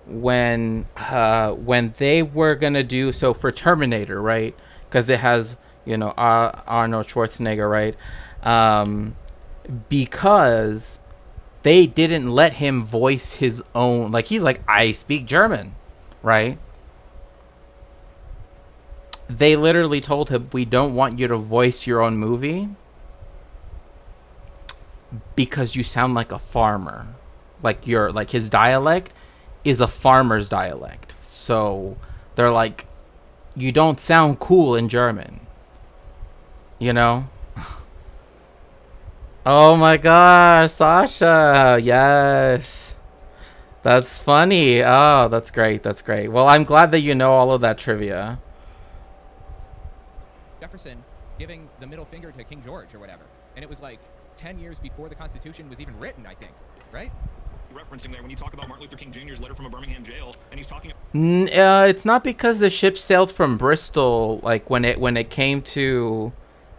when they were gonna do... So, for Terminator, right? Because it has... Arnold Schwarzenegger, right? Because they didn't let him voice his own, like, he's like, I speak German, right? They literally told him, we don't want you to voice your own movie because you sound like a farmer. Like, his dialect is a farmer's dialect. So they're like, you don't sound cool in German. Oh my gosh, Sasha. Yes. That's funny. Oh, that's great. Well, I'm glad that you know all of that trivia. Jefferson giving the middle finger to King George or whatever. And it was like 10 years before the Constitution was even written, I think. Right? referencing there when you talk about Martin Luther King Jr.'s letter from a Birmingham jail, and he's talking. It's not because the ship sailed from Bristol. Like when it came to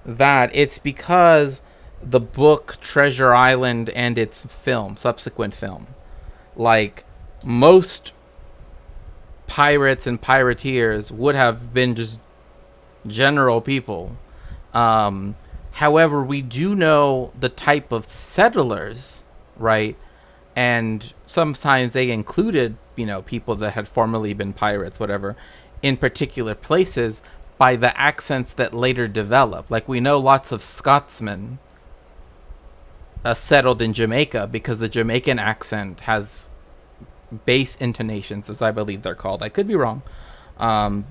that, it's because the book Treasure Island and its subsequent film, like most pirates and pirateers would have been just general people. However, we do know the type of settlers, right? And sometimes they included, people that had formerly been pirates, whatever, in particular places by the accents that later developed. Like we know lots of Scotsmen settled in Jamaica because the Jamaican accent has bass intonations, as I believe they're called. I could be wrong. I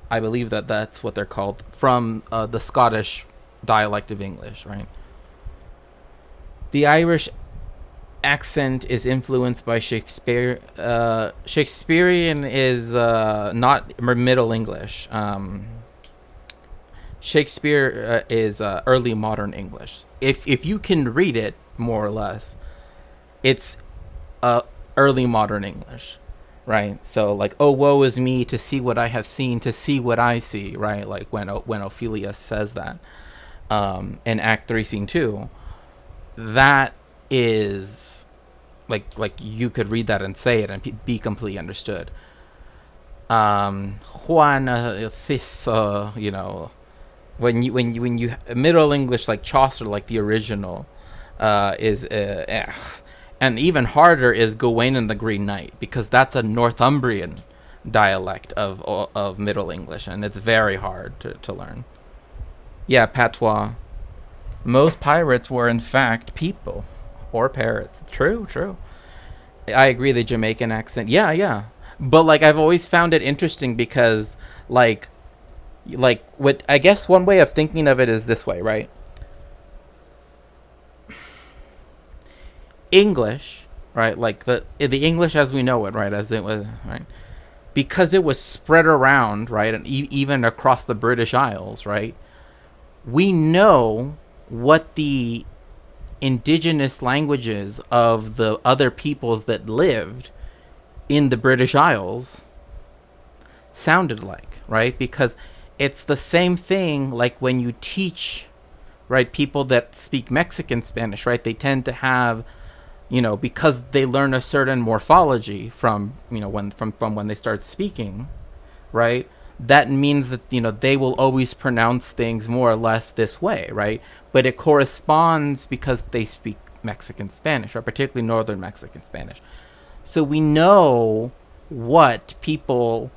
believe that's what they're called, from the Scottish dialect of English, right? The Irish accent is influenced by Shakespeare. Shakespearean is not Middle English. Shakespeare is early modern English. If you can read it, more or less, it's early modern English, right? So like, oh, woe is me to see what I have seen, to see what I see, right? Like when Ophelia says that in Act 3, Scene 2, that is like you could read that and say it and be completely understood. Juan this when you Middle English, like Chaucer, like the original, is and even harder is Gawain and the Green Knight, because that's a Northumbrian dialect of Middle English, and it's very hard to learn. Yeah, patois. Most pirates were in fact people or parrots. True. I agree, the Jamaican accent. Yeah, yeah. But like I've always found it interesting because like what I guess one way of thinking of it is this way, right? English, right? Like the English as we know it, right? As it was, right? Because it was spread around, right? And even across the British Isles, right? We know what the indigenous languages of the other peoples that lived in the British Isles sounded like, right? Because it's the same thing like when you teach, right, people that speak Mexican Spanish, right? They tend to have, you know, because they learn a certain morphology from, you know, from when they start speaking, right? That means that, you know, they will always pronounce things more or less this way, right? But it corresponds because they speak Mexican Spanish, or particularly Northern Mexican Spanish. So we know what people...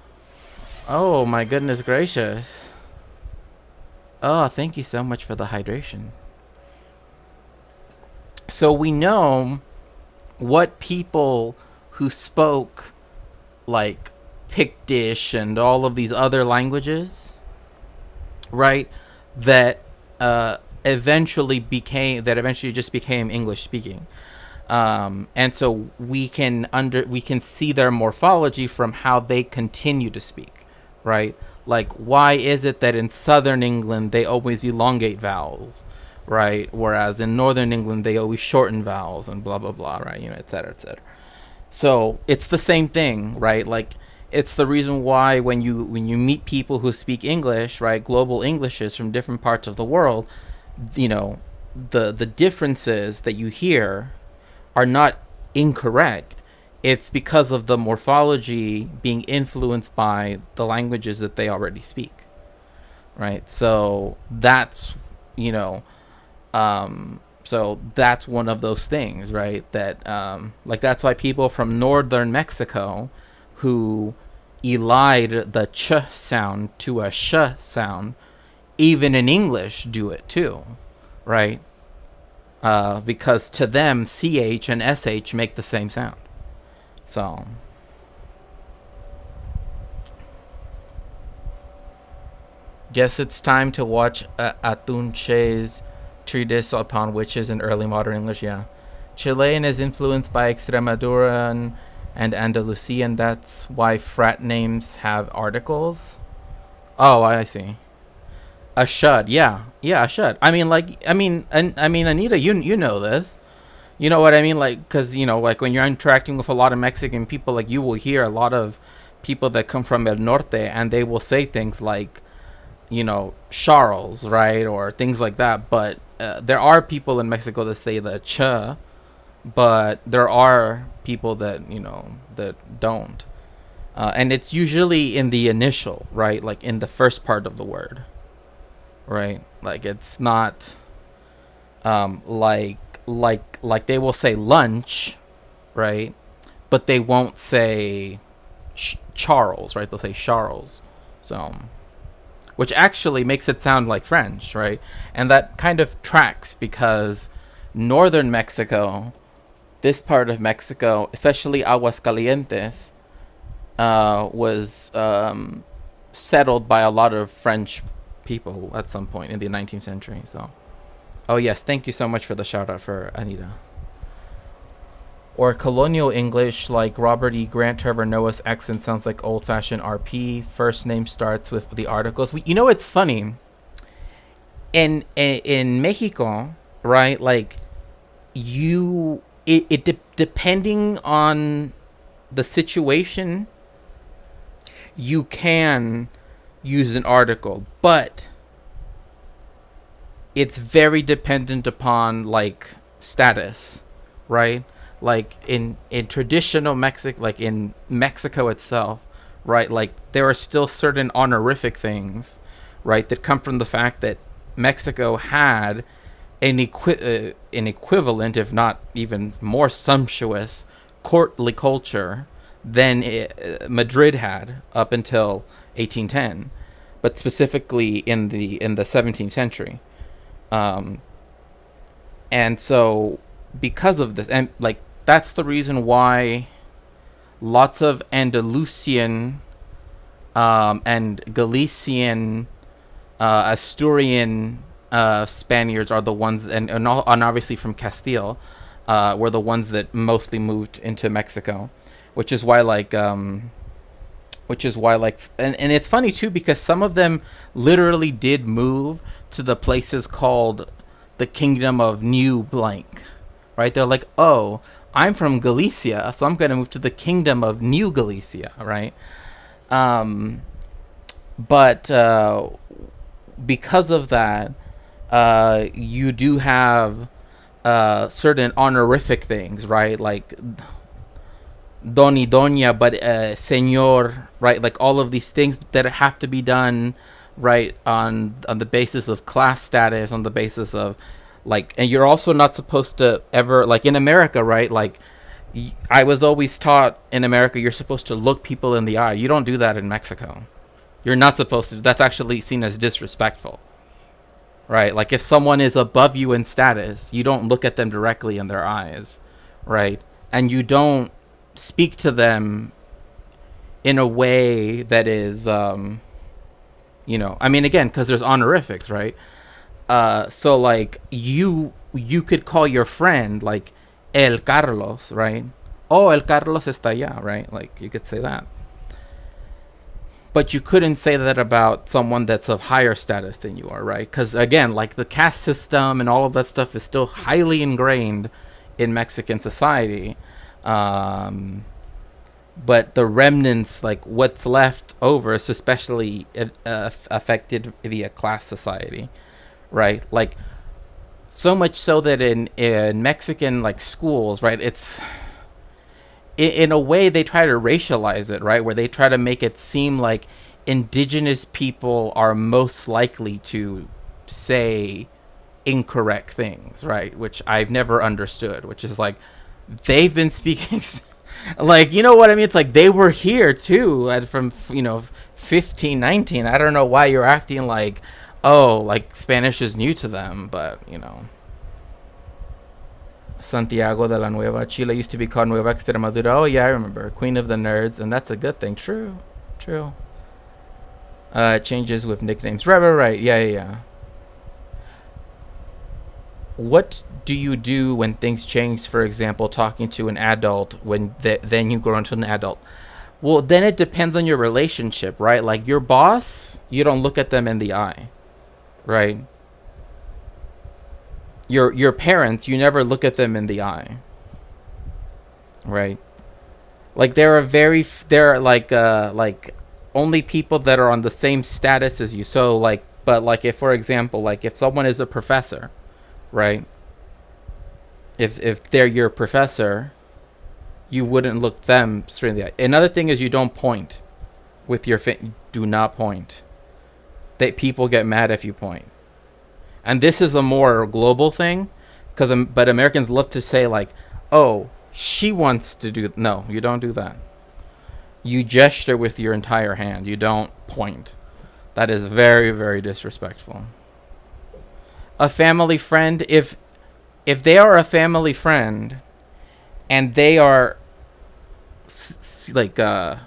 Oh, my goodness gracious. Oh, thank you so much for the hydration. So we know what people who spoke, like, Pictish and all of these other languages, right, that eventually just became English speaking. And so we can see their morphology from how they continue to speak, right? Like, why is it that in Southern England they always elongate vowels, right? Whereas in Northern England they always shorten vowels and blah, blah, blah, right? You know, et cetera, et cetera. So it's the same thing, right? Like, it's the reason why when you meet people who speak English, right, global Englishes from different parts of the world, you know, the differences that you hear are not incorrect. It's because of the morphology being influenced by the languages that they already speak, right? So that's, you know, so that's one of those things, right? That like that's why people from northern Mexico who elide the ch sound to a sh sound, even in English, do it too, right? Because to them, ch and sh make the same sound. So, guess it's time to watch Atunche's treatise upon witches in early modern English. Yeah, Chilean is influenced by Extremaduran and Andalusian. That's why frat names have articles. Oh, I see. A shud, yeah, a shud. I mean, Anita, you know this. You know what I mean? Like, because, you know, like when you're interacting with a lot of Mexican people, like you will hear a lot of people that come from El Norte, and they will say things like, you know, Charles, right? Or things like that. But there are people in Mexico that say the ch, but there are people that, you know, that don't. And it's usually in the initial, right? Like in the first part of the word, right? Like it's not like they will say lunch, right? But they won't say Charles, right? They'll say Charles. So, which actually makes it sound like French, right? And that kind of tracks because northern Mexico, this part of Mexico, especially Aguascalientes, was settled by a lot of French people at some point in the 19th century. So, oh yes, thank you so much for the shout out for Anita. Or colonial English, like Robert E. Grant, Trevor Noah's accent sounds like old-fashioned RP. First name starts with the articles. You know, it's funny. In Mexico, right? Like depending on the situation, you can use an article, but it's very dependent upon like status, right? Like in traditional Mexico, like in Mexico itself, right? Like there are still certain honorific things, right, that come from the fact that Mexico had an equivalent, if not even more sumptuous, courtly culture than Madrid had up until 1810, but specifically in the 17th century. And so because of this, and like that's the reason why lots of Andalusian and Galician, Asturian Spaniards are the ones, and obviously from Castile, were the ones that mostly moved into Mexico, which is why and it's funny too, because some of them literally did move to the places called the Kingdom of New Blank, right? They're like, oh, I'm from Galicia, so I'm going to move to the Kingdom of New Galicia, right? But because of that, you do have certain honorific things, right? Like Don y Doña, but Señor, right? Like all of these things that have to be done, right, on the basis of class status, on the basis of like, and you're also not supposed to ever, like in America, right? Like I was always taught in America, you're supposed to look people in the eye. You don't do that in Mexico. You're not supposed to. That's actually seen as disrespectful, right? Like if someone is above you in status, you don't look at them directly in their eyes, right? And you don't speak to them in a way that is, you know, I mean, again, because there's honorifics, right? So like you could call your friend like El Carlos, right? Oh, El Carlos está allá, right? Like you could say that. But you couldn't say that about someone that's of higher status than you are, right? Because again, like the caste system and all of that stuff is still highly ingrained in Mexican society. But the remnants, like what's left over, is especially affected via class society, right? Like so much so that in Mexican like schools, right, it's in a way they try to racialize it, right, where they try to make it seem like indigenous people are most likely to say incorrect things, right, which I've never understood, which is like they've been speaking like, you know what I mean? It's like they were here too from, you know, 1519. I don't know why you're acting like, oh, like Spanish is new to them, but you know. Santiago de la Nueva. Chile used to be called Nueva Extremadura. Oh yeah, I remember. Queen of the Nerds, and that's a good thing. True. Changes with nicknames. Right. Yeah. What do you do when things change? For example, talking to an adult when then you grow into an adult. Well, then it depends on your relationship, right? Like your boss, you don't look at them in the eye, right? Your parents, you never look at them in the eye, right? Like there are like only people that are on the same status as you. So like, but like if, for example, like if someone is a professor, right? If they're your professor, you wouldn't look them straight in the eye. Another thing is you don't point with your do not point. That people get mad if you point. And this is a more global thing, but Americans love to say like, oh, she wants to do. No, you don't do that. You gesture with your entire hand. You don't point. That is very, very disrespectful. A family friend, if they are a family friend and they are like, let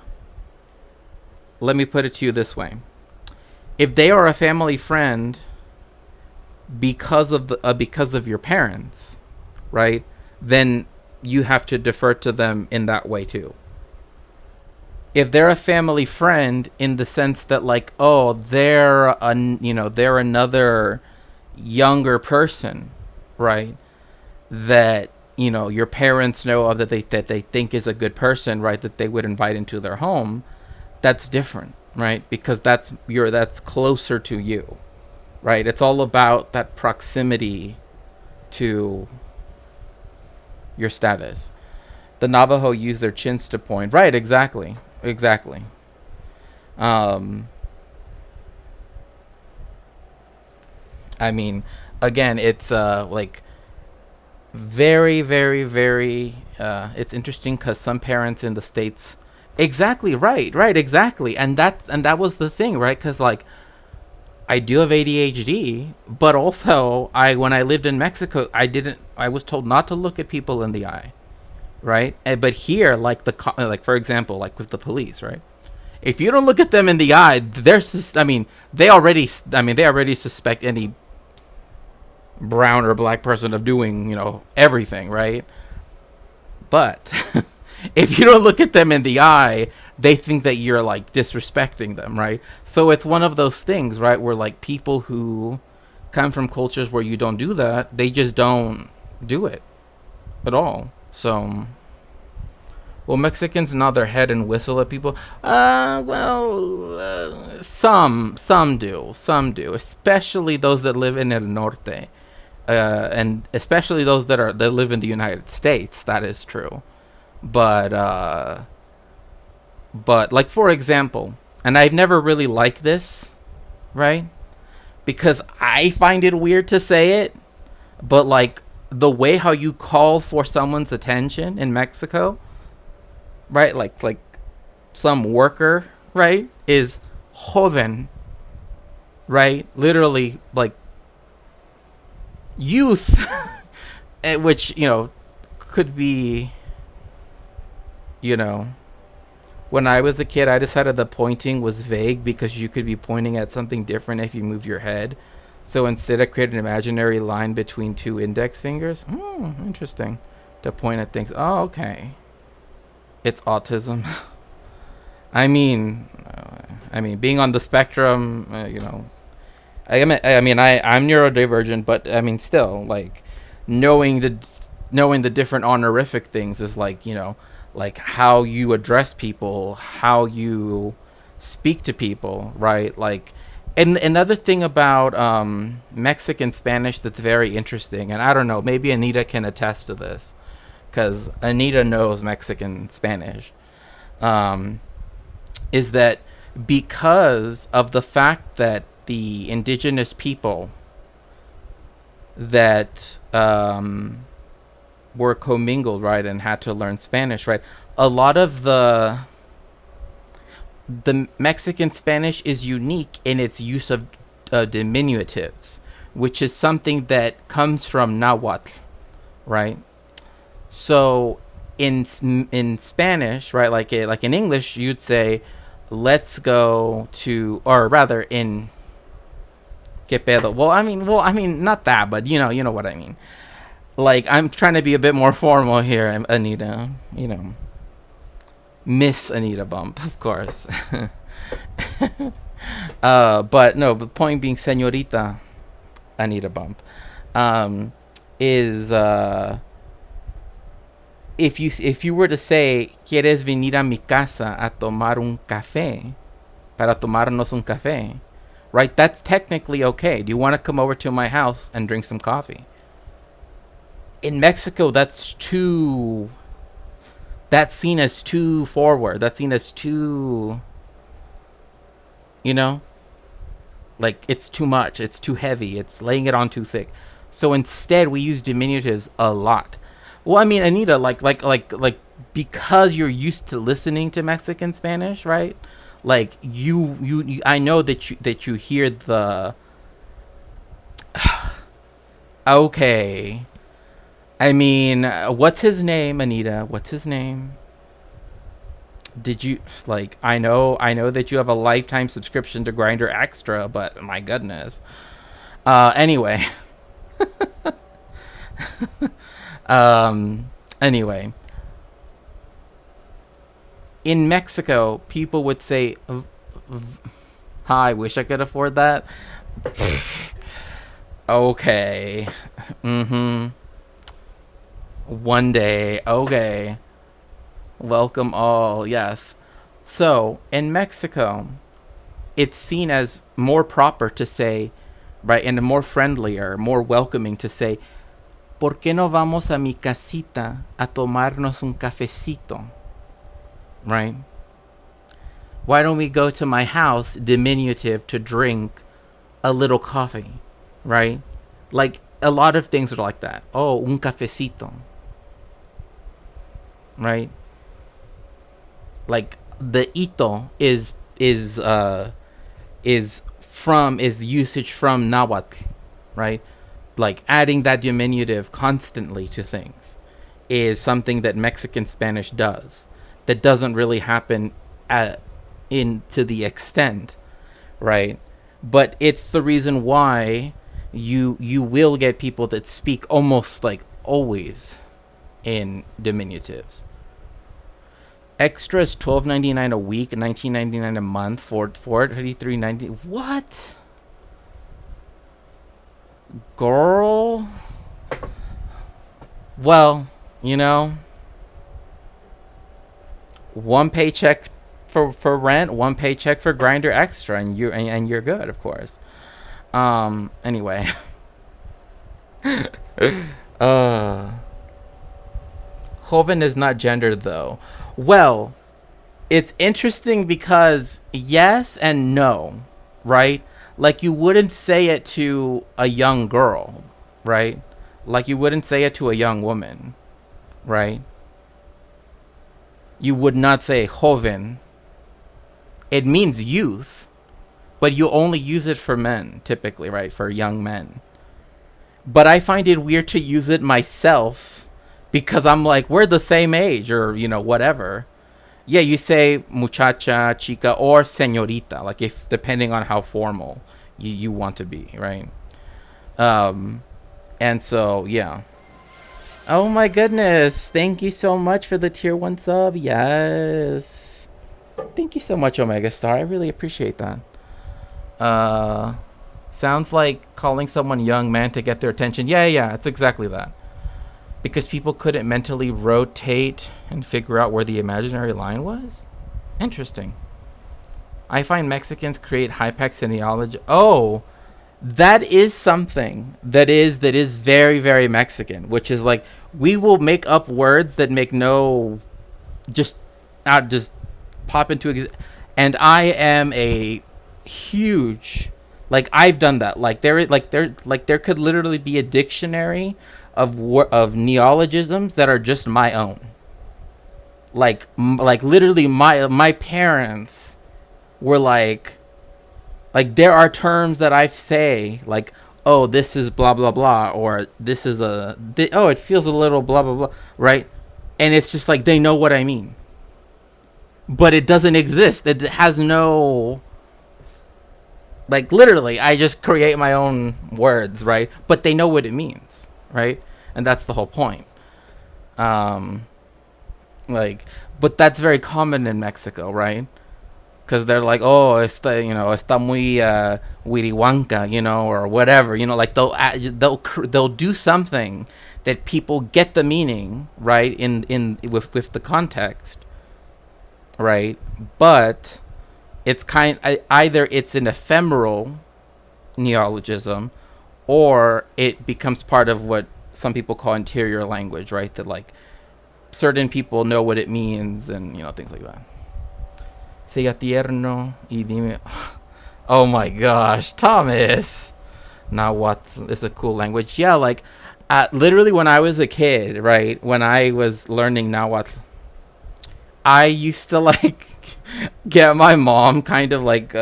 me put it to you this way. If they are a family friend because of your parents, right, then you have to defer to them in that way too. If they're a family friend in the sense that like, oh, they're another younger person, right, that, you know, your parents know of, that they think is a good person, right, that they would invite into their home, that's different, right, because that's closer to you. Right, it's all about that proximity to your status. The Navajo use their chins to point. Right, exactly. I mean, again, it's like very, very, very. It's interesting because some parents in the States. Exactly right, exactly, and that was the thing, right? Because like, I do have ADHD, but also when I lived in Mexico, I was told not to look at people in the eye, right? But here, like like for example, like with the police, right? If you don't look at them in the eye, they already suspect any brown or black person of doing, everything, right? But if you don't look at them in the eye, they think that you're like disrespecting them, right? So it's one of those things, right, where like people who come from cultures where you don't do that, they just don't do it at all. So, well, Mexicans nod their head and whistle at people. Some do, especially those that live in El Norte, and especially those that live in the United States. That is true, but like for example, and I've never really liked this, right? Because I find it weird to say it, but like the way how you call for someone's attention in Mexico, right? Like some worker, right, is joven, right? Literally like youth, which, could be, when I was a kid, I decided the pointing was vague because you could be pointing at something different if you moved your head. So instead, I created an imaginary line between two index fingers. Interesting. To point at things. Oh, okay. It's autism. I mean, being on the spectrum, I'm neurodivergent, but I mean, still, like, knowing the different honorific things is like, like how you address people, how you speak to people, right? Like, and another thing about Mexican Spanish that's very interesting, and I don't know, maybe Anita can attest to this, because Anita knows Mexican Spanish, is that because of the fact that the indigenous people that were commingled, right, and had to learn Spanish, right, a lot of the Mexican Spanish is unique in its use of diminutives, which is something that comes from Nahuatl, right? So in Spanish, right, like in English, you'd say, "Let's go to," or rather in "Que pedo." Well, I mean, not that, but you know what I mean. Like, I'm trying to be a bit more formal here, Anita. Miss Anita Bump, of course. But no, the point being, Señorita Anita Bump, is if you were to say, "Quieres venir a mi casa a tomar un café, para tomarnos un café," right? That's technically okay. Do you want to come over to my house and drink some coffee? In Mexico, that's seen as too forward. That's seen as too, like it's too much. It's too heavy. It's laying it on too thick. So instead, we use diminutives a lot. Well, I mean, Anita, like because you're used to listening to Mexican Spanish, right? Like you I know that you hear the okay. I mean, what's his name, Anita? What's his name? Did you, like, I know that you have a lifetime subscription to Grindr Extra, but my goodness. Anyway. Anyway. In Mexico, people would say, "I wish I could afford that." Okay. One day, okay. Welcome all, yes. So, in Mexico, it's seen as more proper to say, right, and more friendlier, more welcoming to say, "¿Por qué no vamos a mi casita a tomarnos un cafecito?" Right? Why don't we go to my house, diminutive, to drink a little coffee, right? Like, a lot of things are like that. Oh, un cafecito. Right? Like the ito is usage from Nahuatl, right? Like adding that diminutive constantly to things. is something that Mexican Spanish does that doesn't really happen to the extent, right? But it's the reason why you will get people that speak almost like always in diminutives. Extras $12.99 a week, $19.99 a month, for $33.90. What? Girl? Well, you know, one paycheck for rent, one paycheck for Grindr Extra, and you're good, of course. Anyway. Joven is not gendered though. Well, it's interesting because yes and no, right? Like you wouldn't say it to a young girl, right? Like you wouldn't say it to a young woman, right? You would not say joven. It means youth, but you only use it for men, typically, right? For young men. But I find it weird to use it myself because I'm like, we're the same age or, you know, whatever. Yeah, you say muchacha, chica, or señorita, like if depending on how formal you want to be, right? And so, yeah. Oh my goodness. Thank you so much for the tier 1 sub. Yes. Thank you so much, Omega Star. I really appreciate that. Sounds like calling someone young man to get their attention. Yeah, it's exactly that. Because people couldn't mentally rotate and figure out where the imaginary line was? Interesting. I find Mexicans create hypexineology. Oh, that is something that is very, very Mexican, which is like we will make up words that make no just pop into and I am a huge, like I've done that. Like there could literally be a dictionary of neologisms that are just my own. Like literally my parents were like there are terms that I say like, oh, this is blah blah blah, or this is it feels a little blah blah blah, right? And it's just like they know what I mean, but it doesn't exist. It has no, like literally I just create my own words, right? But they know what it means, right? And that's the whole point. But that's very common in Mexico, right? Because they're like, oh, está muy wiriwanka, you know, or whatever, you know, like they'll do something that people get the meaning, right, with the context, right? But it's either it's an ephemeral neologism, or it becomes part of what some people call interior language, right? That like certain people know what it means, and you know, things like that. Sea tierno y dime. Oh my gosh, Thomas. Nahuatl is a cool language. Yeah, like literally when I was a kid, right? When I was learning Nahuatl, I used to like get my mom kind of like,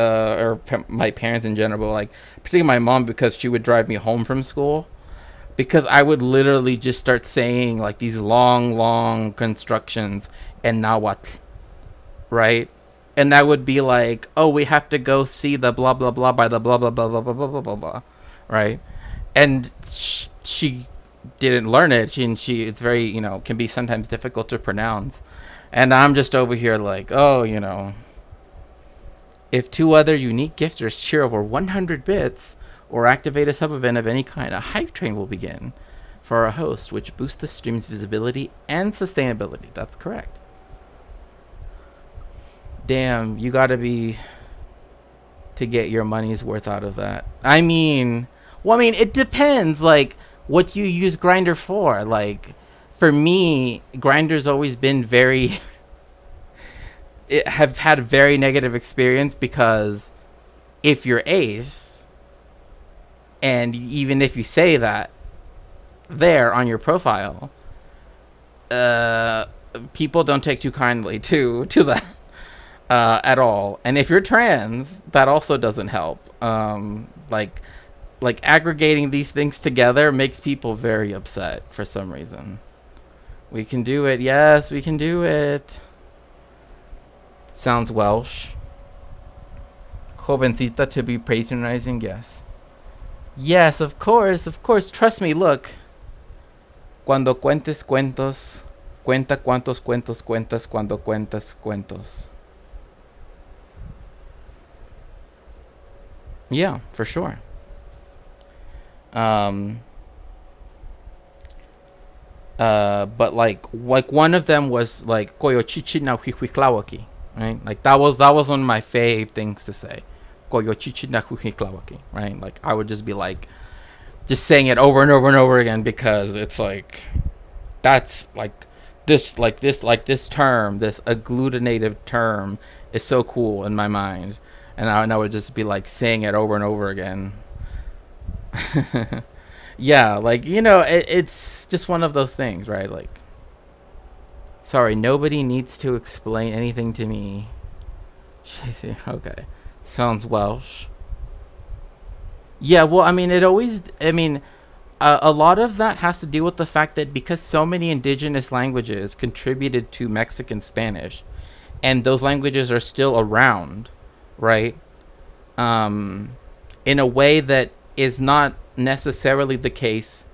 my parents in general, like particularly my mom, because she would drive me home from school, because I would literally just start saying like these long constructions in Nahuatl, right? And that would be like, oh, we have to go see the blah blah blah by the blah blah blah blah blah blah blah blah blah, right? And she didn't learn it. She it's very, you know, can be sometimes difficult to pronounce. And I'm just over here like, oh, you know, if 2 other unique gifters cheer over 100 bits or activate a sub event of any kind, a hype train will begin for our host, which boosts the stream's visibility and sustainability. That's correct. Damn, you gotta be to get your money's worth out of that. I mean, it depends, like, what you use Grindr for. Like, for me, Grindr's always been have had a very negative experience, because if you're ace, and even if you say that there on your profile, people don't take too kindly to that. At all. And if you're trans, that also doesn't help. Like aggregating these things together makes people very upset for some reason, We can do it. Yes, we can do it. Sounds Welsh. Jovencita to be patronizing, yes. Yes, of course, of course. Trust me, look. Cuando cuentes cuentos, cuenta cuántos cuentos cuentas cuando cuentas cuentos. Yeah, for sure. But like one of them was like Koyochichi na huihuitlawaki, right? Like that was one of my fave things to say. Koyochichi na huihuitlawaki, right? Like I would just be like just saying it over and over and over again because it's like that's this term, this agglutinative term is so cool in my mind. And I would just be like saying it over and over again. Yeah, like, you know, it's just one of those things, right? Like, sorry, nobody needs to explain anything to me. Okay, sounds Welsh. Yeah, well, I mean, a lot of that has to do with the fact that because so many indigenous languages contributed to Mexican Spanish, and those languages are still around, right? In a way that is not necessarily the case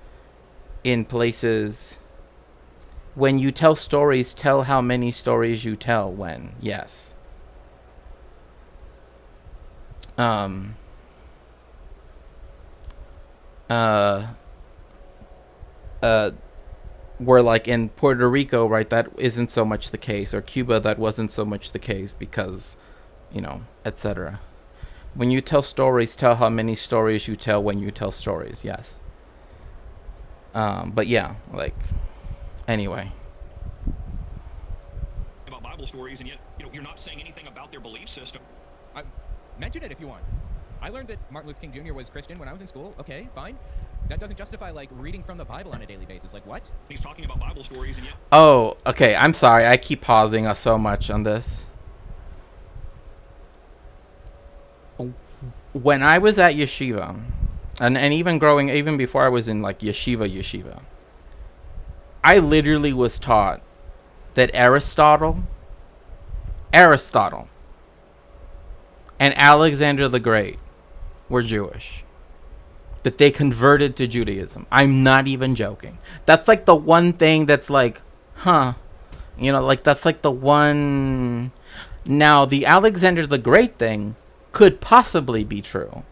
in places. When you tell stories, tell how many stories you tell when. Yes. Where like in Puerto Rico, right, that isn't so much the case, or Cuba, that wasn't so much the case because, you know, etc. When you tell stories, tell how many stories you tell when you tell stories. Yes. But yeah, like, anyway. About Bible stories, and yet, you know, you're not saying anything about their belief system. Mention it if you want. I learned that Martin Luther King Jr. was Christian when I was in school. Okay, fine. That doesn't justify, like, reading from the Bible on a daily basis. Like, what? He's talking about Bible stories, and yet... Oh, okay. I'm sorry. I keep pausing so much on this. When I was at yeshiva, and even before I was in, like, yeshiva, I literally was taught that Aristotle, and Alexander the Great were Jewish. That they converted to Judaism. I'm not even joking. That's like the one thing that's like, huh. You know, like that's like the one. Now, the Alexander the Great thing could possibly be true.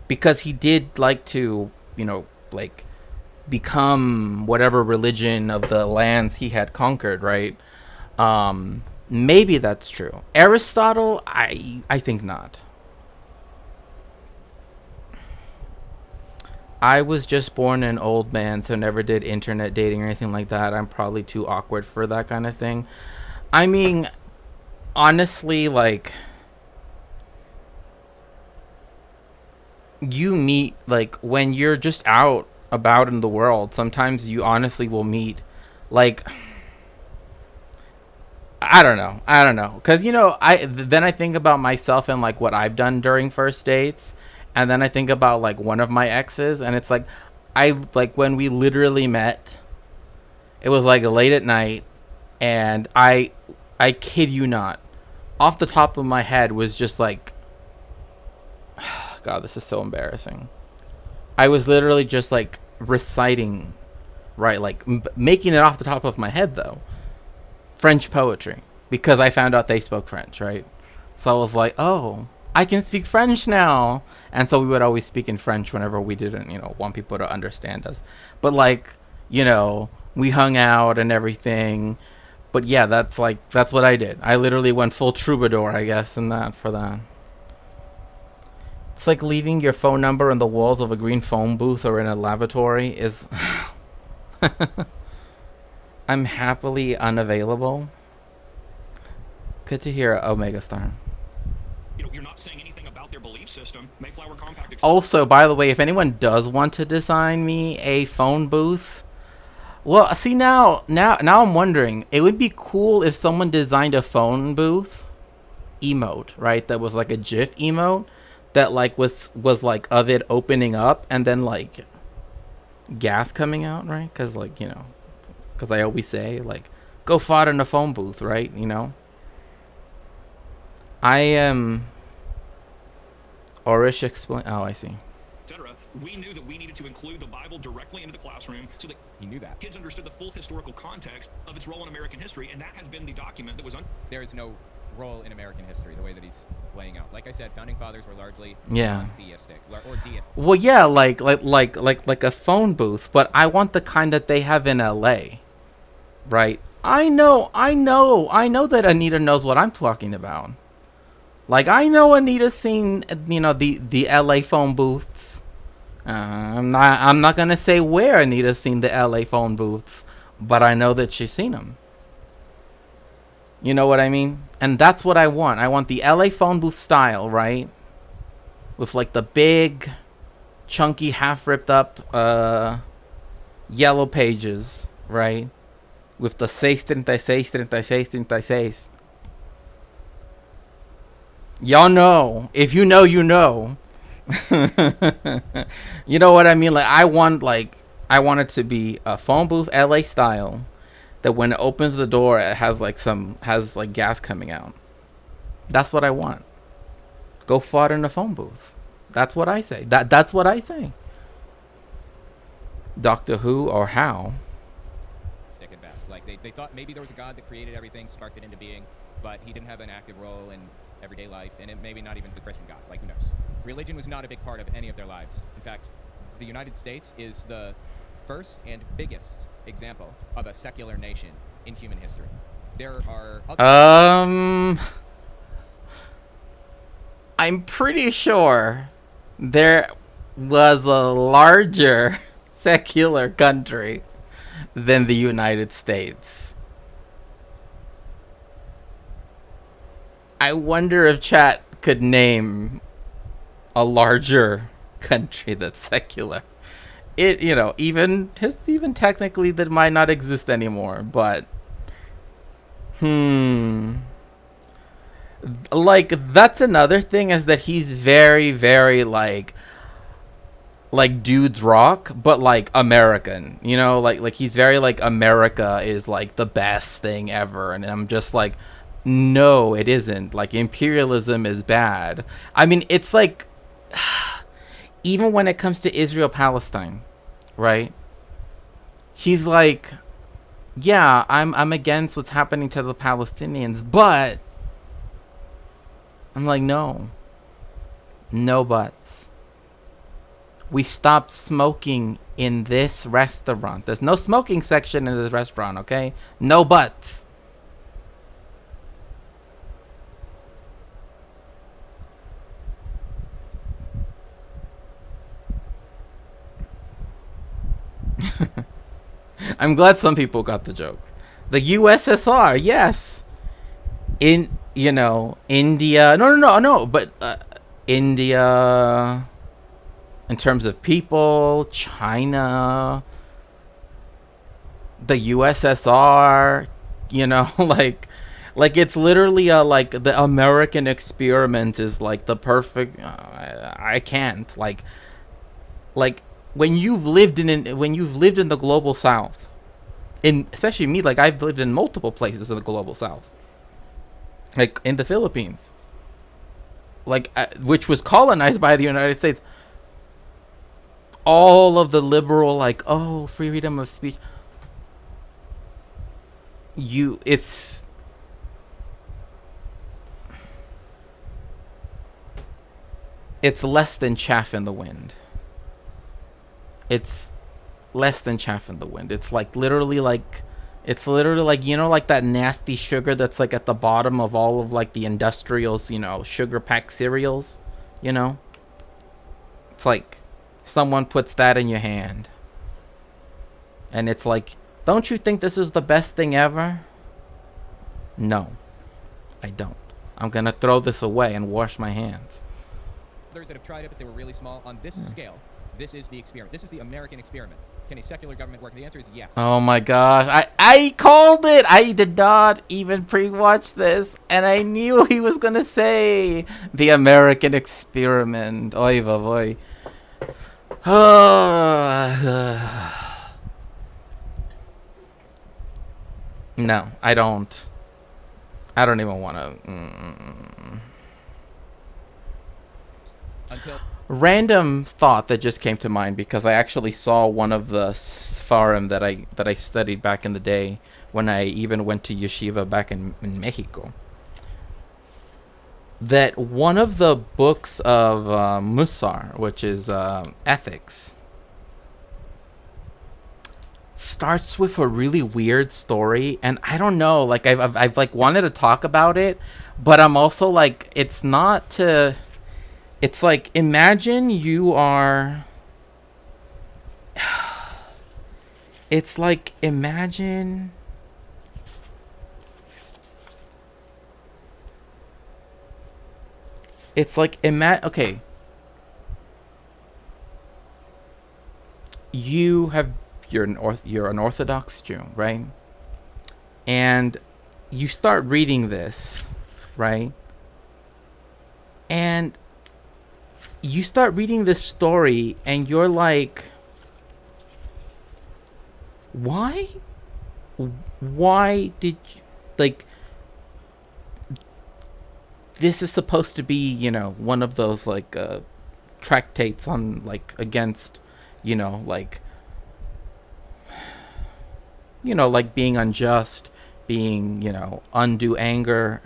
Because he did like to, you know, like become whatever religion of the lands he had conquered, right? Maybe that's true. Aristotle, I think not. I was just born an old man, so never did internet dating or anything like that. I'm probably too awkward for that kind of thing. I mean, honestly, like, you meet, like, when you're just out about in the world, sometimes you honestly will meet, like, I don't know. Because, you know, then I think about myself and, like, what I've done during first dates. And then I think about, like, one of my exes. And it's, like, when we literally met, it was, like, late at night. And I kid you not, off the top of my head was just, like, God, this is so embarrassing. I was literally just, like, reciting, right, like, making it off the top of my head, though. French poetry, because I found out they spoke French, right? So I was like, oh, I can speak French now. And so we would always speak in French whenever we didn't, you know, want people to understand us. But, like, you know, we hung out and everything. But yeah, that's what I did. I literally went full troubadour, I guess, for that. It's like leaving your phone number on the walls of a green phone booth or in a lavatory is... I'm happily unavailable. Good to hear, Omega Star. You know, you're not saying anything about their belief system. Mayflower Compact... Also, by the way, if anyone does want to design me a phone booth... Well, see, now I'm wondering, it would be cool if someone designed a phone booth emote, right? That was like a GIF emote that, like, was like of it opening up and then, like, gas coming out, right? Because, like, you know... because I always say, like, go fart in the phone booth, right? You know? I am... Orish explain... Oh, I see. etc. We knew that we needed to include the Bible directly into the classroom so that He knew that. kids understood the full historical context of its role in American history, and that has been the document that was There is no role in American history the way that he's laying out. Like I said, founding fathers were largely Yeah. theistic or deistic. Well, yeah, like a phone booth, but I want the kind that they have in LA, right? I know that Anita knows what I'm talking about. Like, I know Anita's seen, you know, the LA phone booths. I'm not gonna say where Anita's seen the LA phone booths, but I know that she's seen them. You know what I mean? And that's what I want. I want the LA phone booth style, right? With like the big, chunky, half ripped up yellow pages, right? With the 636, 36, 36. Y'all know. If you know, you know. You know what I mean? Like, I want it to be a phone booth LA style that when it opens the door, it has like gas coming out. That's what I want. Go fart in the phone booth. That's what I say. That's what I say. Doctor Who or how? Stick at best. Like they thought maybe there was a God that created everything, sparked it into being, but he didn't have an active role in everyday life, and it maybe not even the Christian God. Like, who knows? Religion was not a big part of any of their lives. In fact, the United States is the first and biggest example of a secular nation in human history. There are other I'm pretty sure there was a larger secular country than the United States. I wonder if chat could name a larger country that's secular. It, you know, even technically that might not exist anymore, but like, that's another thing, is that he's very, very like dudes rock, but like American, you know, like he's very like America is like the best thing ever, and I'm just like, no, it isn't. Like, imperialism is bad. I mean, it's like, even when it comes to Israel Palestine, right? He's like, yeah, I'm against what's happening to the Palestinians, but I'm like, no buts. We stopped smoking in this restaurant. There's no smoking section in this restaurant, okay? No buts. I'm glad some people got the joke. The USSR, yes. In, you know, India. No. But India, in terms of people, China, the USSR, you know, like it's literally like the American experiment is like the perfect. I can't like. When you've lived in the global south, especially me, like I've lived in multiple places in the global south, like in the Philippines, like which was colonized by the United States. All of the liberal, like, oh, freedom of speech, it's less than chaff in the wind. It's less than chaff in the wind. It's like literally like, you know, like that nasty sugar that's like at the bottom of all of like the industrials, you know, sugar packed cereals, you know? It's like someone puts that in your hand. And it's like, don't you think this is the best thing ever? No, I don't. I'm gonna throw this away and wash my hands. others that have tried it, but they were really small. On this scale, this is the experiment. This is the American experiment. Can a secular government work? The answer is yes. Oh my gosh. I called it. I did not even pre-watch this. And I knew he was going to say the American experiment. Oy vavoy. No, I don't. I don't even want to. Until Random thought that just came to mind because I actually saw one of the Sfarim that I studied back in the day when I even went to yeshiva back in Mexico. That one of the books of Musar, which is ethics, starts with a really weird story, and I don't know, like I've like wanted to talk about it, but I'm also like, it's not to. It's like, imagine you are. It's like, imagine. It's like, okay. You're an Orthodox Jew, right? And you start reading this, right? And you start reading this story and you're like, why did you, like, this is supposed to be, you know, one of those like tractates on like against, you know, like being unjust, being, you know, undue anger.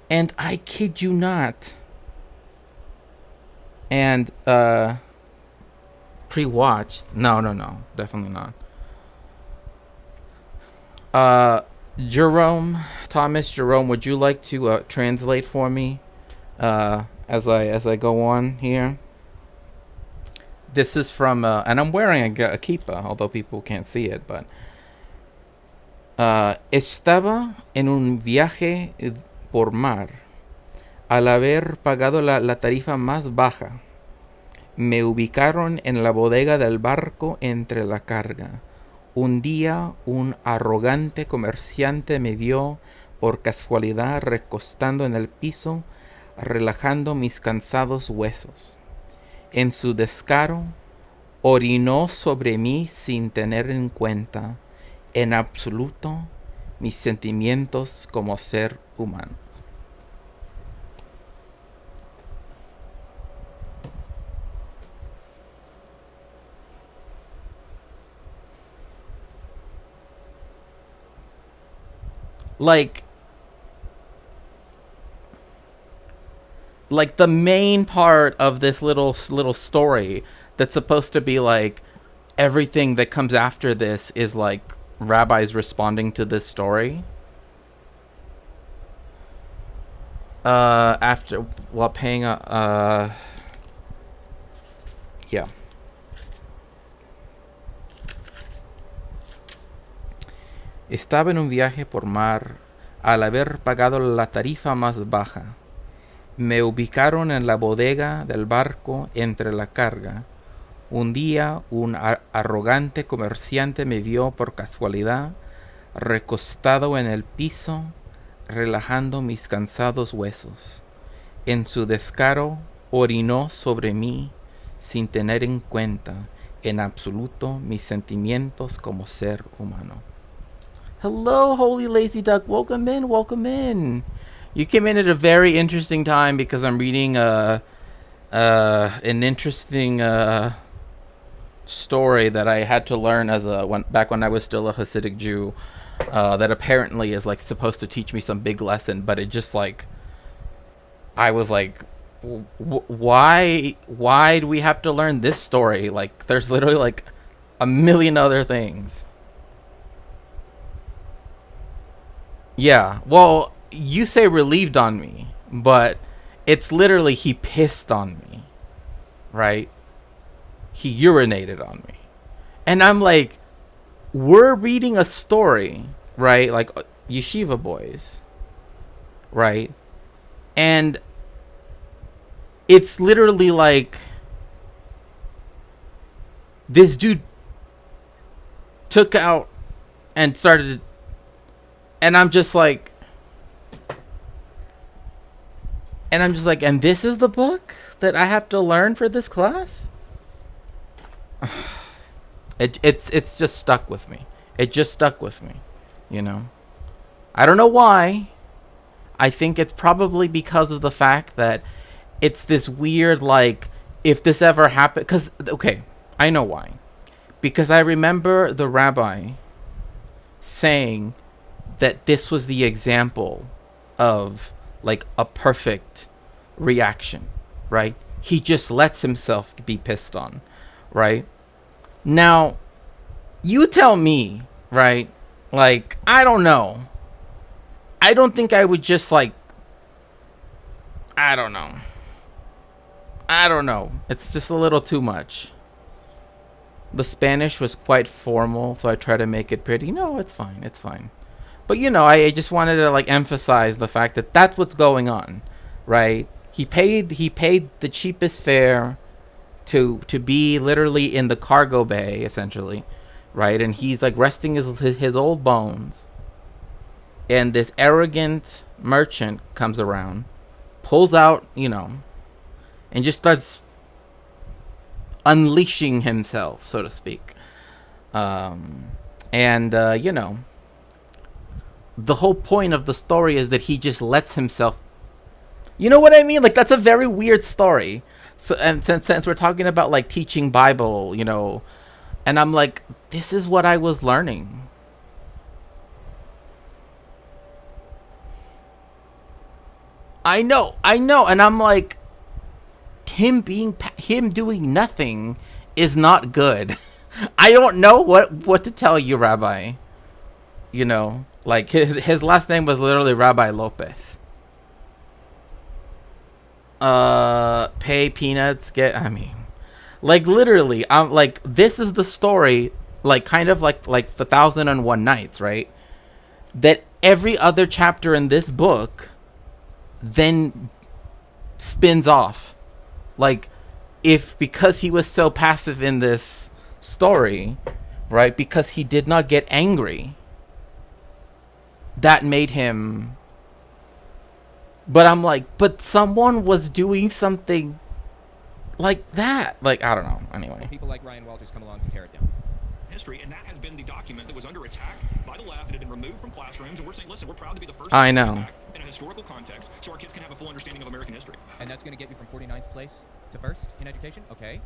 And I kid you not, and pre-watched, no, definitely not. Thomas Jerome, would you like to translate for me as I go on here? This is from, and I'm wearing a kippah, although people can't see it, but estaba en un viaje por mar. Al haber pagado la tarifa más baja, me ubicaron en la bodega del barco entre la carga. Un día, un arrogante comerciante me vio por casualidad recostando en el piso, relajando mis cansados huesos. En su descaro, orinó sobre mí sin tener en cuenta, en absoluto, mis sentimientos como ser humano. Like the main part of this little story that's supposed to be like everything that comes after this is like rabbis responding to this story after while paying yeah. Estaba en un viaje por mar al haber pagado la tarifa más baja. Me ubicaron en la bodega del barco entre la carga. Un día un arrogante comerciante me vio por casualidad recostado en el piso, relajando mis cansados huesos. En su descaro orinó sobre mí sin tener en cuenta en absoluto mis sentimientos como ser humano. Hello, Holy Lazy Duck. Welcome in. Welcome in. You came in at a very interesting time because I'm reading an interesting story that I had to learn back when I was still a Hasidic Jew. That apparently is like supposed to teach me some big lesson, but it just like I was like, why do we have to learn this story? Like, there's literally like a million other things. Yeah, well, you say relieved on me, but it's literally he pissed on me, right? He urinated on me. And I'm like, we're reading a story, right? Like yeshiva boys, right? And it's literally like this dude took out and started, and I'm just like, and this is the book that I have to learn for this class? It's just stuck with me. It just stuck with me, you know. I don't know why. I think it's probably because of the fact that it's this weird, like, if this ever happened, because, okay, I know why. Because I remember the rabbi saying that this was the example of, like, a perfect reaction, right? He just lets himself be pissed on, right? Now, you tell me, right? Like, I don't know. I don't think I would just, like, I don't know. It's just a little too much. The Spanish was quite formal, so I try to make it pretty. No, it's fine. But, you know, I just wanted to, like, emphasize the fact that that's what's going on, right? He paid the cheapest fare to be literally in the cargo bay, essentially, right? And he's, like, resting his old bones. And this arrogant merchant comes around, pulls out, you know, and just starts unleashing himself, so to speak. You know, the whole point of the story is that he just lets himself, you know what I mean? Like, that's a very weird story. So, and since we're talking about, like, teaching Bible, you know, and I'm like, this is what I was learning. I know, and I'm like, him doing nothing is not good. I don't know what to tell you, Rabbi. You know, like, his last name was literally Rabbi Lopez. Pay peanuts, like, literally, I'm like, this is the story, like, kind of like the 1001 Nights, right? That every other chapter in this book then spins off. Like, because he was so passive in this story, right? Because he did not get angry, that made him. But I'm like, but someone was doing something like that. Like, I don't know. Anyway. People like Ryan Walters come along to tear it down. History, and that has been the document that was under attack by the left. It had been removed from classrooms, and we're saying, listen, we're proud to be the first. I know. In a historical context, so our kids can have a full understanding of American history. And that's going to get you from 49th place to first in education? Okay.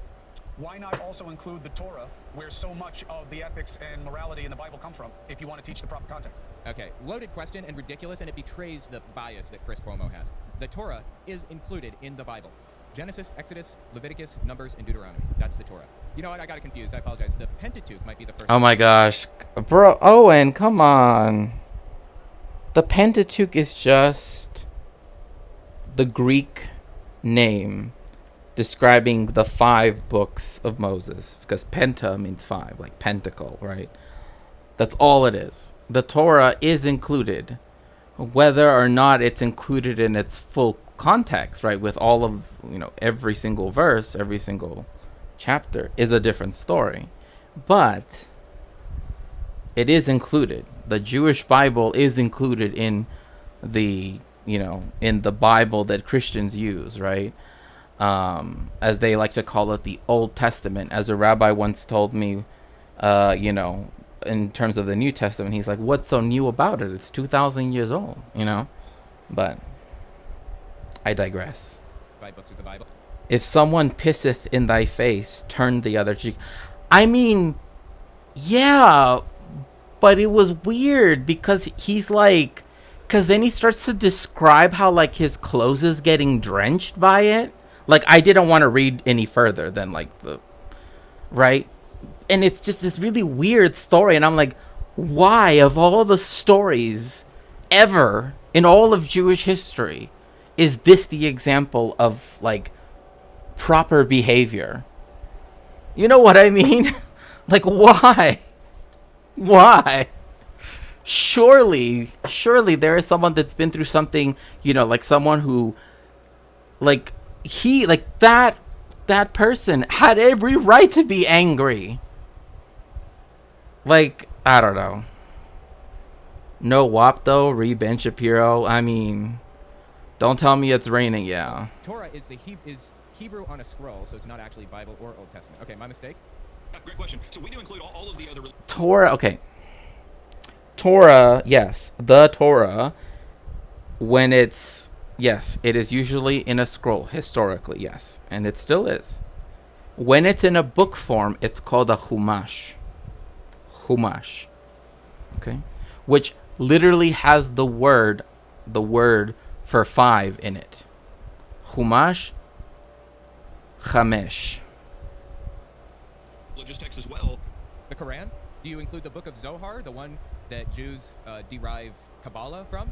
Why not also include the Torah, where so much of the ethics and morality in the Bible come from, if you want to teach the proper context? Okay, loaded question and ridiculous, and it betrays the bias that Chris Cuomo has. The Torah is included in the Bible. Genesis, Exodus, Leviticus, Numbers, and Deuteronomy. That's the Torah. You know what? I got confused. I apologize. The Pentateuch might be the first. Oh my gosh. Bro, Owen, come on. The Pentateuch is just the Greek name describing the 5 books of Moses, because penta means 5, like pentacle, right? That's all it is. The Torah is included, whether or not it's included in its full context, right, with all of, you know, every single verse, every single chapter is a different story, but it is included. The Jewish Bible is included in the, you know, in the Bible that Christians use, right? As they like to call it, the Old Testament. As a rabbi once told me, you know, in terms of the New Testament, he's like, what's so new about it? It's 2,000 years old, you know? But I digress. 5 books of the Bible. If someone pisseth in thy face, turn the other cheek. I mean, yeah, but it was weird because he's like, because then he starts to describe how, like, his clothes is getting drenched by it. Like, I didn't want to read any further than, like, the, right? And it's just this really weird story. And I'm like, why, of all the stories ever in all of Jewish history, is this the example of, like, proper behavior? You know what I mean? Like, why? Why? Surely there is someone that's been through something, you know, like someone who, like, that person had every right to be angry. Like, I don't know. No WAP though, read Ben Shapiro. I mean, don't tell me it's raining, yeah. Torah is Hebrew on a scroll, so it's not actually Bible or Old Testament. Okay, my mistake. Great question. So we do include all of the other. Torah, okay. Torah, yes, the Torah, when it's, yes, it is usually in a scroll, historically, yes, and it still is. When it's in a book form, it's called a Chumash. Chumash. Okay? Which literally has the word for 5 in it. Chumash, Chamesh. Religious text as well. The Quran? Do you include the book of Zohar, the one that Jews derive Kabbalah from?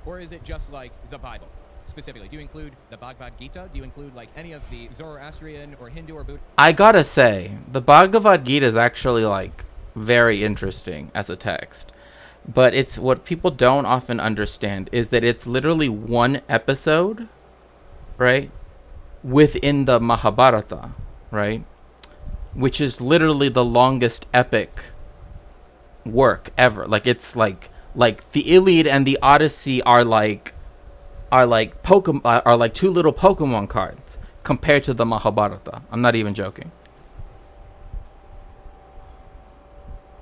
Or is it just like the Bible specifically? Do you include the Bhagavad Gita? Do you include like any of the Zoroastrian or Hindu or Buddha? I gotta say, the Bhagavad Gita is actually like very interesting as a text. But it's what people don't often understand is that it's literally one episode, right? Within the Mahabharata, right? Which is literally the longest epic work ever. Like it's like the Iliad and the Odyssey are like Pokemon, are like 2 little Pokemon cards compared to the Mahabharata. I'm not even joking.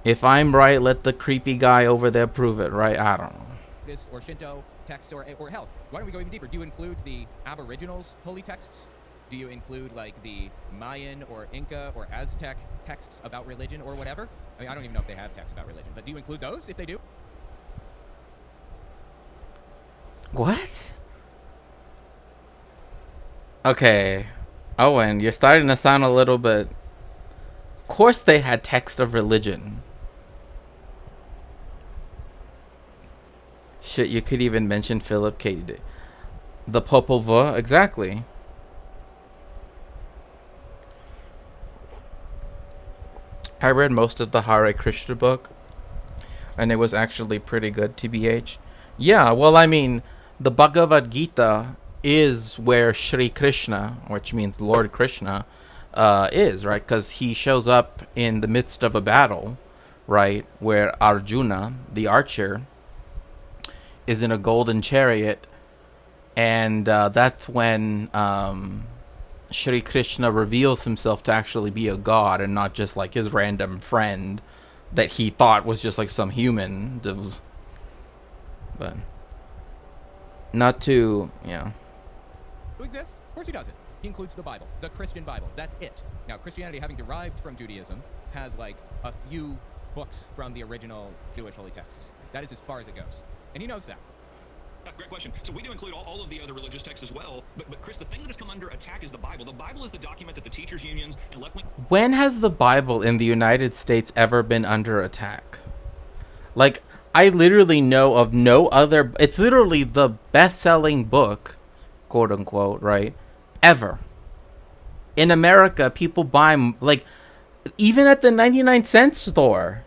If I'm right, let the creepy guy over there prove it, right? I don't know. Buddhist or Shinto texts, or hell, why don't we go even deeper? Do you include the Aboriginals' holy texts? Do you include like the Mayan or Inca or Aztec texts about religion or whatever? I mean, I don't even know if they have texts about religion, but do you include those if they do? What? Okay. Owen, you're starting to sound a little bit... Of course they had text of religion. Shit, you could even mention Philip K. Dick. The Popol Vuh, exactly. I read most of the Hare Krishna book, and it was actually pretty good, TBH. Yeah, well, I mean, the Bhagavad Gita is where Shri Krishna, which means Lord Krishna, is, right? Because he shows up in the midst of a battle, right? Where Arjuna, the archer, is in a golden chariot, and that's when Shri Krishna reveals himself to actually be a god and not just like his random friend that he thought was just like some human. But not to, Who exists? Of course he doesn't. He includes the Bible, the Christian Bible. That's it. Now, Christianity, having derived from Judaism, has like a few books from the original Jewish holy texts. That is as far as it goes. And he knows that. Great question. So we do include all of the other religious texts as well. But Chris, the thing that has come under attack is the Bible. The Bible is the document that the teachers' unions and left-wing... When has the Bible in the United States ever been under attack? Like, I literally know of no other... It's literally the best-selling book, quote-unquote, right, ever. In America, people buy... Like, even at the 99-cent store,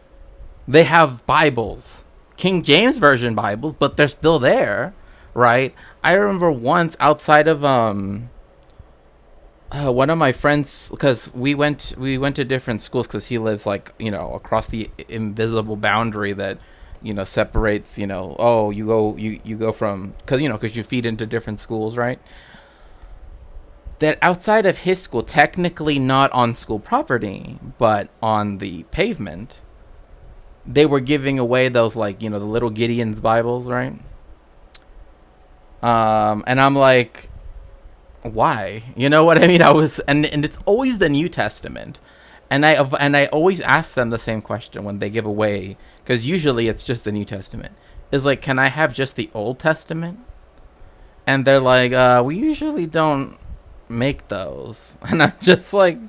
they have Bibles. King James Version Bibles, but they're still there, right? I remember once outside of one of my friends, because we went to different schools, because he lives like across the invisible boundary that separates you go from, because you feed into different schools, right? That outside of his school, technically not on school property, but on the pavement, they were giving away those the little Gideon's Bibles, right? And I'm like, why? You know what I mean? And it's always the New Testament, and I always ask them the same question when they give away, because usually it's just the New Testament. Is like, can I have just the Old Testament? And they're like, we usually don't make those, and I'm just like,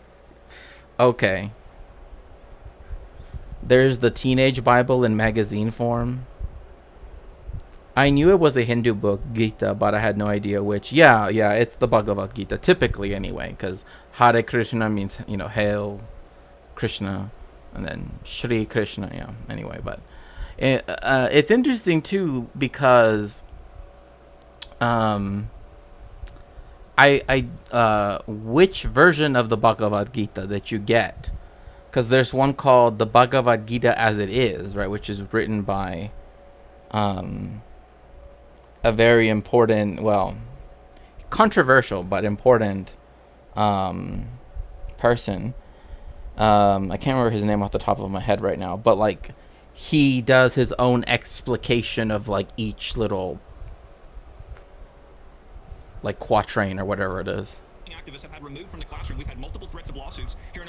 okay. There's the Teenage Bible in magazine form. I knew it was a Hindu book, Gita, but I had no idea which. Yeah, it's the Bhagavad Gita, typically anyway, because Hare Krishna means, Hail Krishna, and then Shri Krishna, anyway, but it's interesting, too, because which version of the Bhagavad Gita that you get, because there's one called the Bhagavad Gita as it is, right, which is written by a very important, controversial but important person. I can't remember his name off the top of my head right now, but he does his own explication of like each little like quatrain or whatever it is. Activists have had removed from the classroom. We've had multiple threats of lawsuits here in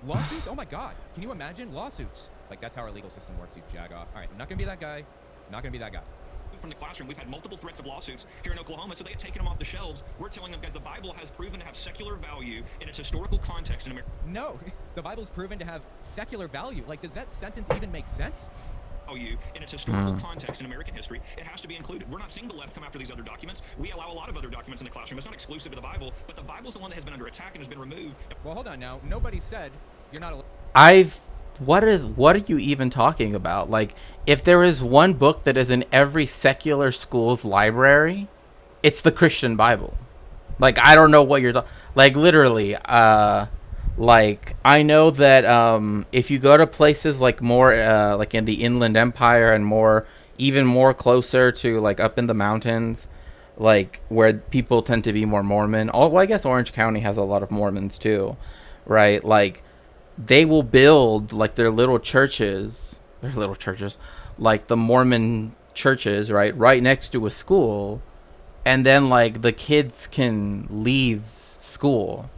Lawsuits? Oh my God. Can you imagine lawsuits? Like, that's how our legal system works, you jagoff. All right, I'm not going to be that guy. I'm not going to be that guy. From the classroom, we've had multiple threats of lawsuits here in Oklahoma, so they had taken them off the shelves. We're telling them, guys, the Bible has proven to have secular value in its historical context in America. No, the Bible's proven to have secular value. Like, does that sentence even make sense? Value in its historical context in American history, it has to be included. We're not seeing the left come after these other documents. We allow a lot of other documents in the classroom. It's not exclusive to the Bible, but the Bible's the one that has been under attack and has been removed. Well, hold on now. Nobody said you're not allowed. What are you even talking about? Like, if there is one book that is in every secular school's library, it's the Christian Bible. Like, I don't know what you're like, literally, like, I know that if you go to places like more like in the Inland Empire and more, even more closer to like up in the mountains, like where people tend to be more Mormon. Well, I guess Orange County has a lot of Mormons too, right? Like, they will build like their little churches, like the Mormon churches, right next to a school, and then like the kids can leave school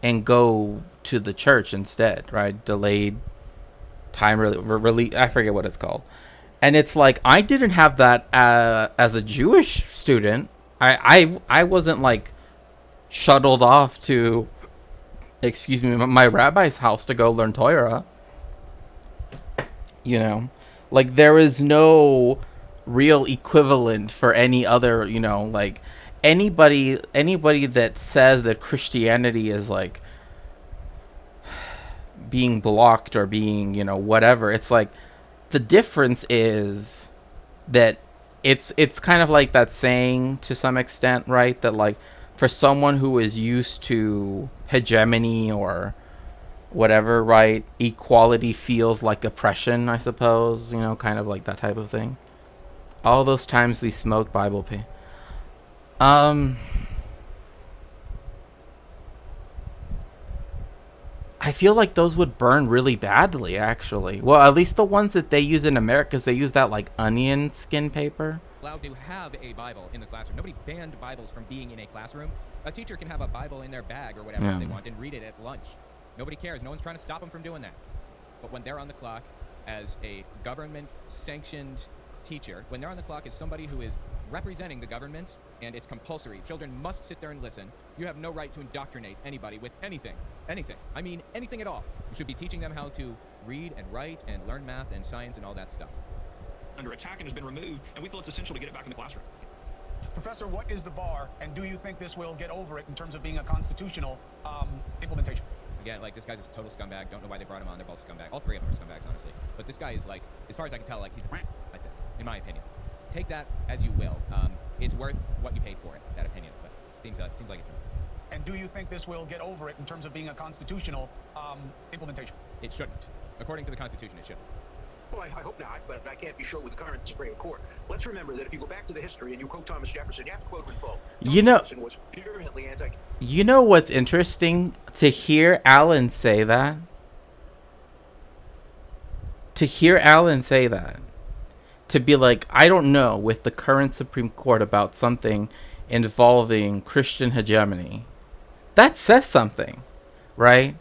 and go to the church instead, right? Delayed time release, I forget what it's called. And it's like, I didn't have that as a Jewish student. I wasn't like shuttled off to, excuse me, my rabbi's house to go learn Torah. You know, like, there is no real equivalent for any other, you know, like anybody that says that Christianity is like being blocked or being, you know, whatever. It's like, the difference is that it's kind of like that saying to some extent, right? That like, for someone who is used to hegemony or whatever, right, equality feels like oppression, I suppose, you know, kind of like that type of thing. All those times we smoked Bible pee. I feel like those would burn really badly, actually. Well, at least the ones that they use in America, because they use that like onion skin paper. Allowed to have a Bible in the classroom. Nobody banned Bibles from being in a classroom. A teacher can have a Bible in their bag or whatever if they want and read it at lunch. Nobody cares. No one's trying to stop them from doing that. But when they're on the clock as a government-sanctioned teacher, when they're on the clock as somebody who is representing the government, and it's compulsory, children must sit there and listen, you have no right to indoctrinate anybody with anything. Anything. I mean, anything at all. You should be teaching them how to read and write and learn math and science and all that stuff. Under attack and has been removed, and we feel it's essential to get it back in the classroom. Professor, what is the bar, and do you think this will get over it in terms of being a constitutional implementation? Again, like, this guy's a total scumbag. Don't know why they brought him on. They're both scumbag. All three of them are scumbags, honestly. But this guy is, like, as far as I can tell, like, he's I think, in my opinion. Take that as you will. It's worth what you paid for it, that opinion. But seems like it's And do you think this will get over it in terms of being a constitutional implementation? It shouldn't. According to the Constitution, it shouldn't. Well, I hope not, but I can't be sure with the current Supreme Court. Let's remember that if you go back to the history and you quote Thomas Jefferson, you have to quote him in full. You know, Jefferson was virulently anti. You know what's interesting? To hear Alan say that. To hear Alan say that. To be like, I don't know, with the current Supreme Court about something involving Christian hegemony. That says something, right?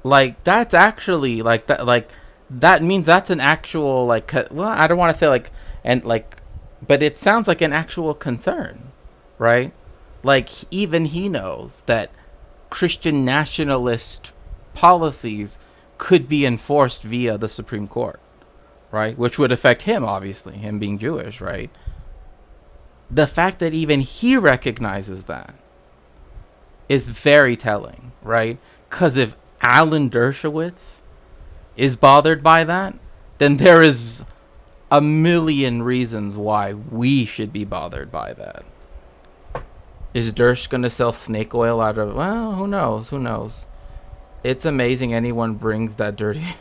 Like, that's actually, like, that means that's an actual, like, well, I don't want to say, like, and, like, but it sounds like an actual concern, right? Like, even he knows that Christian nationalist policies could be enforced via the Supreme Court, right? Which would affect him, obviously, him being Jewish, right? The fact that even he recognizes that is very telling, right? Because if Alan Dershowitz is bothered by that, then there is a million reasons why we should be bothered by that. Is Dersh gonna sell snake oil out of, well, who knows? It's amazing anyone brings that dirty.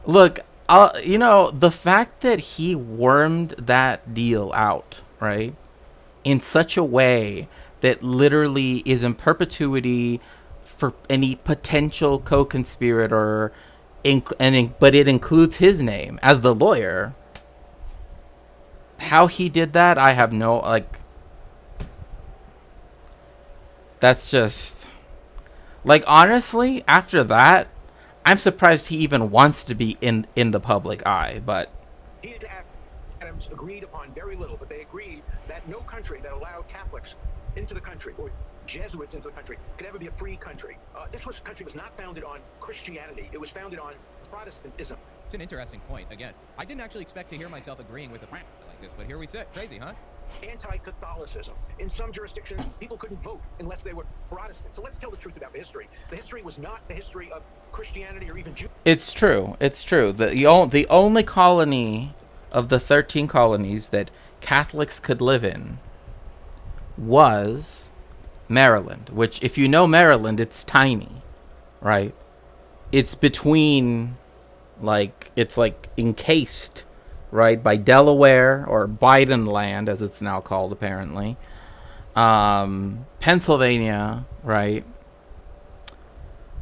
Look, you know, the fact that he wormed that deal out, right, in such a way that literally is in perpetuity for any potential co-conspirator, but it includes his name as the lawyer. How he did that, I have no, like, that's just, like, honestly, after that, I'm surprised he even wants to be in the public eye, but He and Adams agreed upon very little, but they agreed that no country that allowed Catholics into the country or Jesuits into the country could ever be a free country. This country was not founded on Christianity. It was founded on Protestantism. It's an interesting point. Again, I didn't actually expect to hear myself agreeing with a like this, but here we sit. Crazy, huh? Anti-Catholicism. In some jurisdictions, people couldn't vote unless they were Protestant. So let's tell the truth about the history. The history was not the history of Christianity or even Judaism. it's true. It's true. The only colony of the 13 colonies that Catholics could live in was Maryland, which, if you know Maryland, it's tiny, right? It's between, like, it's like encased, right, by Delaware, or Biden land, as it's now called, apparently. Pennsylvania, right,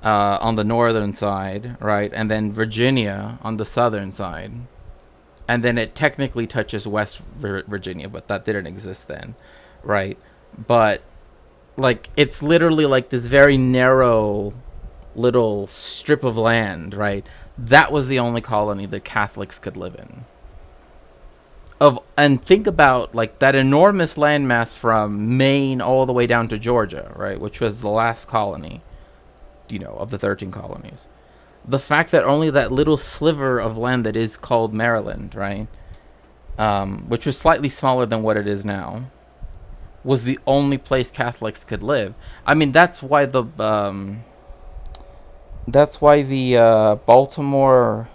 on the northern side, right, and then Virginia on the southern side. And then it technically touches West Virginia, but that didn't exist then, right? But, like, it's literally like this very narrow little strip of land, right? That was the only colony that Catholics could live in. And think about, like, that enormous landmass from Maine all the way down to Georgia, right? Which was the last colony, you know, of the 13 colonies. The fact that only that little sliver of land that is called Maryland, right? Which was slightly smaller than what it is now, was the only place Catholics could live. I mean, that's why the Baltimore,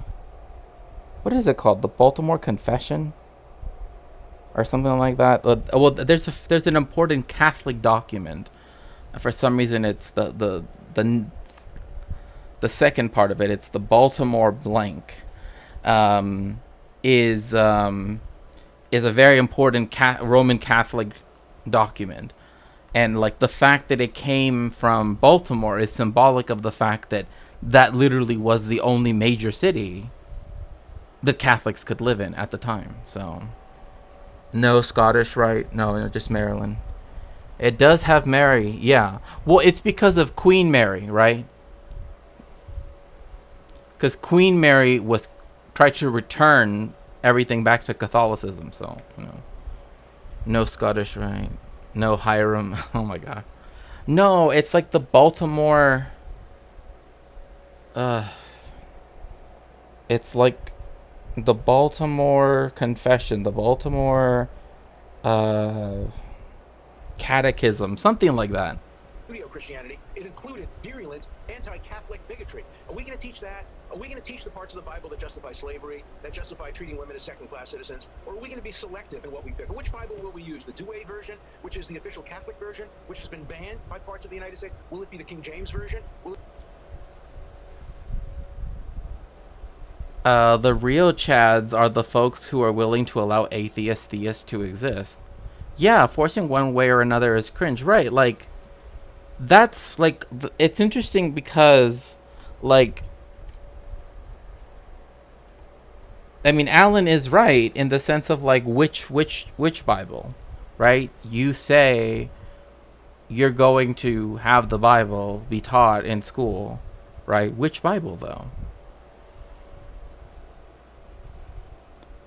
what is it called? The Baltimore Confession, or something like that. Well, there's an important Catholic document. For some reason, it's the second part of it. It's the Baltimore blank. Is a very important Roman Catholic document, and, like, the fact that it came from Baltimore is symbolic of the fact that that literally was the only major city that Catholics could live in at the time. So, no Scottish, right? No, just Maryland. It does have Mary, yeah. Well, it's because of Queen Mary, right? Because Queen Mary tried to return everything back to Catholicism, so, you know. No Scottish, right? No Hiram. Oh my God. No, it's like the Baltimore. It's like the Baltimore Confession, the Baltimore Catechism, something like that. Judeo-Christianity, it included virulent anti-Catholic bigotry. Are we going to teach that? Are we going to teach the parts of the Bible that justify slavery, that justify treating women as second-class citizens? Or are we going to be selective in what we pick? Which Bible will we use? The Douay version, which is the official Catholic version, which has been banned by parts of the United States? Will it be the King James version? The real Chads are the folks who are willing to allow theists to exist. Yeah, forcing one way or another is cringe, right? Like, that's, like, it's interesting because, like, I mean, Alan is right in the sense of, like, which Bible, right? You say you're going to have the Bible be taught in school, right? Which Bible, though?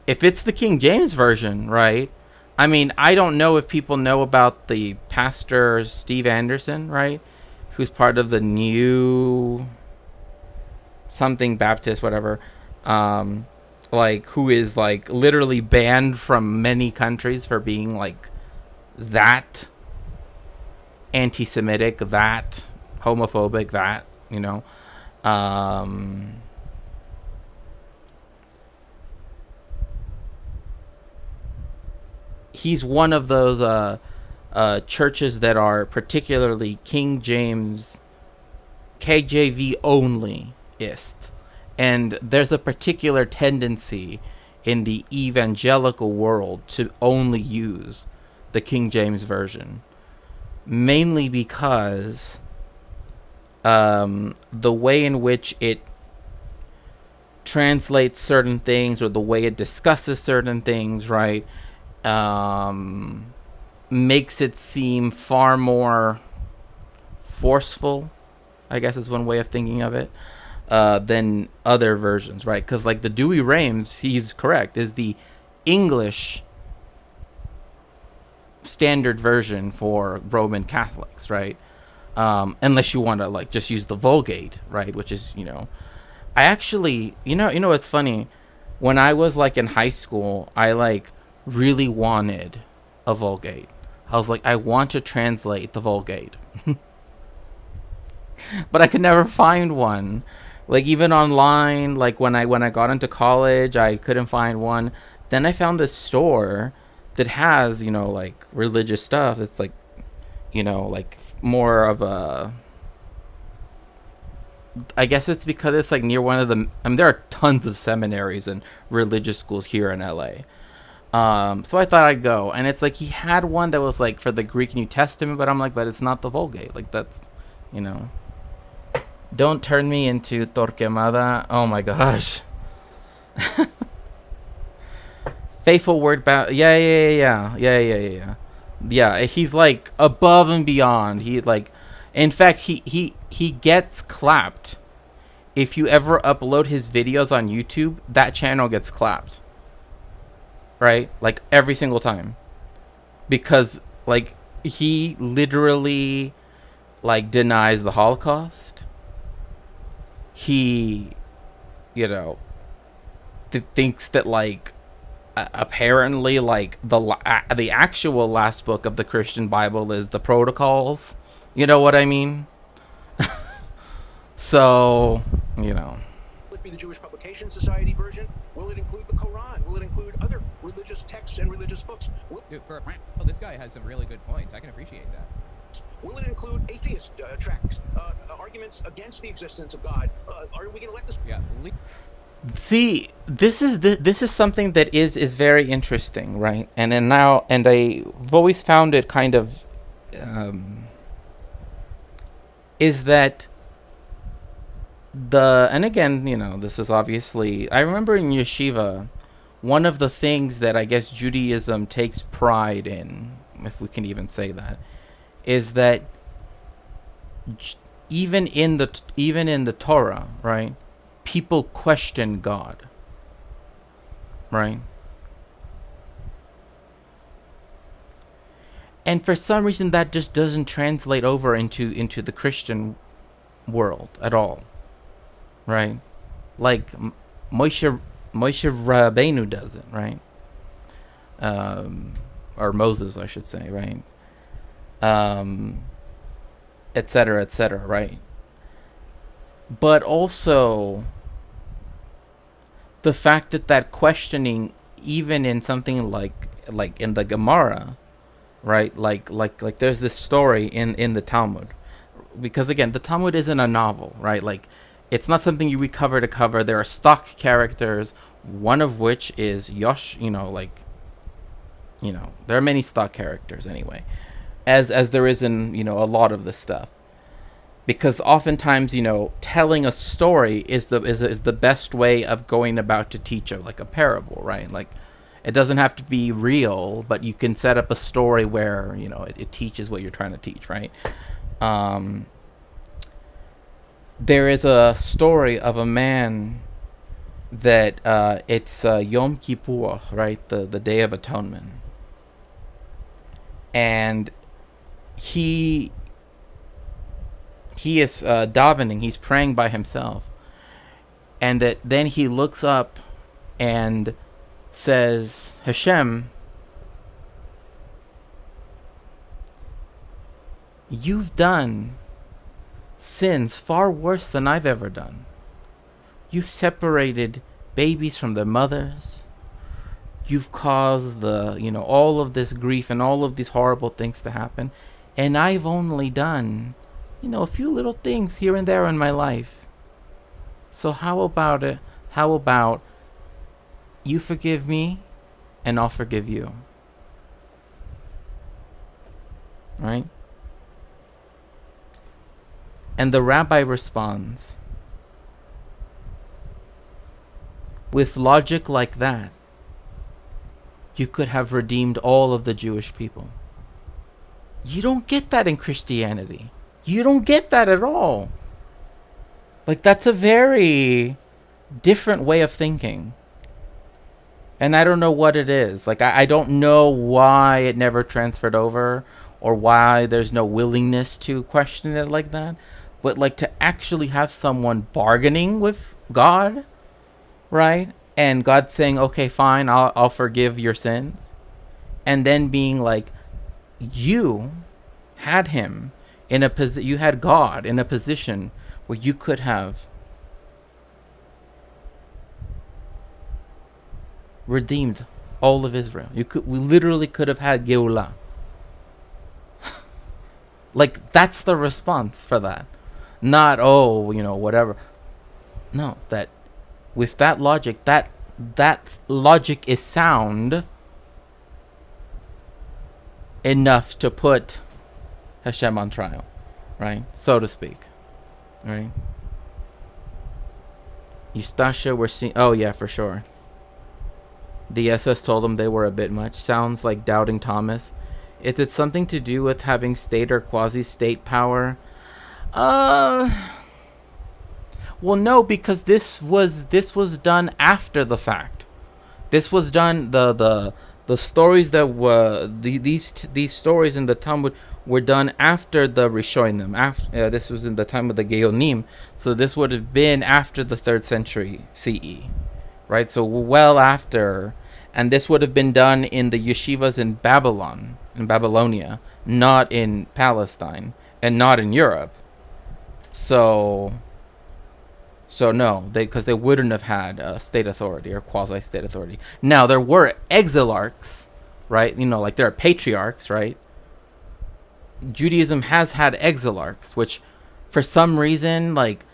If it's the King James Version, right? I mean, I don't know if people know about the pastor Steve Anderson, right? Who's part of the New something Baptist, whatever. Like, who is, like, literally banned from many countries for being, like, that anti-Semitic, that homophobic, that, you know. He's one of those churches that are particularly King James, KJV only-ist. And there's a particular tendency in the evangelical world to only use the King James Version. Mainly because the way in which it translates certain things or the way it discusses certain things, right, makes it seem far more forceful, I guess is one way of thinking of it, than other versions, right? Because like the Douay-Rheims, he's correct, is the English standard version for Roman Catholics, right? Unless you want to like just use the Vulgate, right? Which is, I actually, what's funny? When I was like in high school, I like really wanted a Vulgate. I was like, I want to translate the Vulgate. But I could never find one. Like even online, like when I got into college, I couldn't find one. Then I found this store that has, like religious stuff that's like, like more of a, I guess it's because it's like near one of the, there are tons of seminaries and religious schools here in LA. So I thought I'd go, and it's like he had one that was like for the Greek New Testament, but I'm like, but it's not the Vulgate. Like that's, Don't turn me into Torquemada. Oh my gosh. Faithful word yeah. Yeah, he's like above and beyond. He like, in fact, he gets clapped. If you ever upload his videos on YouTube, that channel gets clapped. Right? Like every single time. Because like he literally like denies the Holocaust. He, thinks that like apparently like the actual last book of the Christian Bible is the Protocols. You know what I mean? So, Will it be the Jewish Publication Society version? Will it include the Quran? Will it include other religious texts and religious books? Dude, this guy has some really good points. I can appreciate that. Will it include atheist tracts, arguments against the existence of God? Are we going to let this? Yeah. See, this is something that is very interesting, right? And I've always found it kind of is that and again, this is obviously, I remember in yeshiva, one of the things that I guess Judaism takes pride in, if we can even say that, is that even in the Torah, right, people question God, right? And for some reason that just doesn't translate over into the Christian world at all, right? Like Moshe Rabbeinu doesn't, right? Or Moses, I should say, right? Et cetera, right? But also the fact that questioning, even in something like in the Gemara, right? Like there's this story in the Talmud, because again, the Talmud isn't a novel, right? Like it's not something you read cover to cover. There are stock characters, one of which is Yosh, there are many stock characters anyway, as there is in, a lot of this stuff. Because oftentimes, telling a story is the best way of going about to teach a parable, right? Like, it doesn't have to be real, but you can set up a story where, it teaches what you're trying to teach, right? There is a story of a man that it's Yom Kippur, right? The Day of Atonement. And he is davening, he's praying by himself, and that then he looks up and says, Hashem, you've done sins far worse than I've ever done. You've separated babies from their mothers. You've caused all of this grief and all of these horrible things to happen. And I've only done, a few little things here and there in my life. So how about it? How about you forgive me and I'll forgive you? Right? And the rabbi responds, with logic like that, you could have redeemed all of the Jewish people. You don't get that in Christianity. You don't get that at all. Like, that's a very different way of thinking. And I don't know what it is. Like, I don't know why it never transferred over, or why there's no willingness to question it like that. But, like, to actually have someone bargaining with God, right? And God saying, okay, fine, I'll forgive your sins. And then being like, you had him in a position, you had God in a position where you could have redeemed all of Israel. We literally could have had Geulah. Like, that's the response for that. Not, oh, whatever. No, that with that logic, that logic is sound enough to put Hashem on trial, right? So to speak, right? Eustacia, we're seeing. Oh yeah, for sure. The SS told them they were a bit much. Sounds like doubting Thomas. Is it something to do with having state or quasi-state power? Well, no, because this was done after the fact. This was done. The stories that were these stories in the Talmud were done after the Rishonim. After this was in the time of the Geonim, so this would have been after the 3rd century CE, right? So well after, and this would have been done in the yeshivas in Babylonia, not in Palestine, and not in Europe. So no, because they wouldn't have had state authority or quasi-state authority. Now, there were exilarchs, right? Like there are patriarchs, right? Judaism has had exilarchs, which for some reason, like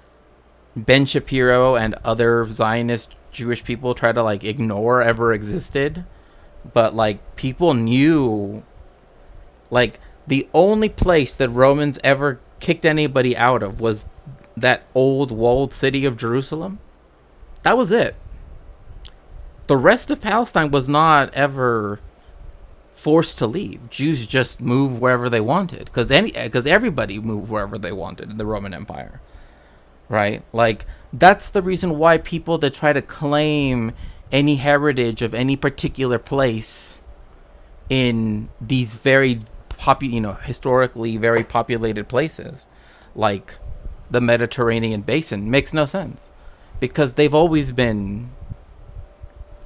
Ben Shapiro and other Zionist Jewish people try to like ignore ever existed. But like people knew, like the only place that Romans ever kicked anybody out of was that old walled city of Jerusalem. That was it. The rest of Palestine was not ever forced to leave. Jews just moved wherever they wanted, because everybody moved wherever they wanted in the Roman Empire, right? Like that's the reason why people that try to claim any heritage of any particular place in these very historically very populated places, like the Mediterranean basin, makes no sense, because they've always been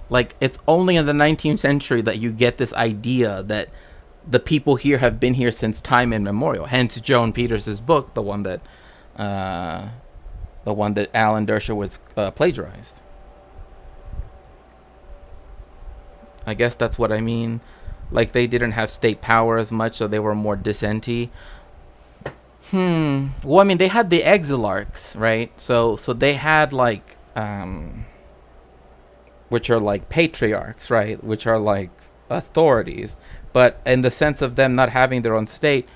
like, it's only in the 19th century that you get this idea that the people here have been here since time immemorial. Hence Joan Peters' book, the one that Alan Dershowitz plagiarized. I guess that's what I mean. Like, they didn't have state power as much, so they were more dissenty. Well, I mean, they had the exilarchs, right? So they had like, which are like patriarchs, right? Which are like authorities, but in the sense of them not having their own state,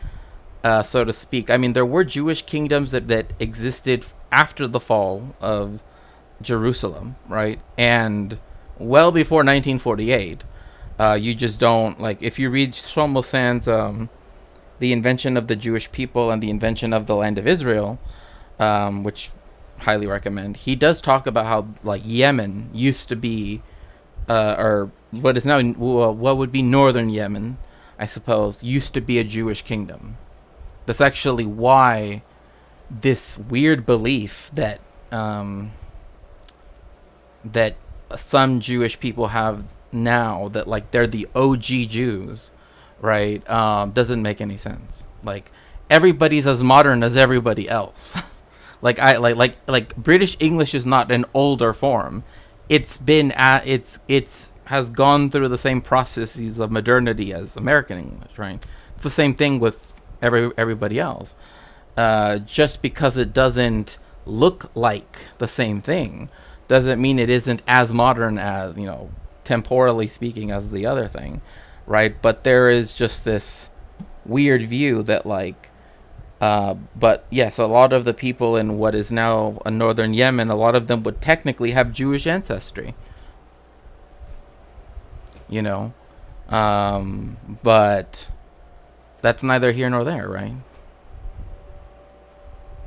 so to speak. I mean, there were Jewish kingdoms that existed after the fall of Jerusalem, right? And well before 1948. You just don't, like, if you read Shlomo Sand's The Invention of the Jewish People and the Invention of the Land of Israel, which highly recommend, he does talk about how like Yemen used to be, or what is now what would be northern Yemen, I suppose, used to be a Jewish kingdom. That's actually why this weird belief that that some Jewish people have now, that like they're the OG Jews, right, doesn't make any sense. Like, everybody's as modern as everybody else. like British English is not an older form. It's been it's has gone through the same processes of modernity as American English, right? It's the same thing with everybody else. Just because it doesn't look like the same thing doesn't mean it isn't as modern as, temporally speaking, as the other thing, right? But there is just this weird view that like But yes, a lot of the people in what is now northern Yemen, a lot of them would technically have Jewish ancestry. You know, but that's neither here nor there, right?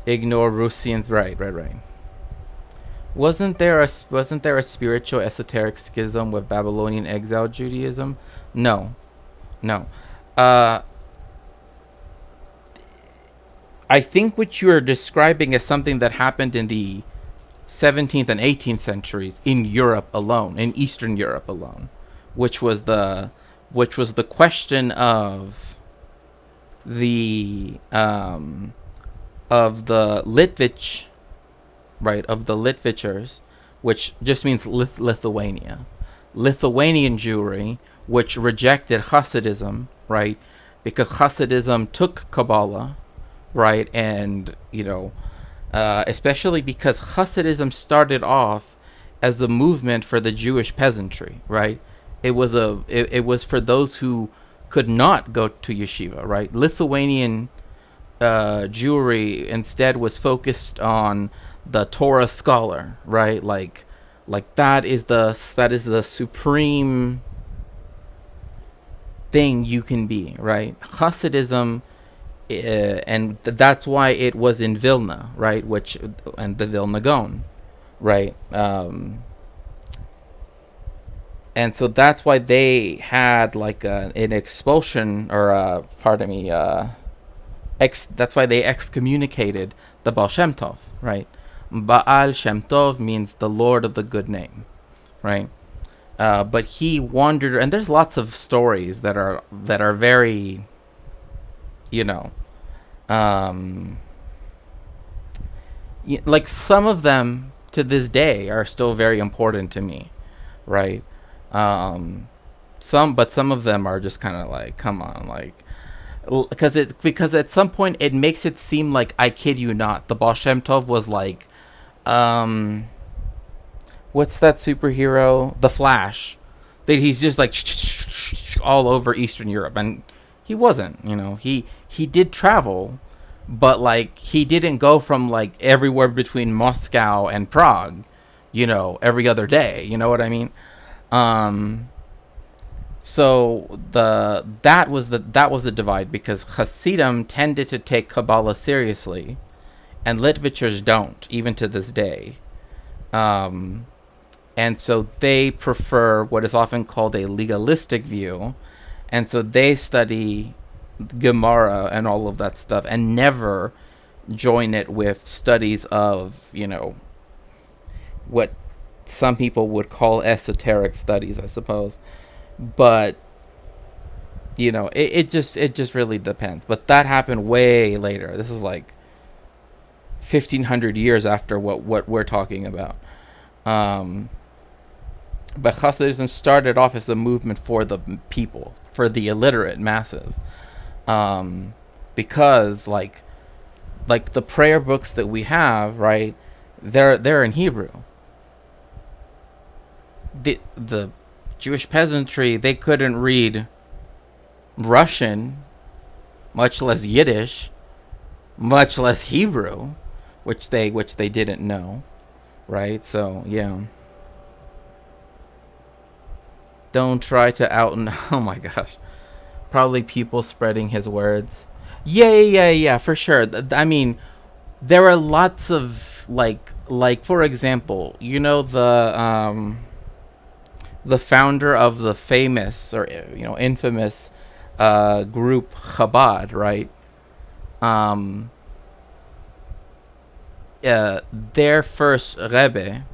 Ignore Russians, right. Wasn't there a spiritual esoteric schism with Babylonian exile Judaism? No. I think what you're describing is something that happened in the 17th and 18th centuries in Europe alone, in Eastern Europe alone, which was the question of the Litvich, right, of the Litvicers, which just means Lithuania, Lithuanian Jewry, which rejected Hasidism, right, because Hasidism took Kabbalah, right, and especially because Hasidism started off as a movement for the Jewish peasantry, right? It was for those who could not go to yeshiva, right? Lithuanian Jewry instead was focused on the Torah scholar, right? Like that is the supreme thing you can be, right? Hasidism, and that's why it was in Vilna, right? And the Vilna Gaon, right? And so that's why they had like an expulsion, or that's why they excommunicated the Baal Shem Tov, right? Baal Shem Tov means the Lord of the good name, right? But he wandered, and there's lots of stories that are very, like some of them to this day are still very important to me, right? Some of them are just kind of like, come on, like, because at some point it makes it seem like, I kid you not, the Baal Shem Tov was like, what's that superhero, the Flash, that he's just like all over Eastern Europe, and he wasn't. He did travel, but like he didn't go from like everywhere between Moscow and Prague, every other day. You know what I mean? So that was the divide, because Hasidim tended to take Kabbalah seriously, and Litvicers don't, even to this day. And so they prefer what is often called a legalistic view, and so they study Gemara and all of that stuff, and never join it with studies of what some people would call esoteric studies, I suppose. But it just really depends. But that happened way later. This is like 1,500 years after what we're talking about. But Hasidism started off as a movement for the people, for the illiterate masses, because like the prayer books that we have, right? They're in Hebrew. The Jewish peasantry, they couldn't read Russian, much less Yiddish, much less Hebrew, which they didn't know, right? So yeah. Don't try to oh my gosh, probably people spreading his words. Yeah, for sure. I mean, there are lots of like for example, the founder of the famous, or infamous group Chabad, right? Their first Rebbe,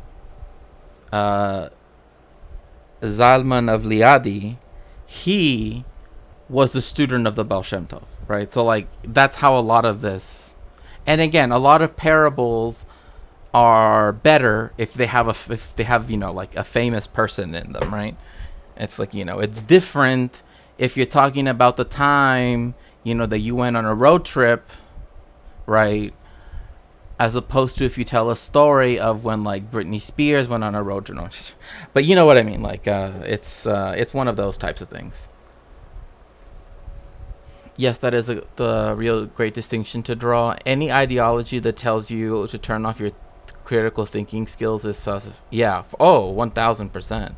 Zalman of Liadi, he was a student of the Baal Shem Tov, right? So like that's how a lot of this, and again, a lot of parables are better if they have like a famous person in them, right? It's like, it's different if you're talking about the time that you went on a road trip, right? As opposed to if you tell a story of when like Britney Spears went on a road trip. No, but you know what I mean? Like it's one of those types of things. Yes, that is the real great distinction to draw. Any ideology that tells you to turn off your critical thinking skills is sus. Yeah. 1000%.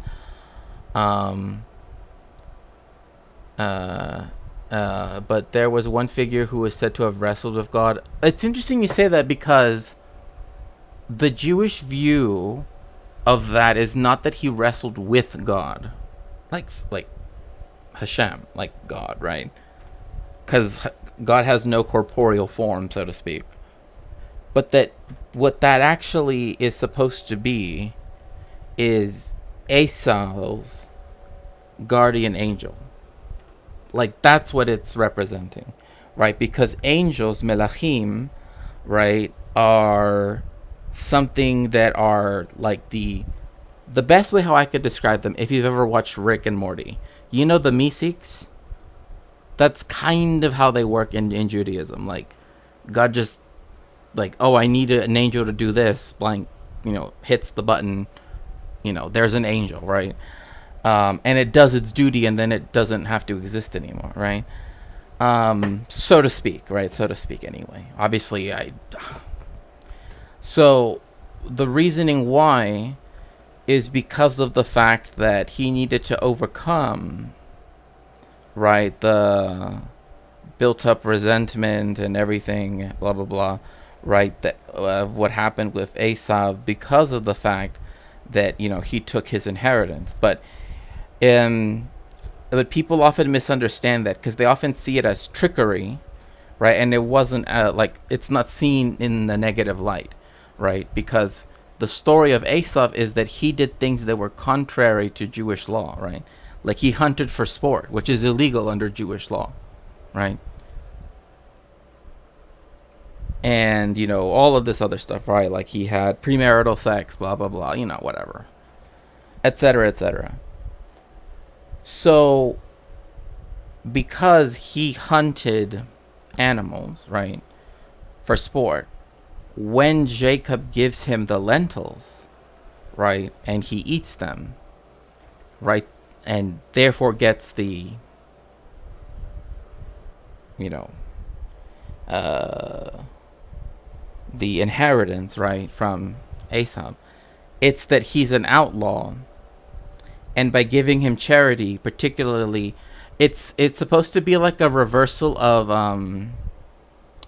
But there was one figure who was said to have wrestled with God. It's interesting you say that, because the Jewish view of that is not that he wrestled with God, like Hashem, like God, right? Because God has no corporeal form, so to speak. But that what that actually is supposed to be is Esau's guardian angel. Like, that's what it's representing, right? Because angels, melachim, right, are something that are like the best way how I could describe them, if you've ever watched Rick and Morty. You know the Mystics? That's kind of how they work in Judaism. Like, God just, like, oh, I need an angel to do this, blank, hits the button, there's an angel, right? And it does its duty, and then it doesn't have to exist anymore, right? So to speak, right? So to speak, anyway. Obviously, So, the reasoning why is because of the fact that he needed to overcome, right, the built-up resentment and everything, blah, blah, blah, right, that what happened with Esau, because of the fact that, he took his inheritance. But people often misunderstand that, because they often see it as trickery, right? And it wasn't it's not seen in the negative light, right? Because the story of Esau is that he did things that were contrary to Jewish law, right? Like, he hunted for sport, which is illegal under Jewish law, right? And, all of this other stuff, right? Like, he had premarital sex, blah, blah, blah, whatever, etc., etc. So, because he hunted animals, right, for sport, when Jacob gives him the lentils, right, and he eats them, right, and therefore gets the, the inheritance, right, from Esau, it's that he's an outlaw. And by giving him charity, particularly, it's supposed to be like a reversal of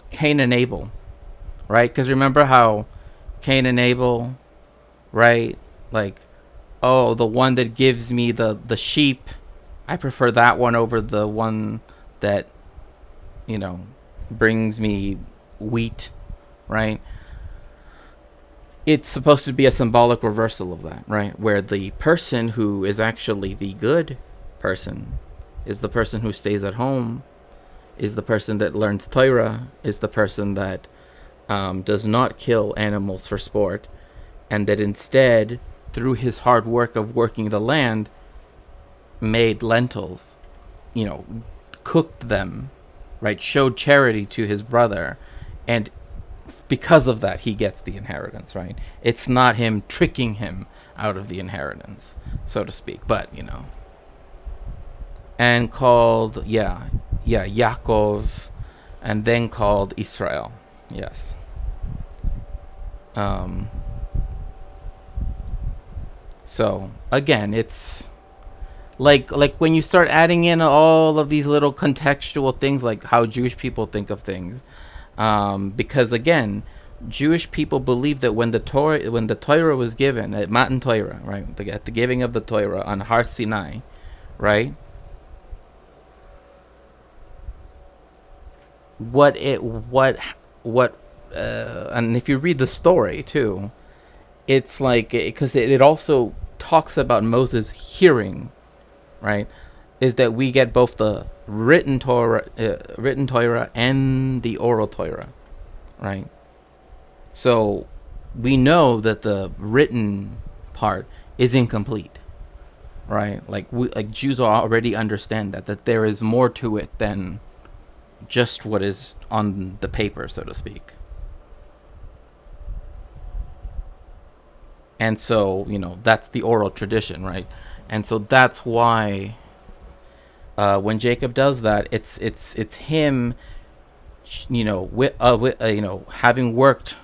Cain and Abel, right? Because remember how Cain and Abel, right? Like, oh, the one that gives me the sheep, I prefer that one over the one that, brings me wheat, right? It's supposed to be a symbolic reversal of that, right? Where the person who is actually the good person is the person who stays at home, is the person that learns Torah, is the person that does not kill animals for sport, and that instead, through his hard work of working the land, made lentils, cooked them, right? Showed charity to his brother, and because of that, he gets the inheritance, right? It's not him tricking him out of the inheritance, so to speak, but, and called, Yaakov, and then called Israel, yes. So, again, it's like when you start adding in all of these little contextual things, like how Jewish people think of things, because again, Jewish people believe that when the Torah was given at Matan Torah, right, at the giving of the Torah on Har Sinai, right, and if you read the story too, it's like, because it also talks about Moses hearing, right, is that we get both the written Torah and the oral Torah, right? So we know that the written part is incomplete, right? Like Jews already understand that there is more to it than just what is on the paper, so to speak. And so, that's the oral tradition, right? And so that's why when Jacob does that, it's him, having worked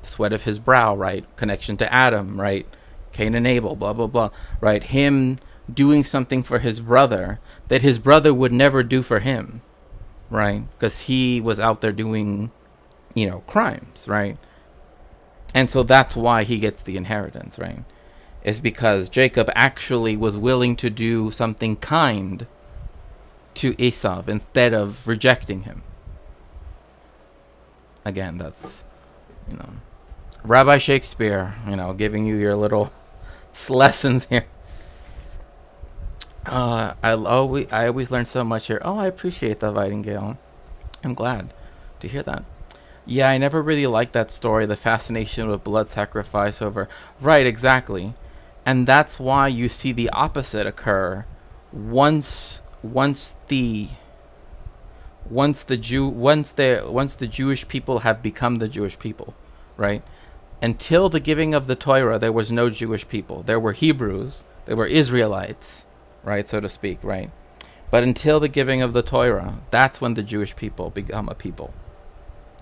the sweat of his brow, right? Connection to Adam, right? Cain and Abel, blah blah blah, right? Him doing something for his brother that his brother would never do for him, right? Because he was out there doing, crimes, right? And so that's why he gets the inheritance, right? It's because Jacob actually was willing to do something kind to Esau instead of rejecting him. Again, that's, Rabbi Shakespeare, giving you your little lessons here. I always learn so much here. Oh, I appreciate that, Vidingale. I'm glad to hear that. Yeah, I never really liked that story, the fascination with blood sacrifice over... Right, exactly. And that's why you see the opposite occur once the Jewish people have become the Jewish people, right? Until the giving of the Torah, there was no Jewish people. There were Hebrews, there were Israelites, right, so to speak, right? But until the giving of the Torah, that's when the Jewish people become a people.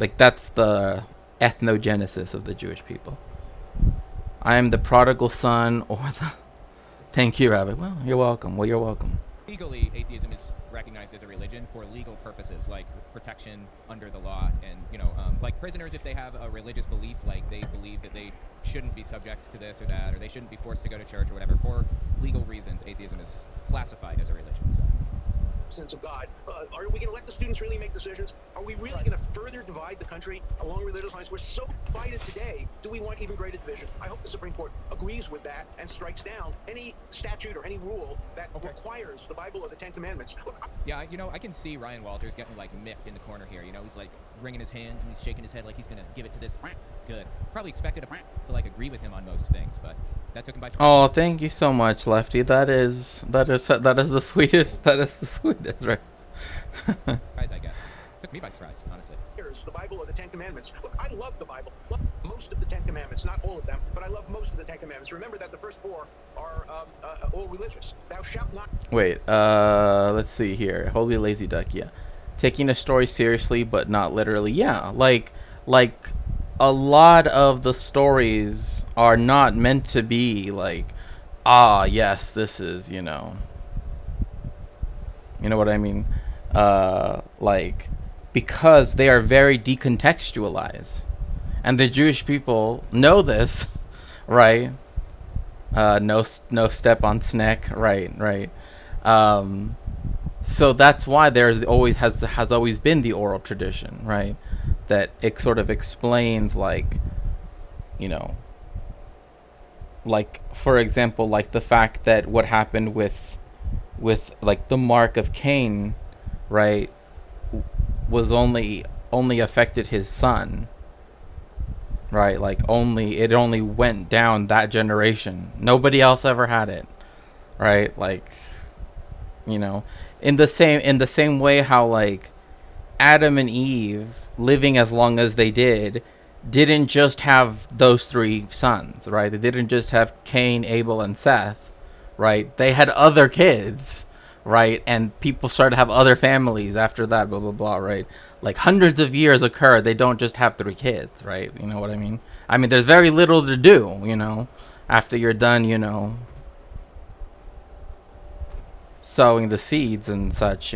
Like, that's the ethnogenesis of the Jewish people. I am the prodigal son, or the... Thank you, Rabbi. Well, you're welcome. Well, you're welcome. Legally, atheism is recognized as a religion for legal purposes, like protection under the law, and like prisoners, if they have a religious belief, like they believe that they shouldn't be subject to this or that, or they shouldn't be forced to go to church or whatever, for legal reasons, atheism is classified as a religion. So. Sense of God. Are we going to let the students really make decisions? Are we really going to further divide the country along religious lines? We're so divided today. Do we want even greater division? I hope the Supreme Court agrees with that and strikes down any statute or any rule that requires the Bible or the Ten Commandments. Look, yeah, I can see Ryan Walters getting like miffed in the corner here. He's like wringing his hands and he's shaking his head like he's going to give it to this. Good. Probably expected to like agree with him on most things, but that took him by surprise. Oh, thank you so much, Lefty. That is the sweetest. That is the sweetest, right? Surprise, I guess. Took me by surprise, honestly. Here's the Bible or the Ten Commandments. Look, I love the Bible. Love most of the Ten Commandments, not all of them, but I love most of the Ten Commandments. Remember that the first four are all religious. Thou shalt not. Wait, let's see here. Holy lazy duck, yeah. Taking a story seriously, but not literally. Yeah, like a lot of the stories are not meant to be like, yes, this is, you know what I mean? Like, because they are very decontextualized. And the Jewish people know this, right? No step on snack, right. So that's why there's always has always been the oral tradition, right? That it sort of explains, like, like, for example, like the fact that what happened with like the mark of Cain, right, was only affected his son, right? Like it only went down that generation. Nobody else ever had it, right? Like, in the same way how, like, Adam and Eve, living as long as they didn't just have those three sons, right? They didn't just have Cain, Abel, and Seth, right? They had other kids, right? And people started to have other families after that, blah, blah, blah, right? Like, hundreds of years occur. They don't just have three kids, right? You know what I mean? I mean, there's very little to do, after you're done, sowing the seeds and such,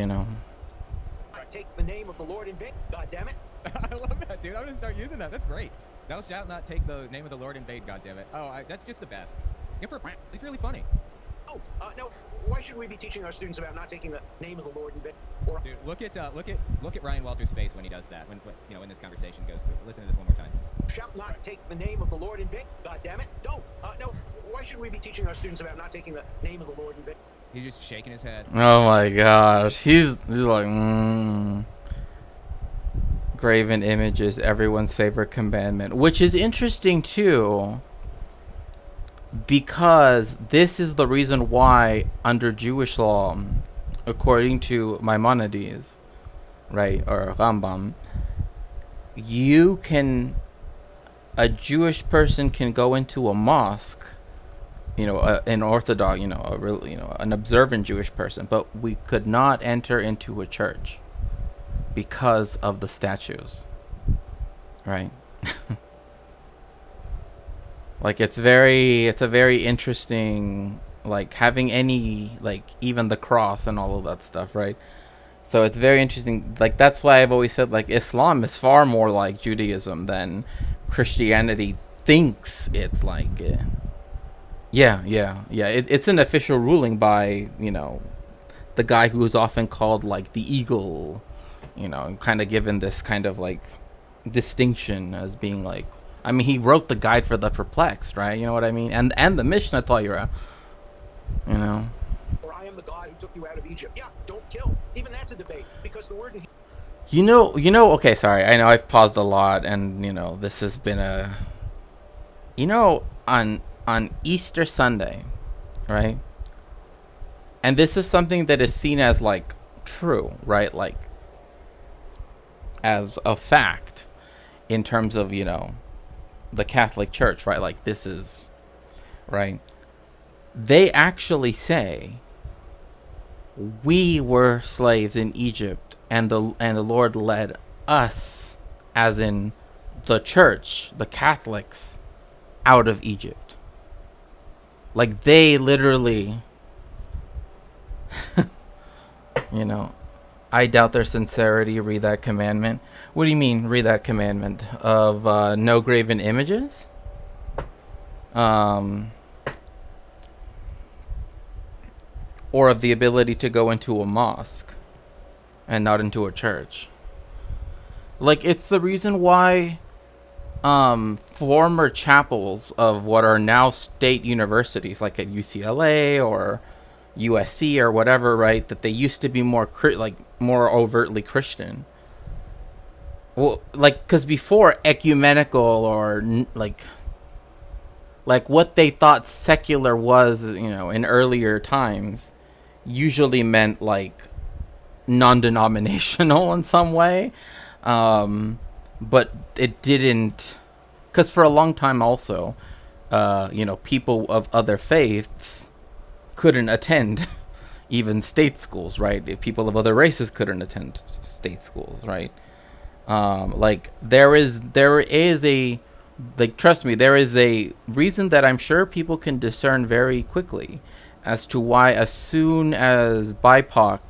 Take the name of the Lord in vain. God damn it. I love that, dude. I'm gonna start using that. That's great. Thou shalt not take the name of the Lord in vain, goddammit. That's just the best. It's really funny. No. Why should we be teaching our students about not taking the name of the Lord in vain? Dude, look at Ryan Walters' face when he does that. When this conversation goes through. Listen to this one more time. Shalt not take the name of the Lord in vain. God damn it. Don't. No. Why should we be teaching our students about not taking the name of the Lord in vain? He's just shaking his head. Oh my gosh, he's like, graven image is everyone's favorite commandment, which is interesting too, because this is the reason why under Jewish law, according to Maimonides, right, or Rambam, a Jewish person can go into a mosque an Orthodox, a real, an observant Jewish person, but we could not enter into a church because of the statues, right? Like it's a very interesting, like having any, like even the cross and all of that stuff, right? So it's very interesting. Like that's why I've always said like Islam is far more like Judaism than Christianity thinks it's like. Yeah. It's an official ruling by, the guy who is often called like the eagle, kind of given this kind of like distinction as being like, I mean, he wrote the guide for the perplexed, right? You know what I mean? And the Mishnah Torah, Or I am the God who took you out of Egypt. Yeah, don't kill. Even that's a debate because the word okay, sorry. I know I've paused a lot and, this has been on Easter Sunday, right? And this is something that is seen as like true, right? Like as a fact in terms of, the Catholic Church, right? Like this is, right? They actually say we were slaves in Egypt and the Lord led us, as in the church, the Catholics, out of Egypt. Like they literally, I doubt their sincerity. Read that commandment. What do you mean, read that commandment of no graven images? Or of the ability to go into a mosque and not into a church. Like it's the reason why former chapels of what are now state universities, like at UCLA or USC or whatever, right, that they used to be more overtly Christian. Well, like, because before ecumenical or like what they thought secular was, in earlier times, usually meant like non-denominational in some way. But it didn't, because for a long time also, people of other faiths couldn't attend even state schools, right? People of other races couldn't attend state schools, right? There is a, like, trust me, there is a reason that I'm sure people can discern very quickly as to why as soon as BIPOC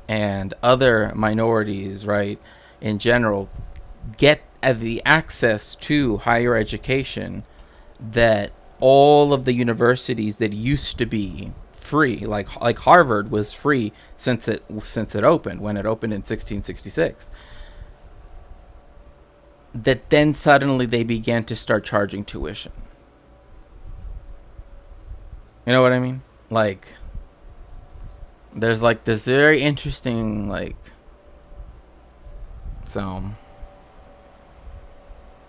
and other minorities, right, in general, get the access to higher education, that all of the universities that used to be free, like Harvard was free since it opened, when it opened in 1666, that then suddenly they began to start charging tuition. You know what I mean? Like, there's like this very interesting, like, so,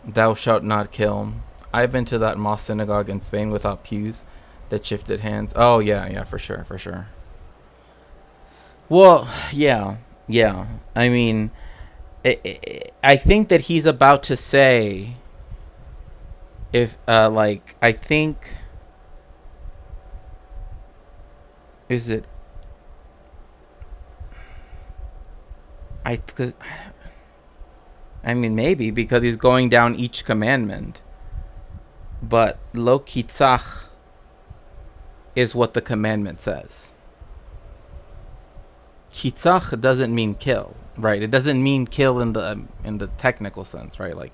thou shalt not kill. I've been to that mosque synagogue in Spain without pews that shifted hands. Oh yeah, for sure. Well, yeah. I mean, I think that he's about to say, if I think, is it? I mean, maybe, because he's going down each commandment. But lo kitzach is what the commandment says. Kitzach doesn't mean kill, right? It doesn't mean kill in the technical sense, right? Like,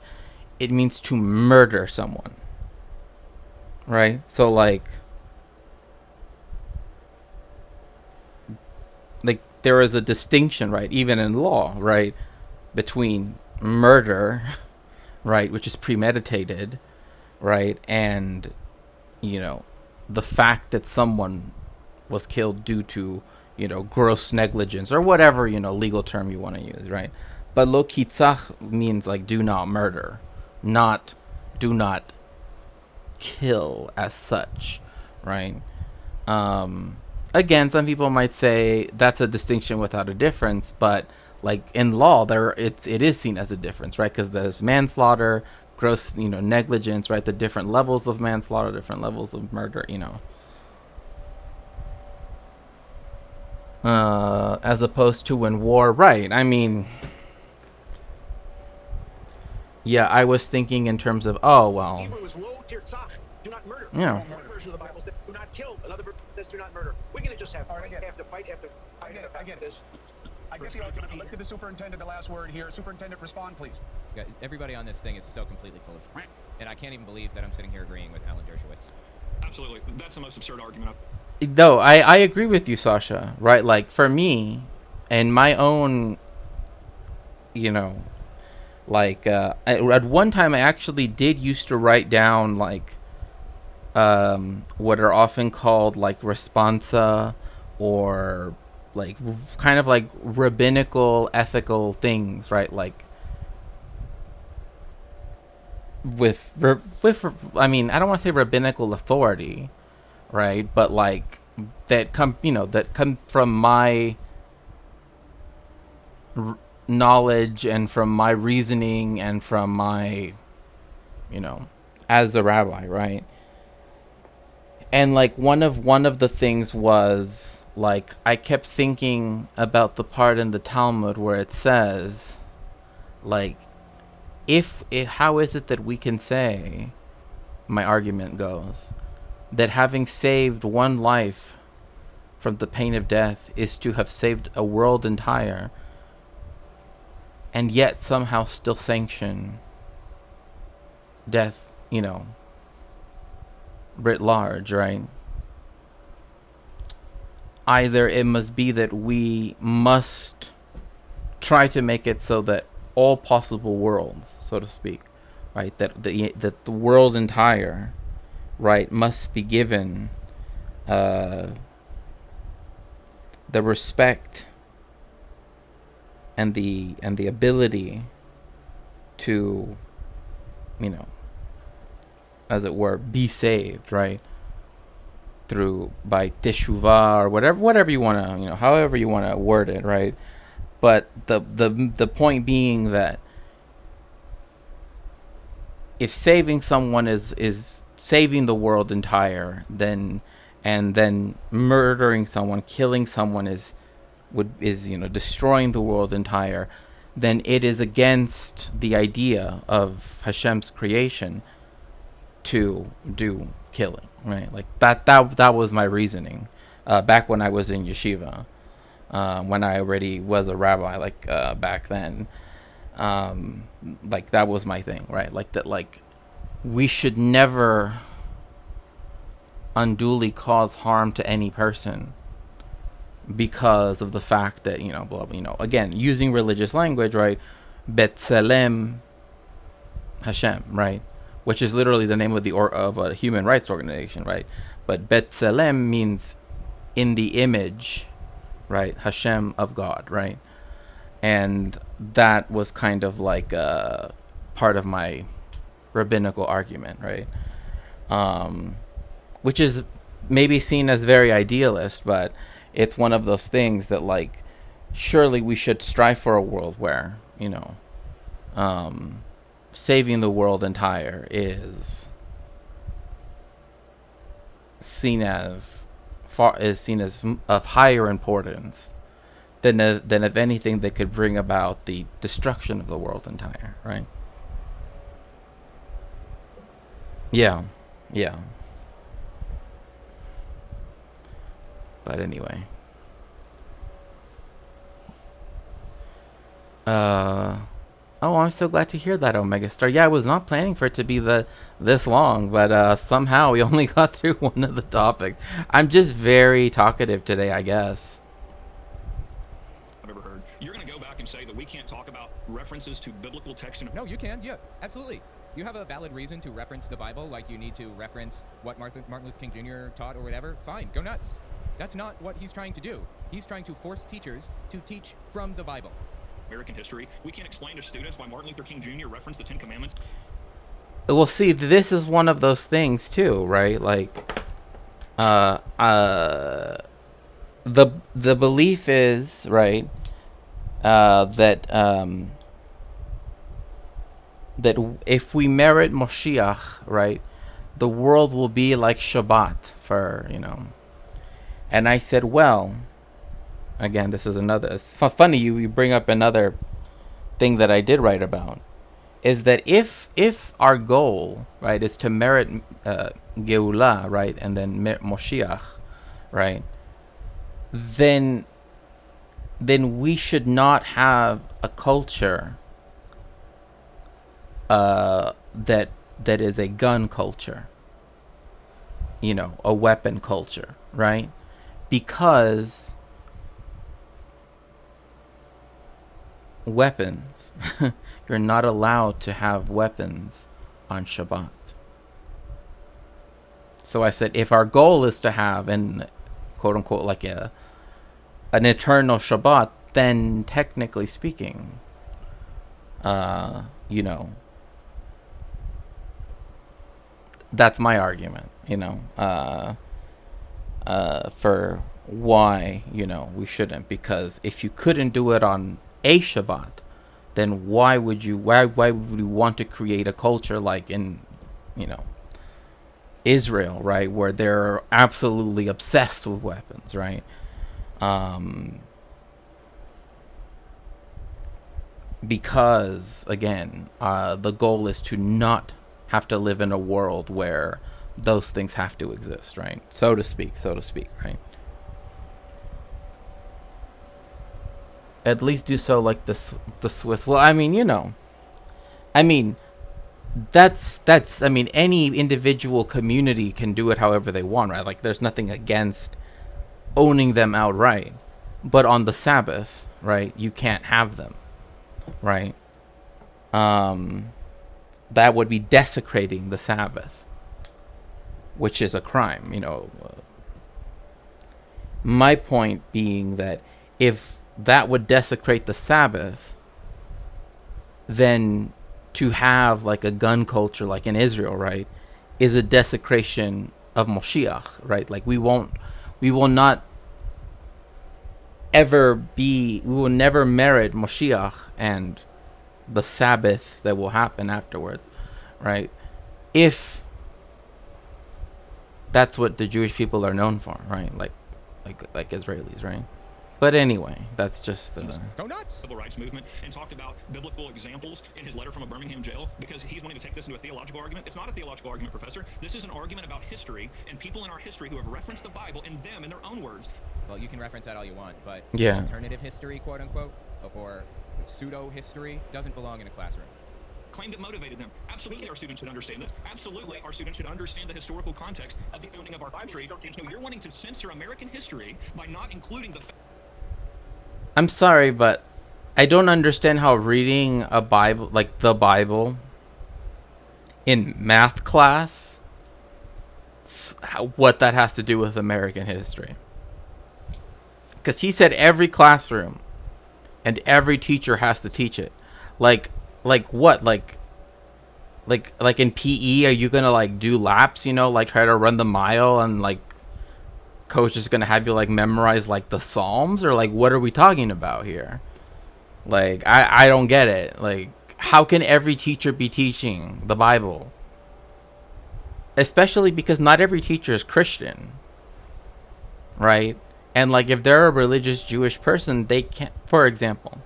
it means to murder someone, right? So like there is a distinction, right, even in law, right, between murder, right, which is premeditated, right, and the fact that someone was killed due to gross negligence or whatever legal term you want to use, right? But lo kitzach means like do not murder, not do not kill as such, right? Again, some people might say that's a distinction without a difference, but like in law, it is seen as a difference, right? Because there's manslaughter, gross, negligence, right? The different levels of manslaughter, different levels of murder, as opposed to in war, right? I mean, yeah, I was thinking in terms of, Hebrew is lo tirtzach, do not murder. Yeah. One version of the Bible says do not kill. Another version says do not murder. We're going to just have fight after fight after I get it. I guess the argument. Let's give the superintendent the last word here. Superintendent, respond, please. Yeah, everybody on this thing is so completely full of shit. And I can't even believe that I'm sitting here agreeing with Alan Dershowitz. Absolutely. That's the most absurd argument. No, I agree with you, Sasha, right? Like, for me, and my own, at one time I actually did used to write down, like, what are often called, like, responsa, or, like, kind of like rabbinical, ethical things, right? Like, with I mean, I don't want to say rabbinical authority, right? But like that come from my knowledge and from my reasoning and from my, as a rabbi, right? And like one of the things was like I kept thinking about the part in the Talmud where it says, like, how is it that we can say, my argument goes, that having saved one life from the pain of death is to have saved a world entire, and yet somehow still sanction death, writ large, right? Either it must be that we must try to make it so that all possible worlds, so to speak, right, that the world entire, right, must be given the respect and the ability to, as it were, be saved, right, by teshuvah or whatever you want to, however you want to word it, right? But the point being that if saving someone is saving the world entire, then murdering someone, killing someone is destroying the world entire, then it is against the idea of Hashem's creation to do killing, right? Like that was my reasoning back when I was in yeshiva. When I already was a rabbi, like back then, like that was my thing, right? Like that, like we should never unduly cause harm to any person because of the fact that again, using religious language, right? B'Tselem Hashem, right? Which is literally the name of of a human rights organization, right? But B'Tselem means in the image, right? Hashem of God, right? And that was kind of like a part of my rabbinical argument, right? Which is maybe seen as very idealist, but it's one of those things that, like, surely we should strive for a world where, saving the world entire is seen as of higher importance than if anything that could bring about the destruction of the world entire, right? Yeah. But anyway. Oh, I'm so glad to hear that, Omega Star. Yeah, I was not planning for it to be this long, but somehow we only got through one of the topics. I'm just very talkative today, I guess. I've ever heard. You're going to go back and say that we can't talk about references to biblical text and No, you can. Yeah, absolutely. You have a valid reason to reference the Bible, like you need to reference what Martin Luther King Jr. taught or whatever. Fine, go nuts. That's not what he's trying to do. He's trying to force teachers to teach from the Bible. American history. We can't explain to students why Martin Luther King Jr. referenced the Ten Commandments. Well, see, this is one of those things too, right? Like, the belief is, right, that that if we merit Moshiach, right, the world will be like Shabbat for, you know. And I said, well, again, this is another, it's funny you bring up another thing that I did write about, is that if our goal, right, is to merit Geulah, right, and then Moshiach, right, then we should not have a culture that is a gun culture, you know, a weapon culture, right? Because weapons, you're not allowed to have weapons on Shabbat. So I said, if our goal is to have an quote unquote like an eternal Shabbat, then technically speaking, you know, that's my argument, you know, for why, you know, we shouldn't. Because if you couldn't do it on a Shabbat, then why would we want to create a culture like in, you know, Israel, right, where they're absolutely obsessed with weapons, right? Because again, the goal is to not have to live in a world where those things have to exist, right? So to speak, right? At least do so like the Swiss. Well, I mean, you know, I mean, that's I mean, any individual community can do it however they want, right? Like, there's nothing against owning them outright, but on the Sabbath, right, you can't have them, right? That would be desecrating the Sabbath, which is a crime, you know. My point being that if that would desecrate the Sabbath, then to have like a gun culture like in Israel, right, is a desecration of Moshiach, right? Like we will never merit Moshiach and the Sabbath that will happen afterwards, right? If that's what the Jewish people are known for, right? Like Israelis, right? But anyway, that's just go nuts. Civil rights movement, and talked about biblical examples in his letter from a Birmingham jail, because he's wanting to take this into a theological argument. It's not a theological argument, Professor. This is an argument about history and people in our history who have referenced the Bible in their own words. Well, you can reference that all you want, but yeah, alternative history, quote unquote, or pseudo history doesn't belong in a classroom. Claimed it motivated them. Absolutely, our students should understand it. Absolutely, our students should understand the historical context of the founding of our country. And so you're wanting to censor American history by not including the. I'm sorry, but I don't understand how reading a Bible, like the Bible, in math class, what that has to do with American history. Because he said every classroom and every teacher has to teach it. Like what? Like in PE, are you gonna like do laps? You know, like try to run the mile, and like coach is gonna have you like memorize like the Psalms, or like what are we talking about here? Like I don't get it. Like, how can every teacher be teaching the Bible? Especially because not every teacher is Christian, right? And like if they're a religious Jewish person, they can't. For example,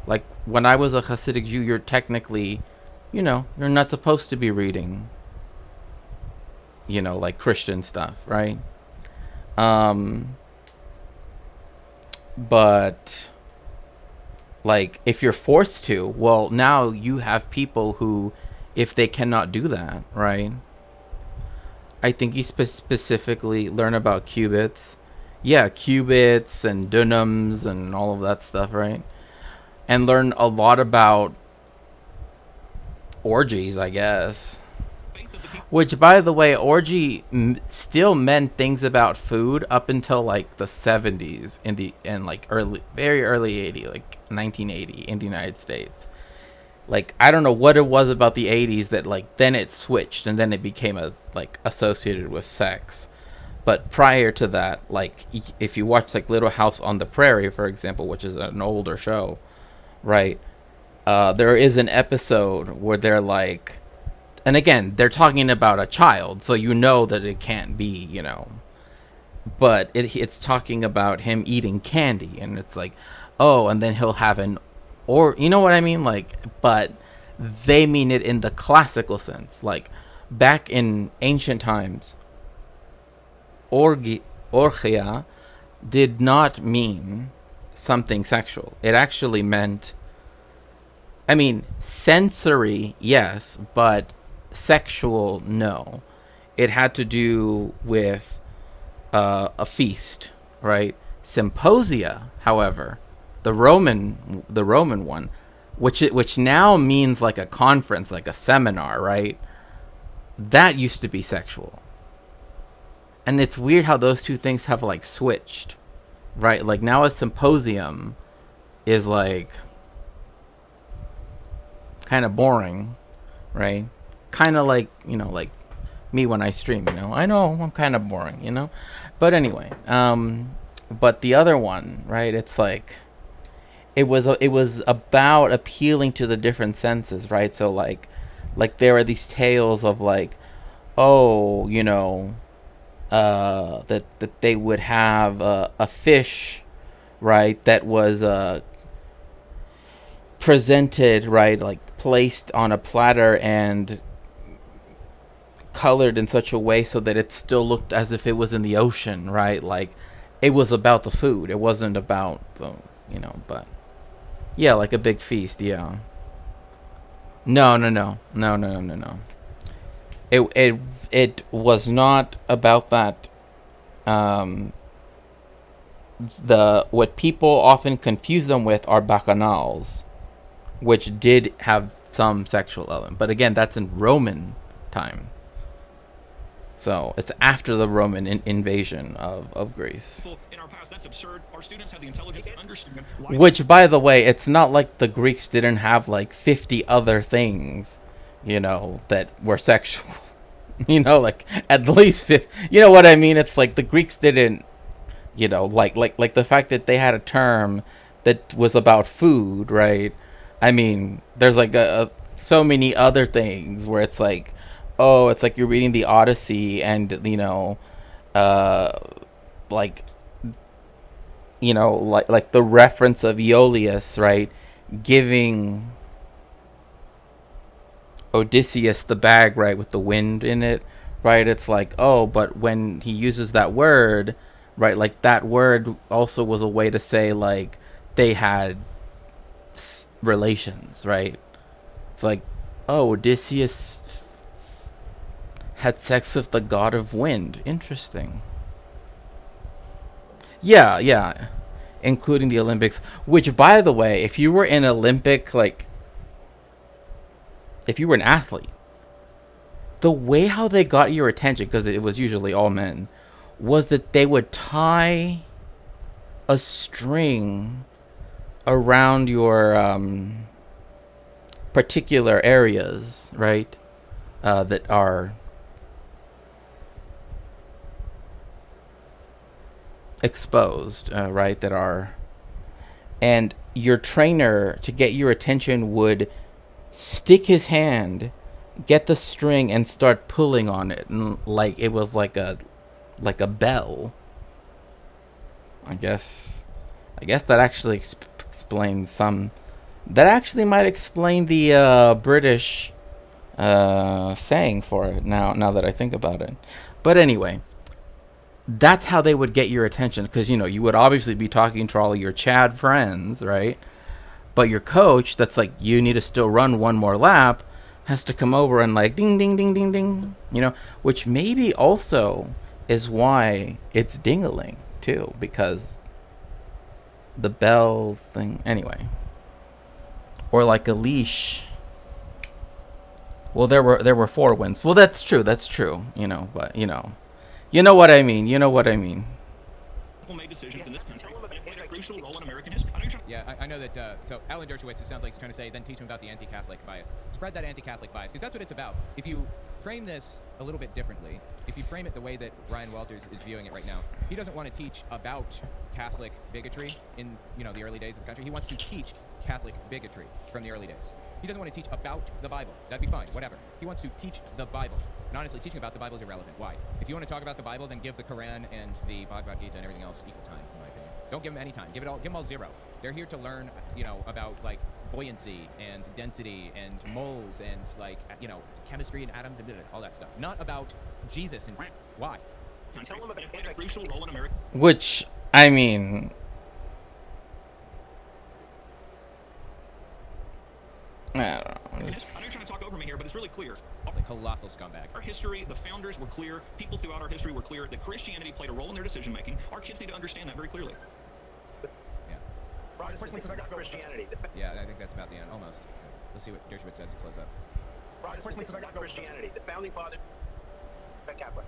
like when I was a Hasidic Jew, you're technically, you know, you're not supposed to be reading, you know, like Christian stuff, right? But like if you're forced to, well, now you have people who, if they cannot do that, right? I think you specifically learn about cubits. Yeah, cubits and dunams and all of that stuff, right? And learn a lot about orgies, I guess. Which, by the way, orgy still meant things about food up until like the 70s in like very early 80s, like 1980 in the United States. Like, I don't know what it was about the 80s that like then it switched and then it became associated with sex. But prior to that, like if you watch like Little House on the Prairie, for example, which is an older show, right? there is an episode where they're like, and again, they're talking about a child, so you know that it can't be, you know, but it's talking about him eating candy, and it's like, oh, and then he'll have or you know what I mean, like, but they mean it in the classical sense, like back in ancient times, orgia did not mean something sexual. It actually meant, I mean, sensory, yes, but sexual, no. It had to do with a feast, right? Symposia, however, the Roman one, which now means like a conference, like a seminar, right? That used to be sexual. And it's weird how those two things have like switched, right? Like now a symposium is like kind of boring, right? Kind of like, you know, like me when I stream, you know. I know I'm kind of boring, you know. But anyway, but the other one, right? It's like it was about appealing to the different senses, right? So like there are these tales of like, oh, you know, that they would have a fish, right, that was presented, right, like placed on a platter and colored in such a way so that it still looked as if it was in the ocean, right? Like it was about the food, it wasn't about the, you know, but yeah, like a big feast. Yeah, no. It was not about that. What people often confuse them with are bacchanals, which did have some sexual element, but again, that's in Roman time. So it's after the Roman invasion of Greece. In our past, that's absurd. Our students have the intelligence to understand why. Which, by the way, it's not like the Greeks didn't have like 50 other things, you know, that were sexual. You know, like at least 50. You know what I mean? It's like the Greeks didn't, you know, like the fact that they had a term that was about food, right? I mean, there's like so many other things where it's like, oh, it's like you're reading the Odyssey and, you know, like, you know, like the reference of Aeolus, right, giving Odysseus the bag, right, with the wind in it, right? It's like, oh, but when he uses that word, right, like that word also was a way to say like they had relations, right? It's like, oh, Odysseus had sex with the god of wind. Interesting. Yeah, including the Olympics, which, by the way, if you were an Olympic, like, if you were an athlete, the way how they got your attention, because it was usually all men, was that they would tie a string around your particular areas, right, that are exposed, right, that are, and your trainer, to get your attention, would stick his hand, get the string, and start pulling on it, and like it was like a bell. I guess that actually explains some. That actually might explain the British saying for it. Now that I think about it, but anyway. That's how they would get your attention, because, you know, you would obviously be talking to all of your Chad friends, right? But your coach, that's like, you need to still run one more lap, has to come over and like, ding, ding, ding, ding, ding, you know, which maybe also is why it's ding-a-ling, too, because the bell thing, anyway. Or like a leash. Well, there were 4 wins. Well, that's true, you know, but, you know. You know what I mean. People made decisions in this country and played a crucial role in American history. Yeah, I know that. So Alan Dershowitz, it sounds like he's trying to say, then teach him about the anti-Catholic bias. Spread that anti-Catholic bias, because that's what it's about. If you frame this a little bit differently, if you frame it the way that Ryan Walters is viewing it right now, he doesn't want to teach about Catholic bigotry in, the early days of the country. He wants to teach Catholic bigotry from the early days. He doesn't want to teach about the Bible. That'd be fine, whatever. He wants to teach the Bible. And honestly, teaching about the Bible is irrelevant. Why? If you want to talk about the Bible, then give the Quran and the Bhagavad Gita and everything else equal time, in my opinion. Don't give them any time. Give them all zero. They're here to learn, about buoyancy and density and moles and chemistry and atoms and all that stuff. Not about Jesus and why. Tell them about a crucial role in America. Which, I mean, I don't know. I know you're trying to talk over me here, but it's really clear. The colossal scumbag. Our history, the founders were clear. People throughout our history were clear that Christianity played a role in their decision making. Our kids need to understand that very clearly. Yeah. Ryan, quickly, because I got to go. Christianity. Yeah, I think that's about the end. Almost. Let's see what Dershowitz says to close up. Ryan, quickly, because I got to go. Christianity. The founding fathers were Catholic.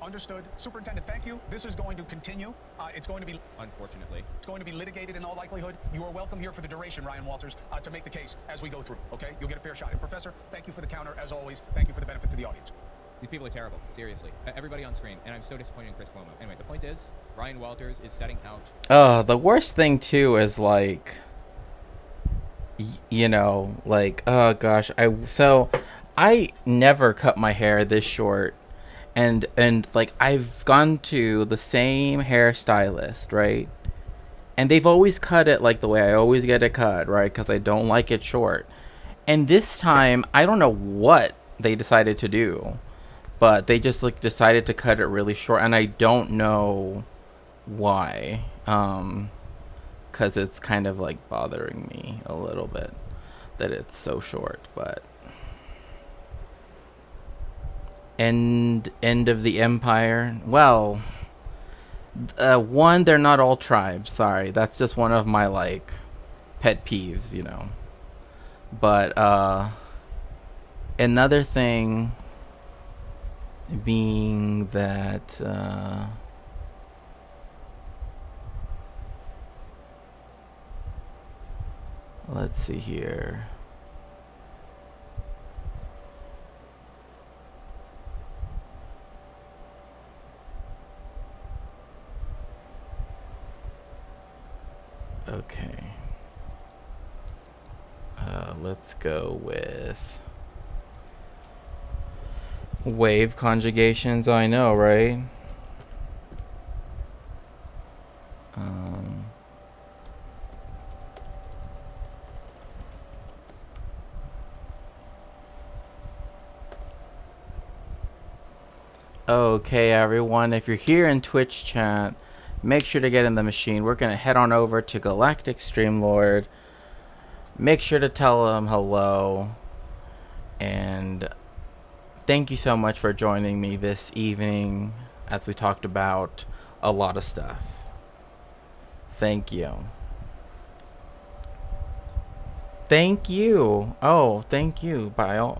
Understood. Superintendent, thank you. This is going to continue. It's going to be Unfortunately. litigated in all likelihood. You are welcome here for the duration, Ryan Walters, to make the case as we go through. Okay? You'll get a fair shot. And Professor, thank you for the counter as always. Thank you for the benefit to the audience. These people are terrible. Seriously. Everybody on screen. And I'm so disappointed in Chris Cuomo. Anyway, the point is, Ryan Walters is setting out... The worst thing, too, is, oh, gosh. I never cut my hair this short. And I've gone to the same hairstylist, right? And they've always cut it the way I always get it cut, right? Because I don't like it short. And this time, I don't know what they decided to do, but they just decided to cut it really short, and I don't know why. Because it's kind of bothering me a little bit that it's so short, but. End of the empire. Well, one, they're not all tribes. Sorry, that's just one of my pet peeves, But another thing being that let's see here. Okay. Let's go with wave conjugations. I know, right? Okay, everyone. If you're here in Twitch chat, make sure to get in the machine. We're going to head on over to Galactic Streamlord. Make sure to tell him hello. And thank you so much for joining me this evening as we talked about a lot of stuff. Thank you. Thank you. Oh, thank you. By all.